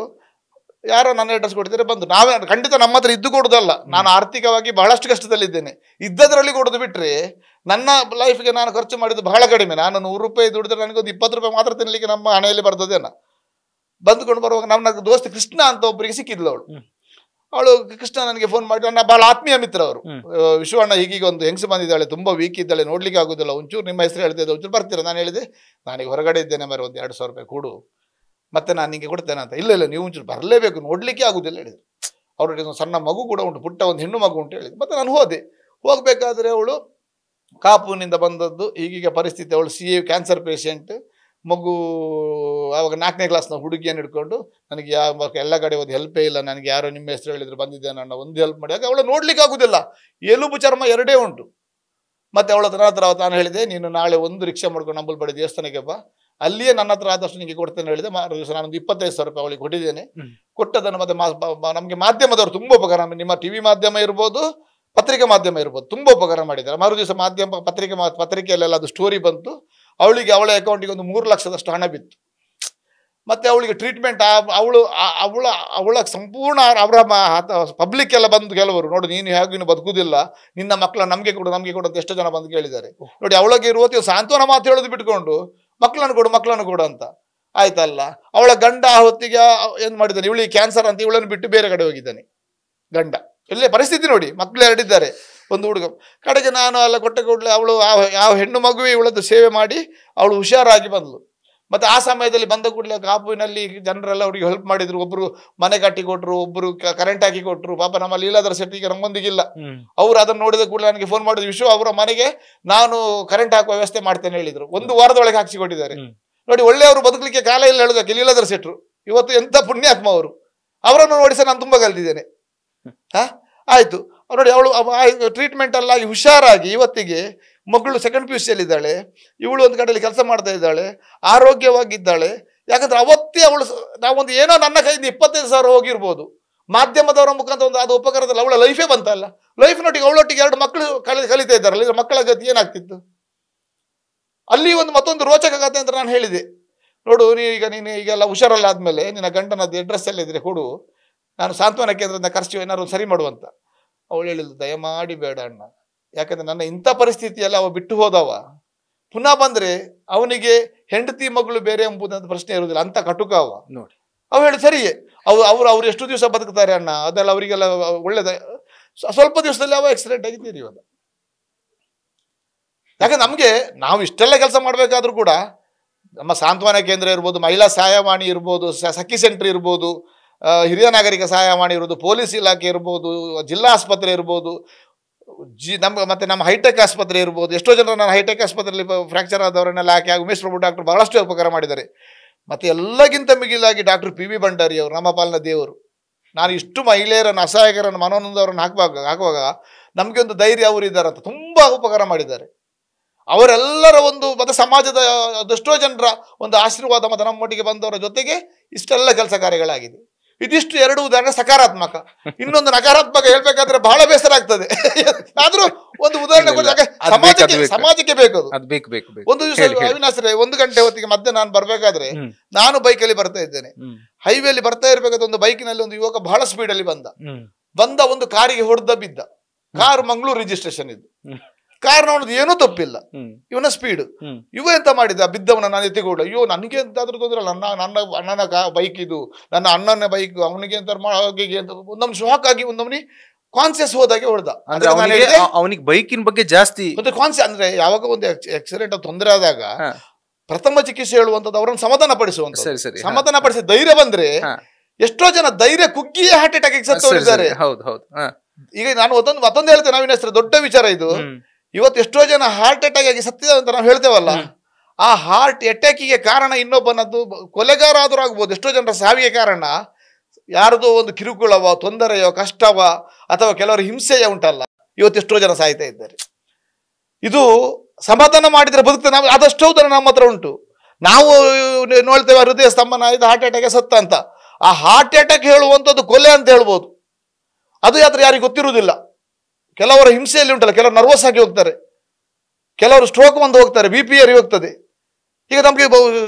ಯಾರೋ ನನ್ನ ಅಡ್ರೆಸ್ ಕೊಡ್ತಿದ್ರೆ ಬಂದು, ನಾವೇ ಖಂಡಿತ ನಮ್ಮ ಹತ್ರ ಇದ್ದು ಕೊಡೋದಲ್ಲ, ನಾನು ಆರ್ಥಿಕವಾಗಿ ಬಹಳಷ್ಟು ಕಷ್ಟದಲ್ಲಿದ್ದೇನೆ, ಇದ್ದದ್ರಲ್ಲಿ ಕೊಡೋದು ಬಿಟ್ರೆ ನನ್ನ ಲೈಫ್ಗೆ ನಾನು ಖರ್ಚು ಮಾಡಿದ್ದು ಬಹಳ ಕಡಿಮೆ. ನಾನು 100 ರೂಪಾಯಿ ದುಡಿದ್ರೆ ನನಗೊಂದು 20 ರೂಪಾಯಿ ಮಾತ್ರ ತಿನ್ನಲಿಕ್ಕೆ ನಮ್ಮ ಹಣೆಯಲ್ಲಿ ಬರ್ತದೇನ. ಬಂದುಕೊಂಡು ಬರುವಾಗ ನನ್ನ ದೋಸ್ತ ಕೃಷ್ಣ ಅಂತ ಒಬ್ಬರಿಗೆ ಸಿಕ್ಕಿದ್ಲು ಅವಳು ಕೃಷ್ಣ ನನಗೆ ಫೋನ್ ಮಾಡಿ, ನನ್ನ ಬಹಳ ಆತ್ಮೀಯ ಮಿತ್ರ ಅವರು, ವಿಶ್ವಣ್ಣ ಹೀಗೀಗ ಒಂದು ಹೆಂಗಸು ಬಂದಿದ್ದಾಳೆ, ತುಂಬ ವೀಕ್ ಇದ್ದಾಳೆ, ನೋಡ್ಲಿಕ್ಕೆ ಆಗೋದಿಲ್ಲ, ಒಂಚೂರು ನಿಮ್ಮ ಹೆಸರು ಹೇಳ್ತಿದ್ದೆ, ಒಂಚೂರು ಬರ್ತೀರಾ? ನಾನು ಹೇಳಿದೆ ನಾನೀಗ ಹೊರಗಡೆ ಇದ್ದೇನೆ, ಮರ ಒಂದು 200 ರೂಪಾಯಿ ಕೊಡು, ಮತ್ತೆ ನಾನು ನಿಮಗೆ ಕೊಡ್ತೇನೆ ಅಂತ. ಇಲ್ಲ ನೀವು ಒಂಚೂರು ಬರಲೇಬೇಕು, ನೋಡ್ಲಿಕ್ಕೆ ಆಗುದಿಲ್ಲ ಹೇಳಿದ್ರು. ಅವ್ರಿಗೆ ಒಂದು ಸಣ್ಣ ಮಗು ಕೂಡ ಉಂಟು, ಪುಟ್ಟ ಒಂದು ಹೆಣ್ಣು ಮಗು ಉಂಟು ಹೇಳಿದ್ರು. ಮತ್ತೆ ನಾನು ಹೋಗಬೇಕಾದ್ರೆ ಅವಳು ಕಾಪುನಿಂದ ಬಂದದ್ದು, ಈಗೀಗ ಪರಿಸ್ಥಿತಿ, ಅವಳು CA ಕ್ಯಾನ್ಸರ್ ಪೇಷಂಟ್, ಮಗು ಆವಾಗ 4ನೇ ಕ್ಲಾಸ್ನ ಹುಡುಗಿಯನ್ನು ಹಿಡ್ಕೊಂಡು, ನನಗೆ ಎಲ್ಲ ಕಡೆ ಒಂದು ಹೆಲ್ಪೇ ಇಲ್ಲ, ನನಗೆ ಯಾರೋ ನಿಮ್ಮ ಹೆಸರು ಹೇಳಿದ್ರು ಬಂದಿದ್ದೇನೆ ಅಣ್ಣ, ಒಂದು ಹೆಲ್ಪ್ ಮಾಡಿ. ಆಗ ಅವಳು ನೋಡ್ಲಿಕ್ಕೆ ಆಗುದಿಲ್ಲ, ಎಲುಬು ಚರ್ಮ 2 ಉಂಟು. ಮತ್ತೆ ಅವಳ ಹತ್ರ ನಾನು ಹೇಳಿದೆ, ನೀನು ನಾಳೆ ಒಂದು ರಿಕ್ಷಾ ಮಾಡ್ಕೊಂಡು ಅಂಬಲ್ಪಾಡಿ ದೇವಸ್ಥಾನಕ್ಕೆ ಬಾ, ಅಲ್ಲಿಯೇ ನನ್ನ ಹತ್ರ ಆದಷ್ಟು ನಿಮಗೆ ಕೊಡ್ತೇನೆ ಹೇಳಿದೆ. ನಾನೊಂದು 25,000 ರೂಪಾಯಿ ಅವಳಿಗೆ ಕೊಟ್ಟಿದ್ದೇನೆ. ಕೊಟ್ಟದನ್ನು ಮತ್ತೆ ನಮಗೆ ಮಾಧ್ಯಮದವರು ತುಂಬ ಉಪಕಾರ, ನಿಮ್ಮ TV ಮಾಧ್ಯಮ ಇರ್ಬೋದು, ಪತ್ರಿಕೆ ಮಾಧ್ಯಮ ಇರ್ಬೋದು, ತುಂಬ ಉಪಕಾರ ಮಾಡಿದ್ದಾರೆ. ಮರು ದಿವಸ ಮಾಧ್ಯಮ ಪತ್ರಿಕೆಯಲ್ಲೆಲ್ಲ ಅದು ಸ್ಟೋರಿ ಬಂತು. ಅವಳಿಗೆ ಅವಳ ಅಕೌಂಟಿಗೆ ಒಂದು 3 ಲಕ್ಷದಷ್ಟು ಹಣ ಬಿತ್ತು. ಮತ್ತೆ ಅವಳಿಗೆ ಟ್ರೀಟ್ಮೆಂಟ್, ಅವಳ ಸಂಪೂರ್ಣ ಅವರ ಪಬ್ಲಿಕ್ ಎಲ್ಲ ಬಂದು ಕೆಲವರು ನೋಡಿ, ನೀನು ಹೇಗೂ ಬದುಕುವುದಿಲ್ಲ, ನಿನ್ನ ಮಕ್ಕಳ ನಮಗೆ ಕೊಡು ಅಂತ ಎಷ್ಟೋ ಜನ ಬಂದು ಕೇಳಿದ್ದಾರೆ ನೋಡಿ. ಅವಳಿಗೆ ಇರುವತ್ತು ಸಾಂತ್ವನ ಮಾತು ಹೇಳೋದು ಬಿಟ್ಕೊಂಡು ಮಕ್ಕಳನ್ನು ಕೊಡು ಅಂತ ಆಯ್ತಲ್ಲ. ಅವಳ ಗಂಡ ಆ ಹೊತ್ತಿಗೆ ಏನ್ ಮಾಡಿದ್ದಾನೆ, ಇವಳಿಗೆ ಕ್ಯಾನ್ಸರ್ ಅಂತ ಇವಳನ್ನು ಬಿಟ್ಟು ಬೇರೆ ಕಡೆ ಹೋಗಿದ್ದಾನೆ ಗಂಡ. ಇಲ್ಲೇ ಪರಿಸ್ಥಿತಿ ನೋಡಿ, ಮಕ್ಕಳು 2 ಇದ್ದಾರೆ, ಒಂದು ಹುಡುಗ. ಕಡೆಗೆ ನಾನು ಎಲ್ಲ ಕೊಟ್ಟ ಕೂಡಲೇ ಅವಳು ಯಾವ ಹೆಣ್ಣು ಮಗುವೆ ಇವಳದ್ದು ಸೇವೆ ಮಾಡಿ ಅವಳು ಹುಷಾರಾಗಿ ಬಂದ್ಲು. ಮತ್ತೆ ಆ ಸಮಯದಲ್ಲಿ ಬಂದ ಕೂಡಲೇ ಕಾಪುವಿನಲ್ಲಿ ಜನರೆಲ್ಲ ಅವರಿಗೆ ಹೆಲ್ಪ್ ಮಾಡಿದ್ರು. ಒಬ್ರು ಮನೆ ಕಟ್ಟಿ ಕೊಟ್ರು, ಒಬ್ರು ಕರೆಂಟ್ ಹಾಕಿ ಕೊಟ್ರು. ಪಾಪ ನಮ್ಮ ಲೀಲಾಧರ ಶೆಟ್ಟಿ ಈಗ ನಮ್ಮೊಂದಿಗಿಲ್ಲ, ಅವ್ರು ಅದನ್ನು ನೋಡಿದ ಕೂಡಲೇ ನನಗೆ ಫೋನ್ ಮಾಡಿದ್ರು, ವಿಶ್ವ ಅವರ ಮನೆಗೆ ನಾನು ಕರೆಂಟ್ ಹಾಕುವ ವ್ಯವಸ್ಥೆ ಮಾಡ್ತೇನೆ ಹೇಳಿದ್ರು. 1 ವಾರದೊಳಗೆ ಹಾಕಿಸಿ ಕೊಟ್ಟಿದ್ದಾರೆ ನೋಡಿ. ಒಳ್ಳೆಯವರು ಬದುಕಲಿಕ್ಕೆ ಕಾಲ ಇಲ್ಲ ಹೇಳೋದಕ್ಕೆ ಲೀಲಾಧರ ಶೆಟ್ರು ಇವತ್ತು ಎಂತ ಪುಣ್ಯಾತ್ಮ ಅವರು. ಅವರನ್ನು ನೋಡಿ ಸಹ ನಾನು ತುಂಬಾ ಕಲ್ತಿದ್ದೇನೆ. ಆಯ್ತು ನೋಡಿ, ಅವಳು ಟ್ರೀಟ್ಮೆಂಟ್ ಎಲ್ಲ ಆಗಿ ಹುಷಾರಾಗಿ ಇವತ್ತಿಗೆ ಮಗಳು 2nd PUC ಇದ್ದಾಳೆ, ಇವಳು ಒಂದು ಕಡೆಯಲ್ಲಿ ಕೆಲಸ ಮಾಡ್ತಾ ಇದ್ದಾಳೆ, ಆರೋಗ್ಯವಾಗಿದ್ದಾಳೆ. ಯಾಕಂದ್ರೆ ಅವತ್ತೇ ಅವಳು, ನಾವೊಂದು ಏನೋ ನನ್ನ ಕೈಯಿಂದ 25,000 ಹೋಗಿರ್ಬೋದು, ಮಾಧ್ಯಮದವರ ಮುಖಾಂತರ ಒಂದು ಅದು ಉಪಕಾರದಲ್ಲಿ ಅವಳ ಲೈಫೇ ಬಂತಲ್ಲ. ಲೈಫ್ನೊಟ್ಟಿಗೆ ಅವಳೊಟ್ಟಿಗೆ 2 ಮಕ್ಕಳು ಕಲಿತಾ ಇದ್ದಾರಲ್ಲ, ಇದ್ರ ಮಕ್ಕಳ ಗತಿ ಏನಾಗ್ತಿತ್ತು. ಅಲ್ಲಿ ಒಂದು ಮತ್ತೊಂದು ರೋಚಕ ಕಥೆ ಅಂತ ನಾನು ಹೇಳಿದೆ ನೋಡು, ನೀನು ಈಗೆಲ್ಲ ಹುಷಾರಲ್ಲ ಆದ್ಮೇಲೆ ನಿನ್ನ ಗಂಡನದ್ದು ಅಡ್ರೆಸ್ ಎಲ್ಲ ಇದ್ರೆ ಕೊಡು, ನಾನು ಸಾಂತ್ವನ ಕೇಂದ್ರದಿಂದ ಖರ್ಚು ಏನಾದ್ರು ಸರಿ ಮಾಡುವಂತ. ಅವಳು ಹೇಳಿದ್ಲು, ದಯಮಾಡಿ ಬೇಡ ಅಣ್ಣ, ಯಾಕಂದ್ರೆ ನನ್ನ ಇಂಥ ಪರಿಸ್ಥಿತಿಯಲ್ಲಿ ಅವ ಬಿಟ್ಟು ಹೋದವ ಪುನಃ ಬಂದ್ರೆ ಅವನಿಗೆ ಹೆಂಡತಿ ಮಗಳು ಬೇರೆ ಎಂಬುದಂತ ಪ್ರಶ್ನೆ ಇರುವುದಿಲ್ಲ, ಅಂತ ಕಟುಕ ಅವ ನೋಡಿ. ಅವ ಹೇಳಿ ಸರಿಯೇ, ಅವ್ರು ಎಷ್ಟು ದಿವಸ ಬದುಕ್ತಾರೆ ಅಣ್ಣ, ಅದೆಲ್ಲ ಅವರಿಗೆಲ್ಲ ಒಳ್ಳೇದ. ಸ್ವಲ್ಪ ದಿವಸದಲ್ಲಿ ಅವ ಆಕ್ಸಿಡೆಂಟ್ ಆಗಿ ತೀರಿಯೋದ. ಯಾಕಂದ್ರೆ ನಮ್ಗೆ ನಾವು ಇಷ್ಟೆಲ್ಲ ಕೆಲಸ ಮಾಡ್ಬೇಕಾದ್ರೂ ಕೂಡ ನಮ್ಮ ಸಾಂತ್ವನ ಕೇಂದ್ರ ಇರ್ಬೋದು, ಮಹಿಳಾ ಸಹಾಯವಾಣಿ ಇರ್ಬೋದು, ಸಖಿ ಸೆಂಟರ್ ಇರ್ಬೋದು, ಹಿರಿಯ ನಾಗರಿಕ ಸಹಾಯವಾಣಿ ಇರ್ಬೋದು, ಪೊಲೀಸ್ ಇಲಾಖೆ ಇರ್ಬೋದು, ಜಿಲ್ಲಾ ಆಸ್ಪತ್ರೆ ಇರ್ಬೋದು, ನಮ್ಮ ಹೈಟೆಕ್ ಆಸ್ಪತ್ರೆ ಇರ್ಬೋದು. ಎಷ್ಟೋ ಜನ ನಾನು ಹೈಟೆಕ್ ಆಸ್ಪತ್ರೆಯಲ್ಲಿ ಫ್ರಾಕ್ಚರ್ ಆದವರನ್ನೆಲ್ಲ ಹಾಕಿ ಉಮೇಶ್ ಪ್ರಭು ಡಾಕ್ಟರ್ ಬಹಳಷ್ಟು ಉಪಕಾರ ಮಾಡಿದ್ದಾರೆ. ಮತ್ತೆ ಎಲ್ಲಕ್ಕಿಂತ ಮಿಗಿಲಾಗಿ ಡಾಕ್ಟರ್ PV ಭಂಡಾರಿ ಅವರು, ನಮ್ಮ ಪಾಲನ ದೇವರು. ನಾನು ಇಷ್ಟು ಮಹಿಳೆಯರನ್ನು, ಅಸಹಾಯಕರನ್ನು, ಮನೋನೊಂದವರನ್ನು ಹಾಕುವಾಗ ನಮಗೆ ಒಂದು ಧೈರ್ಯ ಅವರು ಇದ್ದಾರೆ ಅಂತ ತುಂಬ ಉಪಕಾರ ಮಾಡಿದ್ದಾರೆ. ಅವರೆಲ್ಲರ ಒಂದು ಮತ್ತೆ ಸಮಾಜದ ಅದೆಷ್ಟೋ ಜನರ ಒಂದು ಆಶೀರ್ವಾದ ಮತ್ತು ನಮ್ಮೊಟ್ಟಿಗೆ ಬಂದವರ ಜೊತೆಗೆ ಇಷ್ಟೆಲ್ಲ ಕೆಲಸ ಕಾರ್ಯಗಳಾಗಿದೆ. ಇದಿಷ್ಟು 2 ಉದಾಹರಣೆ ಸಕಾರಾತ್ಮಕ. ಇನ್ನೊಂದು ನಕಾರಾತ್ಮಕ ಹೇಳ್ಬೇಕಾದ್ರೆ ಬಹಳ ಬೇಸರ ಆಗ್ತದೆ. ಆದ್ರೂ ಒಂದು ಉದಾಹರಣೆ ಸಮಾಜಕ್ಕೆ ಬೇಕು ಅದು ಬೇಕು ಬೇಕು ಬೇಕು. ಒಂದು ದಿವಸ ಅವಿನಾಶ್ ರೇ 1 ಗಂಟೆ ಹೊತ್ತಿಗೆ ಮಧ್ಯೆ ನಾನು ಬರ್ಬೇಕಾದ್ರೆ ನಾನು ಬೈಕಲ್ಲಿ ಬರ್ತಾ ಇದ್ದೇನೆ. ಹೈವೇಲಿ ಬರ್ತಾ ಇರ್ಬೇಕಾದ್ರೆ ಒಂದು ಬೈಕಿನಲ್ಲಿ ಒಂದು ಯುವಕ ಬಹಳ ಸ್ಪೀಡ್ ಅಲ್ಲಿ ಬಂದ ಒಂದು ಕಾರಿಗೆ ಹೊಡೆದ ಬಿದ್ದ. ಕಾರು ಮಂಗಳೂರು ರಿಜಿಸ್ಟ್ರೇಷನ್ ಇದ್ದು. ಕಾರಣ ಅವನದು ಏನೂ ತಪ್ಪಿಲ್ಲ, ಇವನ ಸ್ಪೀಡ್. ಇವ ಎಂತ ಮಾಡಿದ, ಬಿದ್ದವನ ನಾನು ಎತ್ತಿಕೊಂಡು, ಅಯ್ಯೋ ನನಗೆ ಎಂತಾದ್ರೂ ತೊಂದ್ರೆ ಅಲ್ಲ, ನನ್ನ ಅಣ್ಣನ ಬೈಕ್ ಇದು, ನನ್ನ ಅಣ್ಣನ ಬೈಕ್, ಅವನಿಗೆ ಅಂತ ಒಂದೊಮ್ಮೆ ಶಾಕ್ ಆಗಿ ಒಂದೊಮ್ಮೆ ಕಾನ್ಸಿಯಸ್ ಹೋದಾಗೆ ಹೊಡೆದ. ಅವನಿಗೆ ಬೈಕಿನ ಬಗ್ಗೆ ಜಾಸ್ತಿ ಮತ್ತೆ ಕಾನ್ಸಿಯಸ್ ಅಂದ್ರೆ ಯಾವಾಗ ಒಂದು ಆಕ್ಸಿಡೆಂಟ್ ತೊಂದರೆ ಆದಾಗ ಪ್ರಥಮ ಚಿಕಿತ್ಸೆ ಹೇಳುವಂತದ್ದು ಅವರನ್ನು ಸಮಾಧಾನ ಪಡಿಸುವಂತ, ಸಮಾಧಾನ ಪಡಿಸಿ ಧೈರ್ಯ ಬಂದ್ರೆ ಎಷ್ಟೋ ಜನ ಧೈರ್ಯ ಕುಗ್ಗಿಯೇ ಹಾರ್ಟ್ ಅಟ್ಯಾಕ್ ಸತ್ತವರಿದ್ದಾರೆ. ಈಗ ನಾನು ಮತ್ತೊಂದು ಹೇಳ್ತೇನೆ, ನಾವಿನ ಹೆಸರು ದೊಡ್ಡ ವಿಚಾರ ಇದು. ಇವತ್ತು ಎಷ್ಟೋ ಜನ ಹಾರ್ಟ್ ಅಟ್ಯಾಕ್ ಆಗಿ ಸತ್ತಿದ್ದಾರೆ ಅಂತ ನಾವು ಹೇಳ್ತೇವಲ್ಲ, ಆ ಹಾರ್ಟ್ ಅಟ್ಯಾಕಿಗೆ ಕಾರಣ ಇನ್ನೊಬ್ಬನದ್ದು ಕೊಲೆಗಾರ ಆದ್ರೂ ಆಗ್ಬೋದು. ಎಷ್ಟೋ ಜನರ ಸಾವಿಗೆ ಕಾರಣ ಯಾರದೋ ಒಂದು ಕಿರುಕುಳವ, ತೊಂದರೆಯೋ, ಕಷ್ಟವ, ಅಥವಾ ಕೆಲವರ ಹಿಂಸೆಯ ಉಂಟಲ್ಲ, ಇವತ್ತು ಎಷ್ಟೋ ಜನ ಸಾಯ್ತಾ ಇದ್ದಾರೆ. ಇದು ಸಮಾಧಾನ ಮಾಡಿದ್ರೆ ಬದುಕ್ತೇವೆ ನಾವು, ಆದಷ್ಟು ಉದಾಹರಣೆ ನಮ್ಮ ಹತ್ರ ಉಂಟು. ನಾವು ನೋಡ್ತೇವೆ ಹೃದಯ ಸ್ತಂಭನ ಆಯ್ತು, ಹಾರ್ಟ್ ಅಟ್ಯಾಕ್ ಸತ್ತ ಅಂತ. ಆ ಹಾರ್ಟ್ ಅಟ್ಯಾಕ್ ಹೇಳುವಂಥದ್ದು ಕೊಲೆ ಅಂತ ಹೇಳ್ಬೋದು. ಅದು ಯಾರಿಗೆ ಗೊತ್ತಿರುವುದಿಲ್ಲ. ಕೆಲವರ ಹಿಂಸೆಯಲ್ಲಿ ಉಂಟಲ್ಲ, ಕೆಲವರು ನರ್ವಸ್ ಆಗಿ ಹೋಗ್ತಾರೆ, ಕೆಲವರು ಸ್ಟ್ರೋಕ್ ಬಂದು ಹೋಗ್ತಾರೆ, ಬಿ ಪಿ ಏರಿ ಹೋಗ್ತದೆ. ಈಗ ನಮಗೆ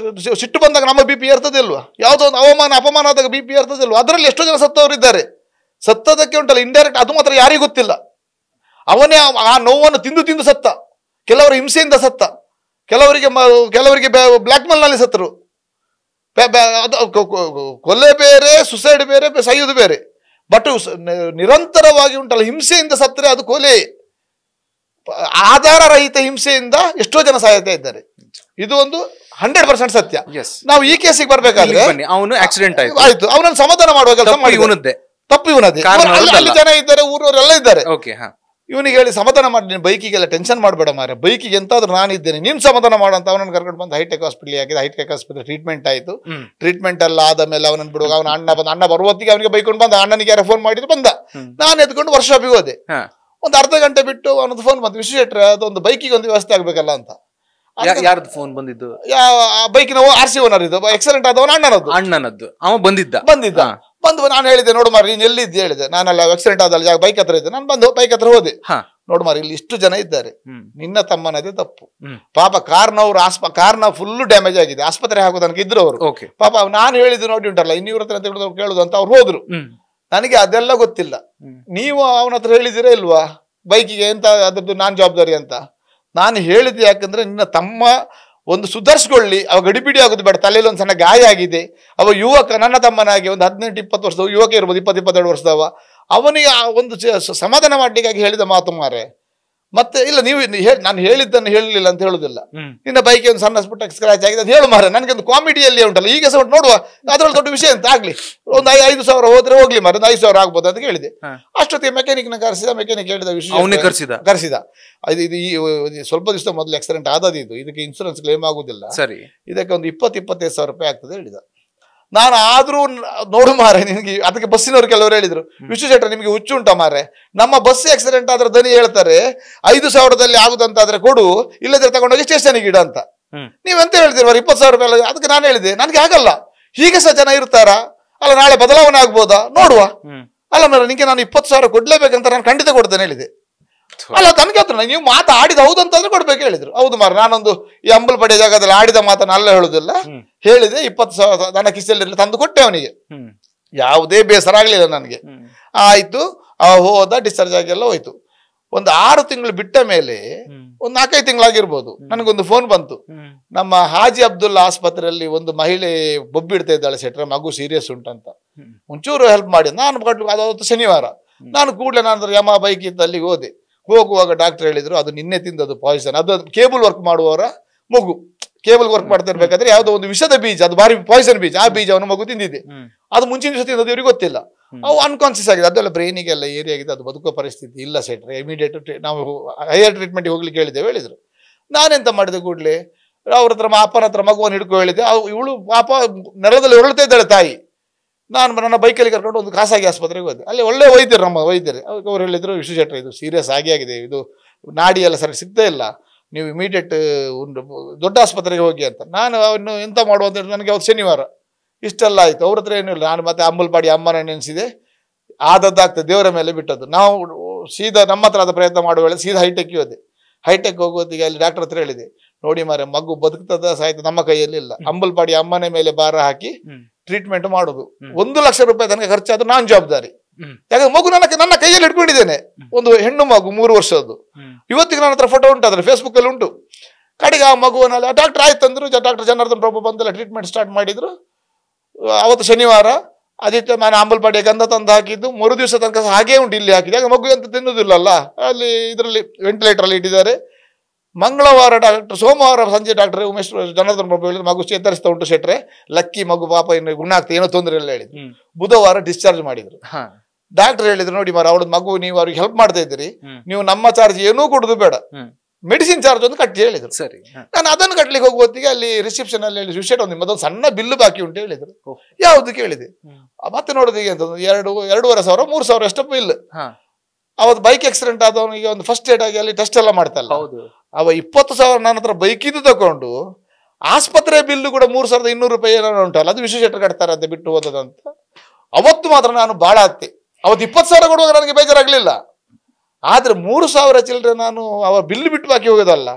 ಸಿಟ್ಟು ಬಂದಾಗ ನಮ್ಮ ಬಿ ಪಿ ಏರ್ತದೆ ಇಲ್ವಾ? ಯಾವುದೋ ಒಂದು ಅಪಮಾನ ಆದಾಗ ಬಿ ಪಿ ಏರ್ತದೆ ಇಲ್ವಾ? ಅದರಲ್ಲಿ ಎಷ್ಟೋ ಜನ ಸತ್ತವರಿದ್ದಾರೆ. ಸತ್ತದಕ್ಕೆ ಉಂಟಲ್ಲ ಇಂಡೈರೆಕ್ಟ್, ಅದು ಮಾತ್ರ ಯಾರಿಗೂ ಗೊತ್ತಿಲ್ಲ. ಅವನೇ ಆ ನೋವನ್ನು ತಿಂದು ಸತ್ತ, ಕೆಲವರ ಹಿಂಸೆಯಿಂದ ಸತ್ತ, ಕೆಲವರಿಗೆ ಬ್ಲ್ಯಾಕ್ ಮೇಲ್ ನಲ್ಲಿ ಸತ್ತರು. ಕೊಲೆ ಬೇರೆ, ಸುಸೈಡ್ ಬೇರೆ, ಸಾಯುವುದು ಬೇರೆ. ಬಟ್ ನಿರಂತರವಾಗಿ ಉಂಟಲ್ಲ ಹಿಂಸೆಯಿಂದ ಸತ್ತರೆ ಅದು ಕೊಲೆ. ಆಧಾರ ರಹಿತ ಹಿಂಸೆಯಿಂದ ಎಷ್ಟೋ ಜನ ಸಾಯ್ತಾ ಇದ್ದಾರೆ. ಇದು ಒಂದು 100% ಸತ್ಯ. ನಾವು ಈ ಕೇಸಿಗೆ ಬರ್ಬೇಕಾದ್ರೆ ಅವನು ಆಕ್ಸಿಡೆಂಟ್ ಆಯ್ತು, ಅವನನ್ನು ಸಮಾಧಾನ ಮಾಡುವ ಕೆಲಸ ತಪ್ಪು ಇವನದೇ. ಅಲ್ಲಿ ಜನ ಇದ್ದಾರೆ, ಊರವರೆಲ್ಲ ಇದ್ದಾರೆ. ಇವನಿಗೆ ಹೇಳಿ ಸಮಾಧಾನ ಮಾಡಿ, ನೀನು ಬೈಕಿಗೆಲ್ಲ ಟೆನ್ಷನ್ ಮಾಡಬೇಡ ಮಾರೆ, ಬೈಕಿಗೆ ಎಂತಾದ್ರೂ ನಾನಿದ್ದೇನೆ, ನೀನು ಸಮಾಧಾನ ಮಾಡಂತ ಅವನನ್ನು ಕರ್ಕೊಂಡು ಬಂದು ಹೈಟೆಕ್ ಹಾಸ್ಪಿಟಲ್ ಹಾಕಿದ. ಹೈಟೆಕ್ ಹಾಸ್ಪಿಟಲ್ ಟ್ರೀಟ್ಮೆಂಟ್ ಆಯಿತು. ಟ್ರೀಟ್ಮೆಂಟ್ ಎಲ್ಲ ಆದ ಮೇಲೆ ಅವನನ್ನು ಬಿಡುವಾಗ ಅವನ ಅಣ್ಣ ಬರುವತ್ತಿಗೆ ಅವನಿಗೆ ಬೈಕೊಂಡು ಬಂದ. ಅಣ್ಣನಿಗೆ ಯಾರು ಫೋನ್ ಮಾಡಿದ್ರು ಬಂದ. ನಾನು ಎದ್ಕೊಂಡು ವರ್ಷಾಪಿಗೆ ಹೋದೆ. ಒಂದು ಅರ್ಧ ಗಂಟೆ ಬಿಟ್ಟು ಅವನದ್ದು ಫೋನ್ ಬಂತು, ವಿಶೇಷ ಅದೊಂದು ಬೈಕಿಗೆ ಒಂದು ವ್ಯವಸ್ಥೆ ಆಗ್ಬೇಕಲ್ಲ ಅಂತ. ಯಾರ್ದು ಫೋನ್ ಬಂದಿದ್ದು? ಬೈಕಿನ RC ಓನರ್ ಇದು, ಆಕ್ಸಿಡೆಂಟ್ ಆದವನ ಅಣ್ಣನದ್ದು. ಅವ ಬಂದಿದ್ದ. ಬಂದು ನಾನು ಹೇಳಿದೆ, ನೋಡು ಮಾರಿ ನೀನು ಎಲ್ಲಿದ್ದೆ ಹೇಳಿದೆ. ನಾನಲ್ಲ ಆಕ್ಸಿಡೆಂಟ್ ಆದಲ್ಲ ಜಾಗ ಬೈಕ್ ಹತ್ರ ಇದ್ದೆ. ನಾನು ಬಂದು ಬೈಕ್ ಹತ್ರ ಹೋದೆ. ನೋಡು ಮಾರಿ ಇಲ್ಲಿ ಇಷ್ಟು ಜನ ಇದ್ದಾರೆ, ನಿನ್ನ ತಮ್ಮನದೇ ತಪ್ಪು. ಪಾಪ ಕಾರ್ನ ಫುಲ್ ಡ್ಯಾಮೇಜ್ ಆಗಿದೆ, ಆಸ್ಪತ್ರೆ ಹಾಕೋದಕ್ಕೆ ಇದ್ರು ಅವರು. ಪಾಪ ನಾನು ಹೇಳಿದ್ದು ನೋಡಿ ಉಂಟಲ್ಲ, ಇನ್ನೂರ ಹತ್ರ ಕೇಳುದು ಅಂತ ಅವ್ರು ಹೋದ್ರು. ನನಗೆ ಅದೆಲ್ಲ ಗೊತ್ತಿಲ್ಲ. ನೀವು ಅವನ ಹತ್ರ ಹೇಳಿದಿರೇ ಇಲ್ವಾ ಬೈಕಿಗೆ ಎಂತ ಅದ್ರದ್ದು ನಾನ್ ಜವಾಬ್ದಾರಿ ಅಂತ? ನಾನು ಹೇಳಿದ್ದೆ ಯಾಕಂದ್ರೆ ನಿನ್ನ ತಮ್ಮ ಒಂದು ಸುಧಾರಿಸ್ಕೊಳ್ಳಿ, ಅವ ಗಡಿಬಿಡಿ ಆಗೋದು ಬೇಡ. ತಲೆಯಲ್ಲಿ ಒಂದು ಸಣ್ಣ ಗಾಯ ಆಗಿದೆ. ಅವ ಯುವಕ, ನನ್ನ ತಮ್ಮನಾಗಿ ಒಂದು 18-20 ವರ್ಷದ ಯುವಕ ಇರ್ಬೋದು, 20-22 ವರ್ಷದವ. ಅವನಿಗೆ ಒಂದು ಸಮಾಧಾನ ಮಾಡ್ಲಿಕ್ಕಾಗಿ ಹೇಳಿದ ಮಾತು ಮಾರೆ. ಮತ್ತೆ ಇಲ್ಲ, ನೀವು ನಾನು ಹೇಳಿದ್ದನ್ನು ಹೇಳಲಿಲ್ಲ ಅಂತ ಹೇಳುದಿಲ್ಲ. ನಿನ್ನ ಬೈಕ್ ಒಂದು ಸಣ್ಣ ಪುಟ್ಟ ಸ್ಕ್ರಾಚ್ ಆಗಿದೆ ಅಂತ ಹೇಳು ಮಾರೆ. ನನಗೆ ಒಂದು ಕಾಮಿಡಿಯಲ್ಲಿ ಉಂಟಲ್ಲ, ಈಗ ಸಹ ನೋಡುವ ಅದ್ರಲ್ಲಿ ದೊಡ್ಡ ವಿಷಯ ಅಂತ ಆಗ್ಲಿ, ಒಂದು 5,000 ಹೋದ್ರೆ ಹೋಗ್ಲಿ ಮಾರೆ, ಒಂದು 5,000 ಆಗ್ಬೋದು ಅಂತ ಹೇಳಿದೆ. ಅಷ್ಟೊತ್ತಿಗೆ ಮೆಕ್ಯಾನಿಕ್ನ ಕರೆಸಿದ. ಮೆಕ್ಯಾನಿಕ್ ಹೇಳಿದ ವಿಷಯ ಕರೆಸಿದ. ಇದು ಸ್ವಲ್ಪ ದಿವಸ ಮೊದಲು ಆಕ್ಸಿಡೆಂಟ್ ಆದದ್ದು ಇದು, ಇದಕ್ಕೆ ಇನ್ಸೂರೆನ್ಸ್ ಕ್ಲೇಮ್ ಆಗುದಿಲ್ಲ, ಸರಿ, ಇದಕ್ಕೆ ಒಂದು 20-25 ಸಾವಿರ ರೂಪಾಯಿ ಆಗ್ತದೆ ಹೇಳಿದ. ನಾನು ಆದ್ರೂ ನೋಡು ಮಾರೆ, ನಿನಗೆ ಅದಕ್ಕೆ ಬಸ್ಸಿನವ್ರು ಕೆಲವರು ಹೇಳಿದ್ರು, ವಿಶ್ವೇಶ್ವರ ನಿಮಗೆ ಹುಚ್ಚು ಉಂಟ ಮಾರೆ, ನಮ್ಮ ಬಸ್ ಆಕ್ಸಿಡೆಂಟ್ ಆದ್ರೆ ದನಿ ಹೇಳ್ತಾರೆ 5,000ದಲ್ಲಿ ಆಗುದಂತಾದ್ರೆ ಕೊಡು, ಇಲ್ಲದ್ರೆ ತಗೊಂಡೋಗಿ ಸ್ಟೇಷನ್ಗೆ ಇಡ ಅಂತ. ನೀವೆಂತ ಹೇಳ್ತೀರ 20,000 ರೂಪಾಯಿ? ಅದಕ್ಕೆ ನಾನು ಹೇಳಿದೆ, ನನಗೆ ಆಗಲ್ಲ, ಹೀಗೆ ಸಹ ಜನ ಇರ್ತಾರ ಅಲ್ಲ, ನಾಳೆ ಬದಲಾವಣೆ ಆಗ್ಬೋದಾ ನೋಡುವ. ಅಲ್ಲ ಮೇರೆ, ನಿಂಗೆ ನಾನು 20,000 ಕೊಡ್ಲೇಬೇಕಂತ ನಾನು ಖಂಡಿತ ಕೊಡ್ತೇನೆ ಹೇಳಿದೆ. ಅಲ್ಲ ತನಗೆ ಹತ್ರ ನೀವು ಮಾತಾಡಿದ ಹೌದಂತಾದ್ರೆ ಕೊಡ್ಬೇಕು ಹೇಳಿದ್ರು. ಹೌದು ಮಾರ, ನಾನೊಂದು ಈ ಅಂಬಲ್ಪಡೆ ಜಾಗದಲ್ಲಿ ಆಡಿದ ಮಾತನ್ನ ಅಲ್ಲ ಹೇಳುದಿಲ್ಲ, ಹೇಳಿದೆ. 20,000 ನನ್ನ ಕಿಸೆಯಲ್ಲಿ ತಂದು ಕೊಟ್ಟೆ ಅವನಿಗೆ. ಯಾವುದೇ ಬೇಸರ ಆಗ್ಲಿಲ್ಲ ನನಗೆ. ಆಯ್ತು, ಹೋದ, ಡಿಸ್ಚಾರ್ಜ್ ಆಗಿ ಎಲ್ಲ ಹೋಯ್ತು. ಒಂದು 6 ತಿಂಗಳು ಬಿಟ್ಟ ಮೇಲೆ, ಒಂದು 4-5 ತಿಂಗಳಾಗಿರ್ಬೋದು, ನನಗೊಂದು ಫೋನ್ ಬಂತು. ನಮ್ಮ ಹಾಜಿ ಅಬ್ದುಲ್ಲಾ ಆಸ್ಪತ್ರೆಯಲ್ಲಿ ಒಂದು ಮಹಿಳೆ ಬೊಬ್ಬಿಡ್ತಾ ಇದ್ದಾಳೆ ಸೆಟ್ರೆ, ಮಗು ಸೀರಿಯಸ್ ಉಂಟಂತ, ಒಂಚೂರು ಹೆಲ್ಪ್ ಮಾಡಿ. ನಾನು ಅದು ಶನಿವಾರ, ನಾನು ಕೂಡಲೇ ನಾನು ಯಮ ಬೈಕ್ ಇತ್ತು ಅಲ್ಲಿಗೆ ಹೋದೆ. ಹೋಗುವಾಗ ಡಾಕ್ಟರ್ ಹೇಳಿದ್ರು, ಅದು ನಿನ್ನೆ ತಿಂದದ್ದು ಪಾಯ್ಸನ್, ಅದು ಕೇಬಲ್ ವರ್ಕ್ ಮಾಡುವವರ ಮಗು. ಕೇಬಲ್ ವರ್ಕ್ ಮಾಡ್ತಾ ಇರ್ಬೇಕಾದ್ರೆ ಯಾವುದೋ ಒಂದು ವಿಷದ ಬೀಜ, ಅದು ಬಾರಿ ಪಾಯ್ಸನ್ ಬೀಜ, ಆ ಬೀಜವನ್ನು ಮಗು ತಿಂದಿದೆ. ಅದು ಮುಂಚಿನ ದಿವಸ ತಿಂದದ್ದು ಇವ್ರಿಗೆ ಗೊತ್ತಿಲ್ಲ. ಅವು ಅನ್ಕಾನ್ಸಿಯಸ್ ಆಗಿದೆ, ಅದೆಲ್ಲ ಬ್ರೈನಿಗೆಲ್ಲ ಏರಿ ಆಗಿದೆ, ಅದು ಬದುಕುವ ಪರಿಸ್ಥಿತಿ ಇಲ್ಲ ಸೆಟ್ರೆ, ಇಮಿಡಿಯೇಟ್ ನಾವು ಹೈಯರ್ ಟ್ರೀಟ್ಮೆಂಟ್ಗೆ ಹೋಗ್ಲಿಕ್ಕೆ ಹೇಳಿದ್ರು. ನಾನೆಂತ ಮಾಡಿದೆ, ಕೂಡಲೇ ಅವ್ರ ಹತ್ರ ಅಪ್ಪನ ಹತ್ರ ಮಗುವನ್ನು ಹಿಡ್ಕೊ ಹೇಳಿದೆ. ಇವಳು ಪಾಪ ನೆಲದಲ್ಲಿ ಹೊರಳ್ತಾ ಇದ್ದಾಳೆ ತಾಯಿ. ನಾನು ನನ್ನ ಬೈಕಲ್ಲಿ ಕರ್ಕೊಂಡು ಒಂದು ಖಾಸಗಿ ಆಸ್ಪತ್ರೆಗೆ ಹೋದೆ. ಅಲ್ಲಿ ಒಳ್ಳೆ ವೈದ್ಯರು, ನಮ್ಮ ವೈದ್ಯರು. ಅವ್ರು ಹೇಳಿದ್ರು, ವಿಶ್ವೇಶ್ವರ ಇದು ಸೀರಿಯಸ್ ಆಗಿದೆ, ಇದು ನಾಡಿ ಎಲ್ಲ ಸರಿ ಸಿಗ್ತಾ ಇಲ್ಲ, ನೀವು ಇಮಿಡಿಯೇಟ್ ಒಂದು ದೊಡ್ಡ ಆಸ್ಪತ್ರೆಗೆ ಹೋಗಿ ಅಂತ. ನಾನು ಅವನು ಎಂತ ಮಾಡುವಂತ ಹೇಳಿ, ನನಗೆ ಅವತ್ತು ಶನಿವಾರ ಇಷ್ಟೆಲ್ಲ ಆಯ್ತು. ಅವ್ರ ಹತ್ರ ಏನೂ ಇಲ್ಲ. ನಾನು ಮತ್ತೆ ಅಂಬಲ್ಪಾಡಿ ಅಮ್ಮನ ನೆನೆಸಿದೆ, ಆದದ್ದಾಗ್ತದೆ, ದೇವರ ಮೇಲೆ ಬಿಟ್ಟದ್ದು. ನಾವು ಸೀದಾ ನಮ್ಮ ಹತ್ರ ಆದ ಪ್ರಯತ್ನ ಮಾಡುವ ವೇಳೆ ಸೀದಾ ಹೈಟೆಕ್ ಹೋದೆ. ಹೈಟೆಕ್ ಹೋಗೋದಿಗೆ ಅಲ್ಲಿ ಡಾಕ್ಟರ್ ಹತ್ರ ಹೇಳಿದೆ, ನೋಡಿ ಮಾರೆ ಮಗು ಬದುಕ್ತದ ಸಾಯ್ತದ ನಮ್ಮ ಕೈಯಲ್ಲಿ ಇಲ್ಲ, ಅಂಬಲ್ಪಾಡಿ ಅಮ್ಮನೆ ಮೇಲೆ ಭಾರ ಹಾಕಿ ಟ್ರೀಟ್ಮೆಂಟ್ ಮಾಡುದು, 1 ಲಕ್ಷ ರೂಪಾಯಿ ತನಕ ಖರ್ಚಾದ್ರು ನಾನ್ ಜವಾಬ್ದಾರಿ. ಯಾಕಂದ್ರೆ ಮಗು ನನ್ನ ಕೈಯಲ್ಲಿ ಇಟ್ಕೊಂಡಿದ್ದೇನೆ, ಒಂದು ಹೆಣ್ಣು ಮಗು 3 ವರ್ಷದ್ದು. ಇವತ್ತಿಗೆ ನನ್ನ ಹತ್ರ ಫೋಟೋ ಉಂಟು, ಅದ್ರ ಫೇಸ್ಬುಕ್ ಅಲ್ಲಿ ಉಂಟು. ಕಡೆಗೆ ಆ ಮಗುವನ್ನೆಲ್ಲ ಡಾಕ್ಟರ್ ಆಯ್ತಂದ್ರು, ಡಾಕ್ಟರ್ ಜನಾರ್ದನ್ ಪ್ರಭು ಬಂದೆಲ್ಲ ಟ್ರೀಟ್ಮೆಂಟ್ ಸ್ಟಾರ್ಟ್ ಮಾಡಿದ್ರು. ಅವತ್ತು ಶನಿವಾರ ಆದಿತ್ಯ ನಾನು ಅಂಬಲ್ಪಾಡಿಯ ಗಂಧ ತಂದು ಹಾಕಿದ್ದು, ಮರು ದಿವಸ ತನಕ ಹಾಗೇ ಉಂಟು ಇಲ್ಲಿ ಹಾಕಿದೆ. ಯಾಕೆ ಮಗು ಅಂತ ತಿನ್ನುವುದಿಲ್ಲಲ್ಲ, ಅಲ್ಲಿ ಇದರಲ್ಲಿ ವೆಂಟಿಲೇಟರ್ ಅಲ್ಲಿ ಇಟ್ಟಿದ್ದಾರೆ. ಮಂಗಳವಾರ ಡಾಕ್ಟರ್, ಸೋಮವಾರ ಸಂಜೆ ಡಾಕ್ಟರ್ ಉಮೇಶ್ ಜನಾರ್ದನ್ ಪ್ರಭು ಹೇಳಿದ್ರು ಮಗು ಚೇತರಿಸ್ತಾ ಉಂಟು ಶೆಟ್ರೆ, ಲಕ್ಕಿ ಮಗು ಪಾಪ ಇನ್ನು ಗುಣ ಆಗ್ತದೆ, ಏನೋ ತೊಂದರೆ ಇಲ್ಲ ಹೇಳಿದ್ರು. ಬುಧವಾರ ಡಿಸ್ಚಾರ್ಜ್ ಮಾಡಿದ್ರು. ಡಾಕ್ಟರ್ ಹೇಳಿದ್ರು, ನೋಡಿ ಮಾರ ಅವಳದ್ ಮಗು ನೀವು ಅವ್ರಿಗೆ ಹೆಲ್ಪ್ ಮಾಡ್ತಾ ಇದ್ದೀರಿ, ನೀವು ನಮ್ಮ ಚಾರ್ಜ್ ಏನೂ ಕೊಡುದು ಬೇಡ, ಮೆಡಿಸಿನ್ ಚಾರ್ಜ್ ಒಂದು ಕಟ್ಟಿ ಹೇಳಿದ್ರು. ಸರಿ, ನಾನು ಅದನ್ನು ಕಟ್ಲಿಕ್ಕೆ ಹೋಗುವತ್ತಿಗೆ ಅಲ್ಲಿ ರಿಸೆಪ್ಷನ್ ಅಲ್ಲಿ ಹೇಳಿ ವಿಷಯ ನಿಮ್ಮದೊಂದು ಸಣ್ಣ ಬಿಲ್ ಬಾಕಿ ಉಂಟು ಹೇಳಿದ್ರು. ಯಾವ್ದು ಕೇಳಿದೆ, ಮತ್ತೆ ನೋಡೋದಿಗೆ ಅಂತ 2,500 3,000 ಎಷ್ಟು ಬಿಲ್. ಅವತ್ತು ಬೈಕ್ ಆಕ್ಸಿಡೆಂಟ್ ಆದವನಿಗೆ ಒಂದು ಫಸ್ಟ್ ಏಡ್ ಆಗಿ ಅಲ್ಲಿ ಟೆಸ್ಟ್ ಎಲ್ಲ ಮಾಡ್ತಲ್ಲ, ಅವ 20,000 ನನ್ನ ಹತ್ರ ಬೈಕ್ ಇದು ತಗೊಂಡು ಆಸ್ಪತ್ರೆ ಬಿಲ್ ಕೂಡ 3,200 ರೂಪಾಯಿ ಏನೋ ಉಂಟಲ್ಲ, ಅದು ವಿಶೇಷ ಕಟ್ತಾರೆ ಅಂತ ಬಿಟ್ಟು ಹೋದದಂತ. ಅವತ್ತು ಮಾತ್ರ ನಾನು ಬಾಳ ಹತ್ತಿ. ಅವತ್ತು 20,000 ಕೊಡುವಾಗ ನನಗೆ ಬೇಜಾರಾಗ್ಲಿಲ್ಲ, ಆದ್ರೆ 3,000 ಚಿಲ್ಲರೆ ನಾನು ಅವ ಬಿಲ್ ಬಿಟ್ಟು ಬಾಕಿ ಹೋಗೋದಲ್ಲ,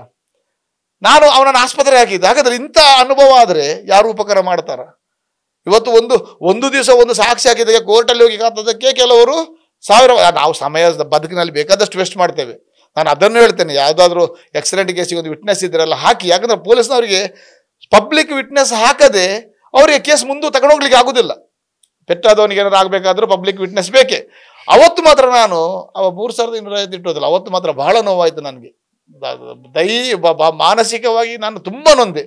ನಾನು ಅವನನ್ನು ಆಸ್ಪತ್ರೆ ಹಾಕಿದ್ದೆ. ಹಾಗಾದ್ರೆ ಇಂಥ ಅನುಭವ ಆದ್ರೆ ಯಾರು ಉಪಕಾರ ಮಾಡ್ತಾರ? ಇವತ್ತು ಒಂದು ದಿವಸ ಒಂದು ಸಾಕ್ಷಿ ಹಾಕಿದಾಗ ಕೋರ್ಟಲ್ಲಿ ಹೋಗಿ ಕಾತದಕ್ಕೆ ಕೆಲವರು 1000. ನಾವು ಸಮಯದ ಬದುಕಿನಲ್ಲಿ ಬೇಕಾದಷ್ಟು ವೇಸ್ಟ್ ಮಾಡ್ತೇವೆ. ನಾನು ಅದನ್ನು ಹೇಳ್ತೇನೆ, ಯಾವ್ದಾದ್ರು ಆಕ್ಸಿಡೆಂಟ್ ಕೇಸಿಗೆ ಒಂದು ವಿಟ್ನೆಸ್ ಇದ್ರೆಲ್ಲ ಹಾಕಿ. ಯಾಕಂದ್ರೆ ಪೊಲೀಸ್ನವರಿಗೆ ಪಬ್ಲಿಕ್ ವಿಟ್ನೆಸ್ ಹಾಕದೆ ಅವರಿಗೆ ಕೇಸ್ ಮುಂದೆ ತಗೊಂಡೋಗ್ಲಿಕ್ಕೆ ಆಗುದಿಲ್ಲ. ಪೆಟ್ಟಾದವನಿಗೆ ಏನಾದ್ರು ಆಗ್ಬೇಕಾದ್ರೂ ಪಬ್ಲಿಕ್ ವಿಟ್ನೆಸ್ ಬೇಕೇ. ಅವತ್ತು ಮಾತ್ರ ನಾನು ಅವ 3,250 ಇಟ್ಟೋದಿಲ್ಲ, ಅವತ್ತು ಮಾತ್ರ ಬಹಳ ನೋವಾಯ್ತು ನನಗೆ. ಮಾನಸಿಕವಾಗಿ ನಾನು ತುಂಬಾ ನೊಂದೆ.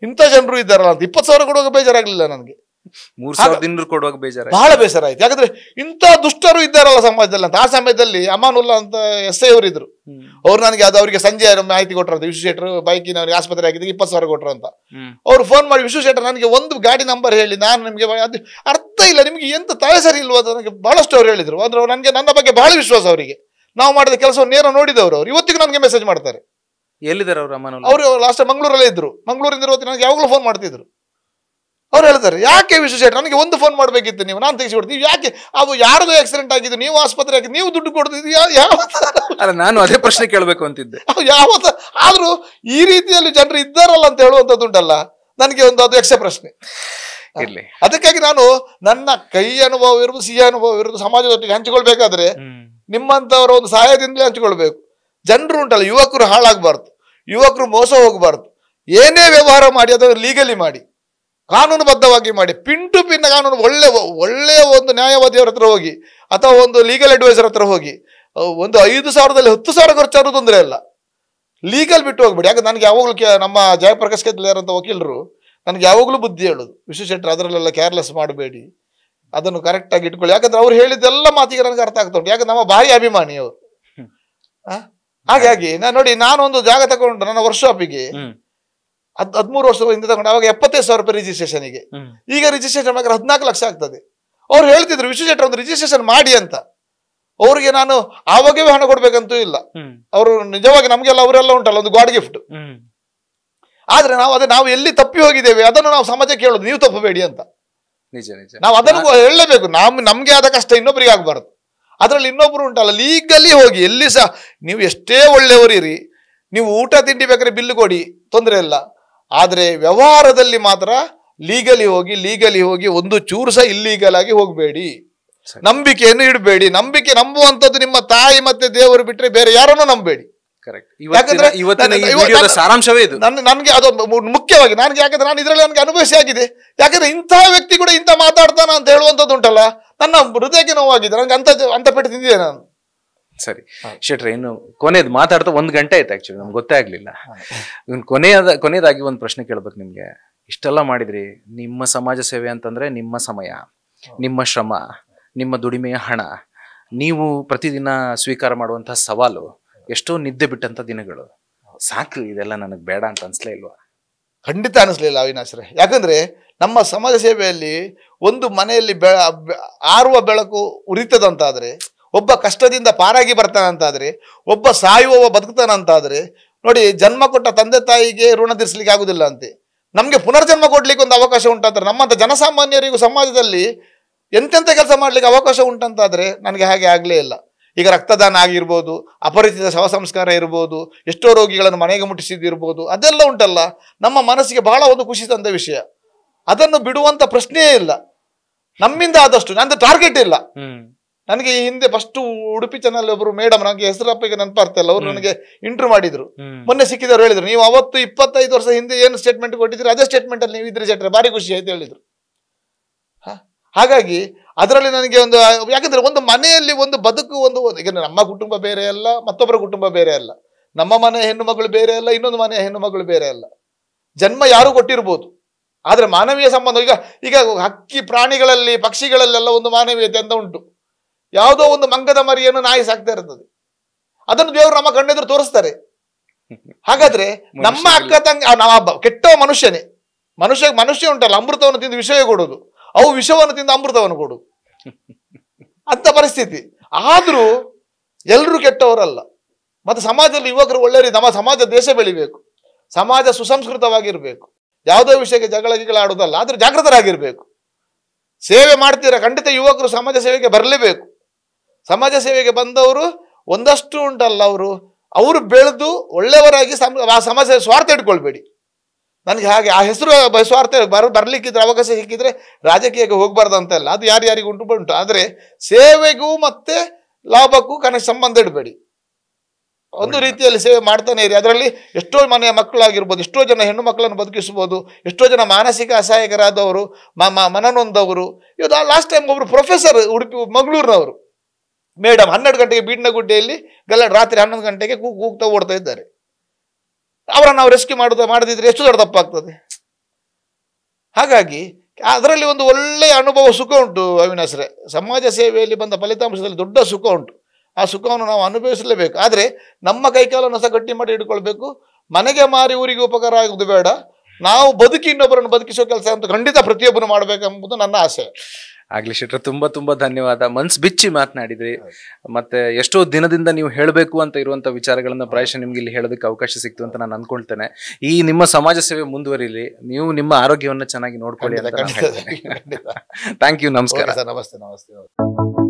ಇಂಥ ಜನರು ಇದ್ದಾರಲ್ಲ ಅಂತ. 20,000 ಕೊಡುವಾಗ ಬೇಜಾರಾಗ್ಲಿಲ್ಲ ನನಗೆ, 3,200 ಕೊಡುವಾಗ ಬೇಜಾರ, ಬಹಳ ಬೇಸರ ಆಯ್ತು. ಯಾಕಂದ್ರೆ ಇಂಥ ದುಷ್ಟರು ಇದ್ದಾರಲ್ಲ ಸಮಾಜದಲ್ಲಿ ಅಂತ. ಆ ಸಮಯದಲ್ಲಿ ಅಮಾನುಲ್ಲಾ ಅಂತ SI ಅವರು ಇದ್ರು. ಅವ್ರು ನನಗೆ ಅವರಿಗೆ ಸಂಜೆ ಮಾಹಿತಿ ಕೊಟ್ಟರಂತ, ವಿಶ್ವೇಶ್ವರ ಬೈಕಿನವ್ರಿಗೆ ಆಸ್ಪತ್ರೆ ಹಾಕಿದ್ರೆ 20,000 ಕೊಟ್ಟರು ಅಂತ. ಅವ್ರು ಫೋನ್ ಮಾಡಿ, ವಿಶ್ವೇಶ್ವರ ನನಗೆ ಒಂದು ಗಾಡಿ ನಂಬರ್ ಹೇಳಿ, ನಾನು ನಿಮ್ಗೆ ಅದು ಅರ್ಥ ಇಲ್ಲ, ನಿಮ್ಗೆ ಎಂತ ತಲೆ ಸರಿ ಇಲ್ವ ಅಂತ ನನಗೆ ಬಹಳಷ್ಟು ಅವ್ರು ಹೇಳಿದ್ರು. ಅಂದ್ರೆ ನನಗೆ ನನ್ನ ಬಗ್ಗೆ ಬಹಳ ವಿಶ್ವಾಸ ಅವರಿಗೆ. ನಾವು ಮಾಡಿದ ಕೆಲಸವನ್ನು ನೇರ ನೋಡಿದವರು ಅವ್ರು. ಇವತ್ತಿಗೂ ನನಗೆ ಮೆಸೇಜ್ ಮಾಡ್ತಾರೆ. ಎಲ್ಲಿದ್ದಾರೆ ಅವರು? ಅಮಾನುಲ್ಲಾ ಅವರು ಲಾಸ್ಟ್ ಮಂಗಳೂರಲ್ಲೇ ಇದ್ರು. ಮಂಗಳೂರಿಂದ ಇವತ್ತು ನನಗೆ ಯಾವಾಗಲೂ ಫೋನ್ ಮಾಡ್ತಿದ್ರು. ಅವ್ರು ಹೇಳ್ತಾರೆ, ಯಾಕೆ ವಿಶ್ವೇಶ್ವರ ನನಗೆ ಒಂದು ಫೋನ್ ಮಾಡ್ಬೇಕಿತ್ತು ನೀವು, ನಾನು ತೆಗಿಸಿಕೊಡ್ತೀನಿ. ನೀವು ಯಾಕೆ ಅವು ಯಾರದು ಆಕ್ಸಿಡೆಂಟ್ ಆಗಿದ್ದು, ನೀವು ಆಸ್ಪತ್ರೆ ಹಾಕಿ ನೀವು ದುಡ್ಡು ಕೊಡ್ತಿದ್ವಿ? ಅಲ್ಲ, ನಾನು ಅದೇ ಪ್ರಶ್ನೆ ಕೇಳಬೇಕು ಅಂತಿದ್ದೆ. ಯಾವತ್ತ ಆದ್ರೂ ಈ ರೀತಿಯಲ್ಲಿ ಜನರು ಇದ್ದಾರಲ್ಲ ಅಂತ ಹೇಳುವಂಥದ್ದು ಉಂಟಲ್ಲ, ನನಗೆ ಅದು ಯಕ್ಷ ಪ್ರಶ್ನೆ. ಇರ್ಲಿ, ಅದಕ್ಕಾಗಿ ನಾನು ನನ್ನ ಕೈ ಅನುಭವ ಇರುವುದು, ಸಿಹಿ ಅನುಭವ ಇರುವುದು ಸಮಾಜದೊಟ್ಟಿಗೆ ಹಂಚಿಕೊಳ್ಬೇಕಾದ್ರೆ ನಿಮ್ಮಂತವರ ಒಂದು ಸಹಾಯದಿಂದಲೇ ಹಂಚಿಕೊಳ್ಬೇಕು. ಜನರು ಉಂಟಲ್ಲ, ಯುವಕರು ಹಾಳಾಗಬಾರ್ದು, ಯುವಕರು ಮೋಸ ಹೋಗಬಾರ್ದು. ಏನೇ ವ್ಯವಹಾರ ಮಾಡಿ ಅದನ್ನು ಲೀಗಲಿ ಮಾಡಿ, ಕಾನೂನುಬದ್ಧವಾಗಿ ಮಾಡಿ. ಪಿನ್ ಟು ಪಿನ್ ಕಾನೂನು ಒಳ್ಳೆಯ ಒಂದು ನ್ಯಾಯವಾದಿಯವರ ಹತ್ರ ಹೋಗಿ, ಅಥವಾ ಒಂದು ಲೀಗಲ್ ಅಡ್ವೈಸರ್ ಹತ್ರ ಹೋಗಿ, ಒಂದು 5,000ದಲ್ಲಿ 10,000 ಖರ್ಚಾದ್ರೂ ತೊಂದರೆ ಇಲ್ಲ. ಲೀಗಲ್ ಬಿಟ್ಟು ಹೋಗ್ಬೇಡಿ. ಯಾಕಂದ್ರೆ ನನಗೆ ಯಾವಾಗಲೂ ನಮ್ಮ ಜಯಪ್ರಕಾಶ್ ಕೆತ್ಲೇರ್ ಅಂತ ವಕೀಲರು ನನಗೆ ಯಾವಾಗಲೂ ಬುದ್ಧಿ ಹೇಳೋದು, ವಿಶ್ವೇಶ್ವರ ಅದರಲ್ಲೆಲ್ಲ ಕೇರ್ಲೆಸ್ ಮಾಡಬೇಡಿ, ಅದನ್ನು ಕರೆಕ್ಟಾಗಿ ಇಟ್ಕೊಳ್ಳಿ. ಯಾಕಂದ್ರೆ ಅವ್ರು ಹೇಳಿದ್ದೆಲ್ಲ ಮಾತಿಗೆ ನನಗೆ ಅರ್ಥ ಆಗ್ತಾ ಉಂಟು. ಯಾಕಂದ್ರೆ ನಮ್ಮ ಭಾರಿ ಅಭಿಮಾನಿ ಅವರು. ಹಾಗಾಗಿ ನಾನೊಂದು ಜಾಗ ತಗೊಂಡು ನನ್ನ ವರ್ಕ್ಶಾಪಿಗೆ 13 ವರ್ಷ ಹಿಂದೆ ತಗೊಂಡು, ಅವಾಗ 75,000 ರೂಪಾಯಿ ರಿಜಿಸ್ಟ್ರೇಷನ್ಗೆ. ಈಗ ರಿಜಿಸ್ಟ್ರೇಷನ್ ಬೇಕಾದ್ರೆ 14 ಲಕ್ಷ ಆಗ್ತದೆ. ಅವ್ರು ಹೇಳ್ತಿದ್ರು, ವಿಶ್ವೇಶ್ವರ ಒಂದು ರಿಜಿಸ್ಟ್ರೇಷನ್ ಮಾಡಿ ಅಂತ. ಅವ್ರಿಗೆ ನಾನು ಆವಾಗವೇ ಹಣ ಕೊಡ್ಬೇಕಂತೂ ಇಲ್ಲ. ಅವರು ನಿಜವಾಗಿ ನಮ್ಗೆಲ್ಲ ಅವರೆಲ್ಲ ಉಂಟಲ್ಲ ಒಂದು ಗಾಡ್ ಗಿಫ್ಟ್. ಆದ್ರೆ ನಾವು ಎಲ್ಲಿ ತಪ್ಪಿ ಹೋಗಿದ್ದೇವೆ ಅದನ್ನು ನಾವು ಸಮಾಜಕ್ಕೆ ಹೇಳೋದು, ನೀವು ತಪ್ಪಬೇಡಿ ಅಂತ. ನಿಜ ನಿಜ, ನಾವು ಅದನ್ನು ಹೇಳಲೇಬೇಕು. ನಮ್ಗೆ ಆದ ಕಷ್ಟ ಇನ್ನೊಬ್ಬರಿಗೆ ಆಗ್ಬಾರ್ದು. ಅದ್ರಲ್ಲಿ ಇನ್ನೊಬ್ರು ಉಂಟಲ್ಲ, ಲೀಗಲಿ ಹೋಗಿ ಎಲ್ಲಿ ಸಹ ನೀವು ಎಷ್ಟೇ ಒಳ್ಳೆಯವರಿರಿ, ನೀವು ಊಟ ತಿಂಡಿ ಬೇಕಾದ್ರೆ ಬಿಲ್ ಕೊಡಿ, ತೊಂದರೆ ಇಲ್ಲ. ಆದ್ರೆ ವ್ಯವಹಾರದಲ್ಲಿ ಮಾತ್ರ ಲೀಗಲಿ ಹೋಗಿ ಒಂದು ಚೂರು ಸಹ ಇಲ್ಲೀಗಲ್ ಆಗಿ ಹೋಗಬೇಡಿ. ನಂಬಿಕೆಯನ್ನು ಇಡಬೇಡಿ. ನಂಬುವಂಥದ್ದು ನಿಮ್ಮ ತಾಯಿ ಮತ್ತೆ ದೇವರು ಬಿಟ್ರೆ ಬೇರೆ ಯಾರನ್ನೂ ನಂಬಬೇಡಿ. ಸಾರಾಂಶವೇ ಇದು. ನನಗೆ ಅದು ಮುಖ್ಯವಾಗಿ ಯಾಕಂದ್ರೆ ನಾನು ಇದರಲ್ಲಿ ನನಗೆ ಅನುಭವಿಸಿ ಆಗಿದೆ. ಯಾಕಂದ್ರೆ ಇಂತಹ ವ್ಯಕ್ತಿ ಕೂಡ ಇಂಥ ಮಾತಾಡ್ತಾನ ಅಂತ ಹೇಳುವಂಥದ್ದು ಉಂಟಲ್ಲ, ನನ್ನ ಹೃದಯಕ್ಕೆ ನೋವಾಗಿದೆ. ನನಗೆ ಅಂತ ಪೆಟ್ಟು ತಿಂದಿದೆ ನಾನು. ಸರಿ ಶೆಟ್ರೆ, ಇನ್ನು ಕೊನೆಯದು ಮಾತಾಡ್ತಾ 1 ಗಂಟೆ ಆಯ್ತು. ಆಕ್ಚುಲಿ ನಮ್ಗೆ ಗೊತ್ತೇ ಆಗ್ಲಿಲ್ಲ. ಕೊನೆಯದಾಗಿ ಒಂದು ಪ್ರಶ್ನೆ ಕೇಳ್ಬೇಕು ನಿಮ್ಗೆ. ಇಷ್ಟೆಲ್ಲ ಮಾಡಿದ್ರಿ, ನಿಮ್ಮ ಸಮಾಜ ಸೇವೆ ಅಂತಂದ್ರೆ ನಿಮ್ಮ ಸಮಯ, ನಿಮ್ಮ ಶ್ರಮ, ನಿಮ್ಮ ದುಡಿಮೆಯ ಹಣ, ನೀವು ಪ್ರತಿದಿನ ಸ್ವೀಕಾರ ಮಾಡುವಂತಹ ಸವಾಲು, ಎಷ್ಟೋ ನಿದ್ದೆ ಬಿಟ್ಟಂತ ದಿನಗಳು. ಸಾಕು, ಇದೆಲ್ಲ ನನಗೆ ಬೇಡ ಅಂತ ಅನ್ಸ್ಲೇ ಇಲ್ವಾ? ಖಂಡಿತ ಅನಿಸ್ಲಿಲ್ಲ ಅವಿನಾಶ್ರೆ. ಯಾಕಂದ್ರೆ ನಮ್ಮ ಸಮಾಜ ಸೇವೆಯಲ್ಲಿ ಒಂದು ಮನೆಯಲ್ಲಿ ಆರುವ ಬೆಳಕು ಉರಿತದಂತಾದ್ರೆ, ಒಬ್ಬ ಕಷ್ಟದಿಂದ ಪಾರಾಗಿ ಬರ್ತಾನಂತಾದ್ರೆ, ಒಬ್ಬ ಸಾಯುವವ ಬದುಕ್ತಾನಂತಾದ್ರೆ, ನೋಡಿ, ಜನ್ಮ ಕೊಟ್ಟ ತಂದೆ ತಾಯಿಗೆ ಋಣ ತೀರಿಸಲಿಕ್ಕೆ ಆಗುದಿಲ್ಲ ಅಂತೆ. ನಮ್ಗೆ ಪುನರ್ಜನ್ಮ ಕೊಡ್ಲಿಕ್ಕೆ ಒಂದು ಅವಕಾಶ ಉಂಟಂತಾರೆ. ನಮ್ಮಂತ ಜನಸಾಮಾನ್ಯರಿಗೂ ಸಮಾಜದಲ್ಲಿ ಎಂತೆಂಥ ಕೆಲಸ ಮಾಡ್ಲಿಕ್ಕೆ ಅವಕಾಶ ಉಂಟಂತಾದ್ರೆ ನನಗೆ ಹಾಗೆ ಆಗ್ಲೇ ಇಲ್ಲ. ಈಗ ರಕ್ತದಾನ ಆಗಿರ್ಬೋದು, ಅಪರಿಚಿತ ಶವ ಸಂಸ್ಕಾರ ಇರ್ಬೋದು, ಎಷ್ಟೋ ರೋಗಿಗಳನ್ನು ಮನೆಗೆ ಮುಟ್ಟಿಸಿದಿರ್ಬೋದು, ಅದೆಲ್ಲ ಉಂಟಲ್ಲ ನಮ್ಮ ಮನಸ್ಸಿಗೆ ಬಹಳ ಒಂದು ಖುಷಿ ತಂದ ವಿಷಯ. ಅದನ್ನು ಬಿಡುವಂತ ಪ್ರಶ್ನೆಯೇ ಇಲ್ಲ. ನಮ್ಮಿಂದ ಆದಷ್ಟು ನಂದು ಟಾರ್ಗೆಟ್ ಇಲ್ಲ. ನನಗೆ ಈ ಹಿಂದೆ ಫಸ್ಟ್ ಉಡುಪಿ ಚಾನಲ್ ಒಬ್ರು ಮೇಡಮ್, ನನಗೆ ಹೆಸರಪ್ಪಿಗೆ ನೆನಪಾಗ್ತಿಲ್ಲ, ಅವರು ನನಗೆ ಇಂಟರ್ವ್ಯೂ ಮಾಡಿದ್ರು. ಮೊನ್ನೆ ಸಿಕ್ಕಿದವರು ಹೇಳಿದ್ರು, ನೀವು ಅವತ್ತು 25 ವರ್ಷ ಹಿಂದೆ ಏನು ಸ್ಟೇಟ್ಮೆಂಟ್ ಕೊಟ್ಟಿದ್ರು ಅದೇ ಸ್ಟೇಟ್ಮೆಂಟ್ ಅಲ್ಲಿ ನೀವು ಇದ್ರೆ ಸೆಟ್ರೆ ಭಾರಿ ಖುಷಿ ಆಯ್ತು ಹೇಳಿದ್ರು. ಹಾಗಾಗಿ ಅದರಲ್ಲಿ ನನಗೆ ಒಂದು, ಯಾಕಂದ್ರೆ ಒಂದು ಮನೆಯಲ್ಲಿ ಒಂದು ಬದುಕು ಒಂದು, ಈಗ ನಮ್ಮ ಕುಟುಂಬ ಬೇರೆ ಅಲ್ಲ, ಮತ್ತೊಬ್ಬರ ಕುಟುಂಬ ಬೇರೆ ಅಲ್ಲ, ನಮ್ಮ ಮನೆ ಹೆಣ್ಣು ಮಗಳು ಬೇರೆ ಅಲ್ಲ, ಇನ್ನೊಂದು ಮನೆ ಹೆಣ್ಣು ಮಗಳು ಬೇರೆ ಅಲ್ಲ. ಜನ್ಮ ಯಾರು ಕೊಟ್ಟಿರ್ಬೋದು, ಆದ್ರೆ ಮಾನವೀಯ ಸಂಬಂಧ, ಈಗ ಹಕ್ಕಿ ಪ್ರಾಣಿಗಳಲ್ಲಿ ಪಕ್ಷಿಗಳಲ್ಲೆಲ್ಲ ಒಂದು ಮಾನವೀಯತೆ ಅಂತ ಉಂಟು. ಯಾವುದೋ ಒಂದು ಮಂಗದ ಮರಿಯನ್ನು ನಾಯಿ ಸಾಕ್ತಾ ಇರ್ತದೆ, ಅದನ್ನು ದೇವರು ನಮ್ಮ ಕಣ್ಣೆದುರು ತೋರಿಸ್ತಾರೆ. ಹಾಗಾದ್ರೆ ನಮ್ಮ ಅಕ್ಕ ತಂಗಿ, ನಾವು ಕೆಟ್ಟ ಮನುಷ್ಯನೇ, ಮನುಷ್ಯ ಉಂಟಲ್ಲ, ಅಮೃತವನ್ನು ತಿಂದು ವಿಷಯ ಕೊಡೋದು, ಅವು ವಿಷವನ್ನು ತಿಂದು ಅಮೃತವನ್ನು ಕೊಡುದು ಅಂತ ಪರಿಸ್ಥಿತಿ. ಆದ್ರೂ ಎಲ್ಲರೂ ಕೆಟ್ಟವರಲ್ಲ. ಮತ್ತೆ ಸಮಾಜದಲ್ಲಿ ಯುವಕರು ಒಳ್ಳೆಯ, ನಮ್ಮ ಸಮಾಜ ದೇಶ ಬೆಳಿಬೇಕು, ಸಮಾಜ ಸುಸಂಸ್ಕೃತವಾಗಿರ್ಬೇಕು, ಯಾವುದೋ ವಿಷಯಕ್ಕೆ ಜಗಳ ಆಡೋದಲ್ಲ, ಆದ್ರೆ ಜಾಗೃತರಾಗಿರ್ಬೇಕು. ಸೇವೆ ಮಾಡ್ತೀರಾ, ಖಂಡಿತ ಯುವಕರು ಸಮಾಜ ಸೇವೆಗೆ ಬರಲೇಬೇಕು. ಸಮಾಜ ಸೇವೆಗೆ ಬಂದವರು ಒಂದಷ್ಟು ಉಂಟಲ್ಲ, ಅವರು ಬೆಳೆದು ಒಳ್ಳೆಯವರಾಗಿ ಆ ಸಮಾಜ ಸ್ವಾರ್ಥ ಇಟ್ಕೊಳ್ಬೇಡಿ. ನನಗೆ ಹಾಗೆ ಆ ಹೆಸರು ಸ್ವಾರ್ಥ ಬರ್ಲಿಕ್ಕಿದ್ರೆ, ಅವಕಾಶ ಸಿಕ್ಕಿದ್ರೆ ರಾಜಕೀಯಕ್ಕೆ ಹೋಗ್ಬಾರ್ದು ಅಂತ ಇಲ್ಲ, ಅದು ಯಾರ್ಯಾರಿಗೂ ಉಂಟು. ಆದ್ರೆ ಸೇವೆಗೂ ಮತ್ತೆ ಲಾಭಕ್ಕೂ ಸಂಬಂಧ ಇಡಬೇಡಿ. ಒಂದು ರೀತಿಯಲ್ಲಿ ಸೇವೆ ಮಾಡ್ತಾನೆ ಇರಿ. ಅದರಲ್ಲಿ ಎಷ್ಟೋ ಮನೆಯ ಮಕ್ಕಳಾಗಿರ್ಬೋದು, ಎಷ್ಟೋ ಜನ ಹೆಣ್ಣು ಮಕ್ಕಳನ್ನು ಬದುಕಿಸ್ಬೋದು, ಎಷ್ಟೋ ಜನ ಮಾನಸಿಕ ಅಸಹಾಯಕರಾದವರು, ಮನನೊಂದವರು. ಇವತ್ತು ಲಾಸ್ಟ್ ಟೈಮ್ ಒಬ್ರು ಪ್ರೊಫೆಸರ್ ಉಡುಪಿ ಮಂಗಳೂರಿನವರು ಮೇಡಮ್ 12 ಗಂಟೆಗೆ ಬೀಡ್ನಗುಡ್ಡೆಯಲ್ಲಿ ರಾತ್ರಿ 11 ಗಂಟೆಗೆ ಕೂಗ್ತಾ ಓಡ್ತಾ ಇದ್ದಾರೆ. ಅವರನ್ನು ನಾವು ರೆಸ್ಕ್ಯೂ ಮಾಡದಿದ್ರೆ ಎಷ್ಟು ದೊಡ್ಡ ತಪ್ಪಾಗ್ತದೆ. ಹಾಗಾಗಿ ಅದರಲ್ಲಿ ಒಂದು ಒಳ್ಳೆಯ ಅನುಭವ, ಸುಖ ಉಂಟು ಅವಿನಾಶ್ರೆ. ಸಮಾಜ ಸೇವೆಯಲ್ಲಿ ಬಂದ ಫಲಿತಾಂಶದಲ್ಲಿ ದೊಡ್ಡ ಸುಖ ಉಂಟು. ಆ ಸುಖವನ್ನು ನಾವು ಅನುಭವಿಸಲೇಬೇಕು. ಆದರೆ ನಮ್ಮ ಕೈಕಾಲನ್ನು ಸಹ ಗಟ್ಟಿ ಮಾಡಿ ಇಟ್ಕೊಳ್ಬೇಕು. ಮನೆಗೆ ಮಾರಿ ಊರಿಗೆ ಉಪಕಾರ ಆಗುವುದು ಬೇಡ. ನಾವು ಇನ್ನೊಬ್ಬರನ್ನು ಬದುಕಿಸೋ ಕೆಲಸ ಅಂತೂ ಖಂಡಿತ ಪ್ರತಿಯೊಬ್ಬರು ಮಾಡಬೇಕೆಂಬುದು ನನ್ನ ಆಸೆ. ಆಗ್ಲಿ ಶೆಟ್ರೆ, ತುಂಬಾ ಧನ್ಯವಾದ. ಮನ್ಸು ಬಿಚ್ಚಿ ಮಾತನಾಡಿದ್ರಿ. ಮತ್ತೆ ಎಷ್ಟೋ ದಿನದಿಂದ ನೀವು ಹೇಳಬೇಕು ಅಂತ ಇರುವಂತ ವಿಚಾರಗಳನ್ನ ಪ್ರಾಯಶಃ ನಿಮ್ಗೆ ಇಲ್ಲಿ ಹೇಳೋದಕ್ಕೆ ಅವಕಾಶ ಸಿಕ್ತು ಅಂತ ನಾನು ಅನ್ಕೊಳ್ತೇನೆ. ಈ ನಿಮ್ಮ ಸಮಾಜ ಸೇವೆ ಮುಂದುವರಿಲಿ, ನೀವು ನಿಮ್ಮ ಆರೋಗ್ಯವನ್ನ ಚೆನ್ನಾಗಿ ನೋಡ್ಕೊಳ್ಳಿ ಅಂತ. Thank you. ನಮಸ್ಕಾರ. ನಮಸ್ತೆ.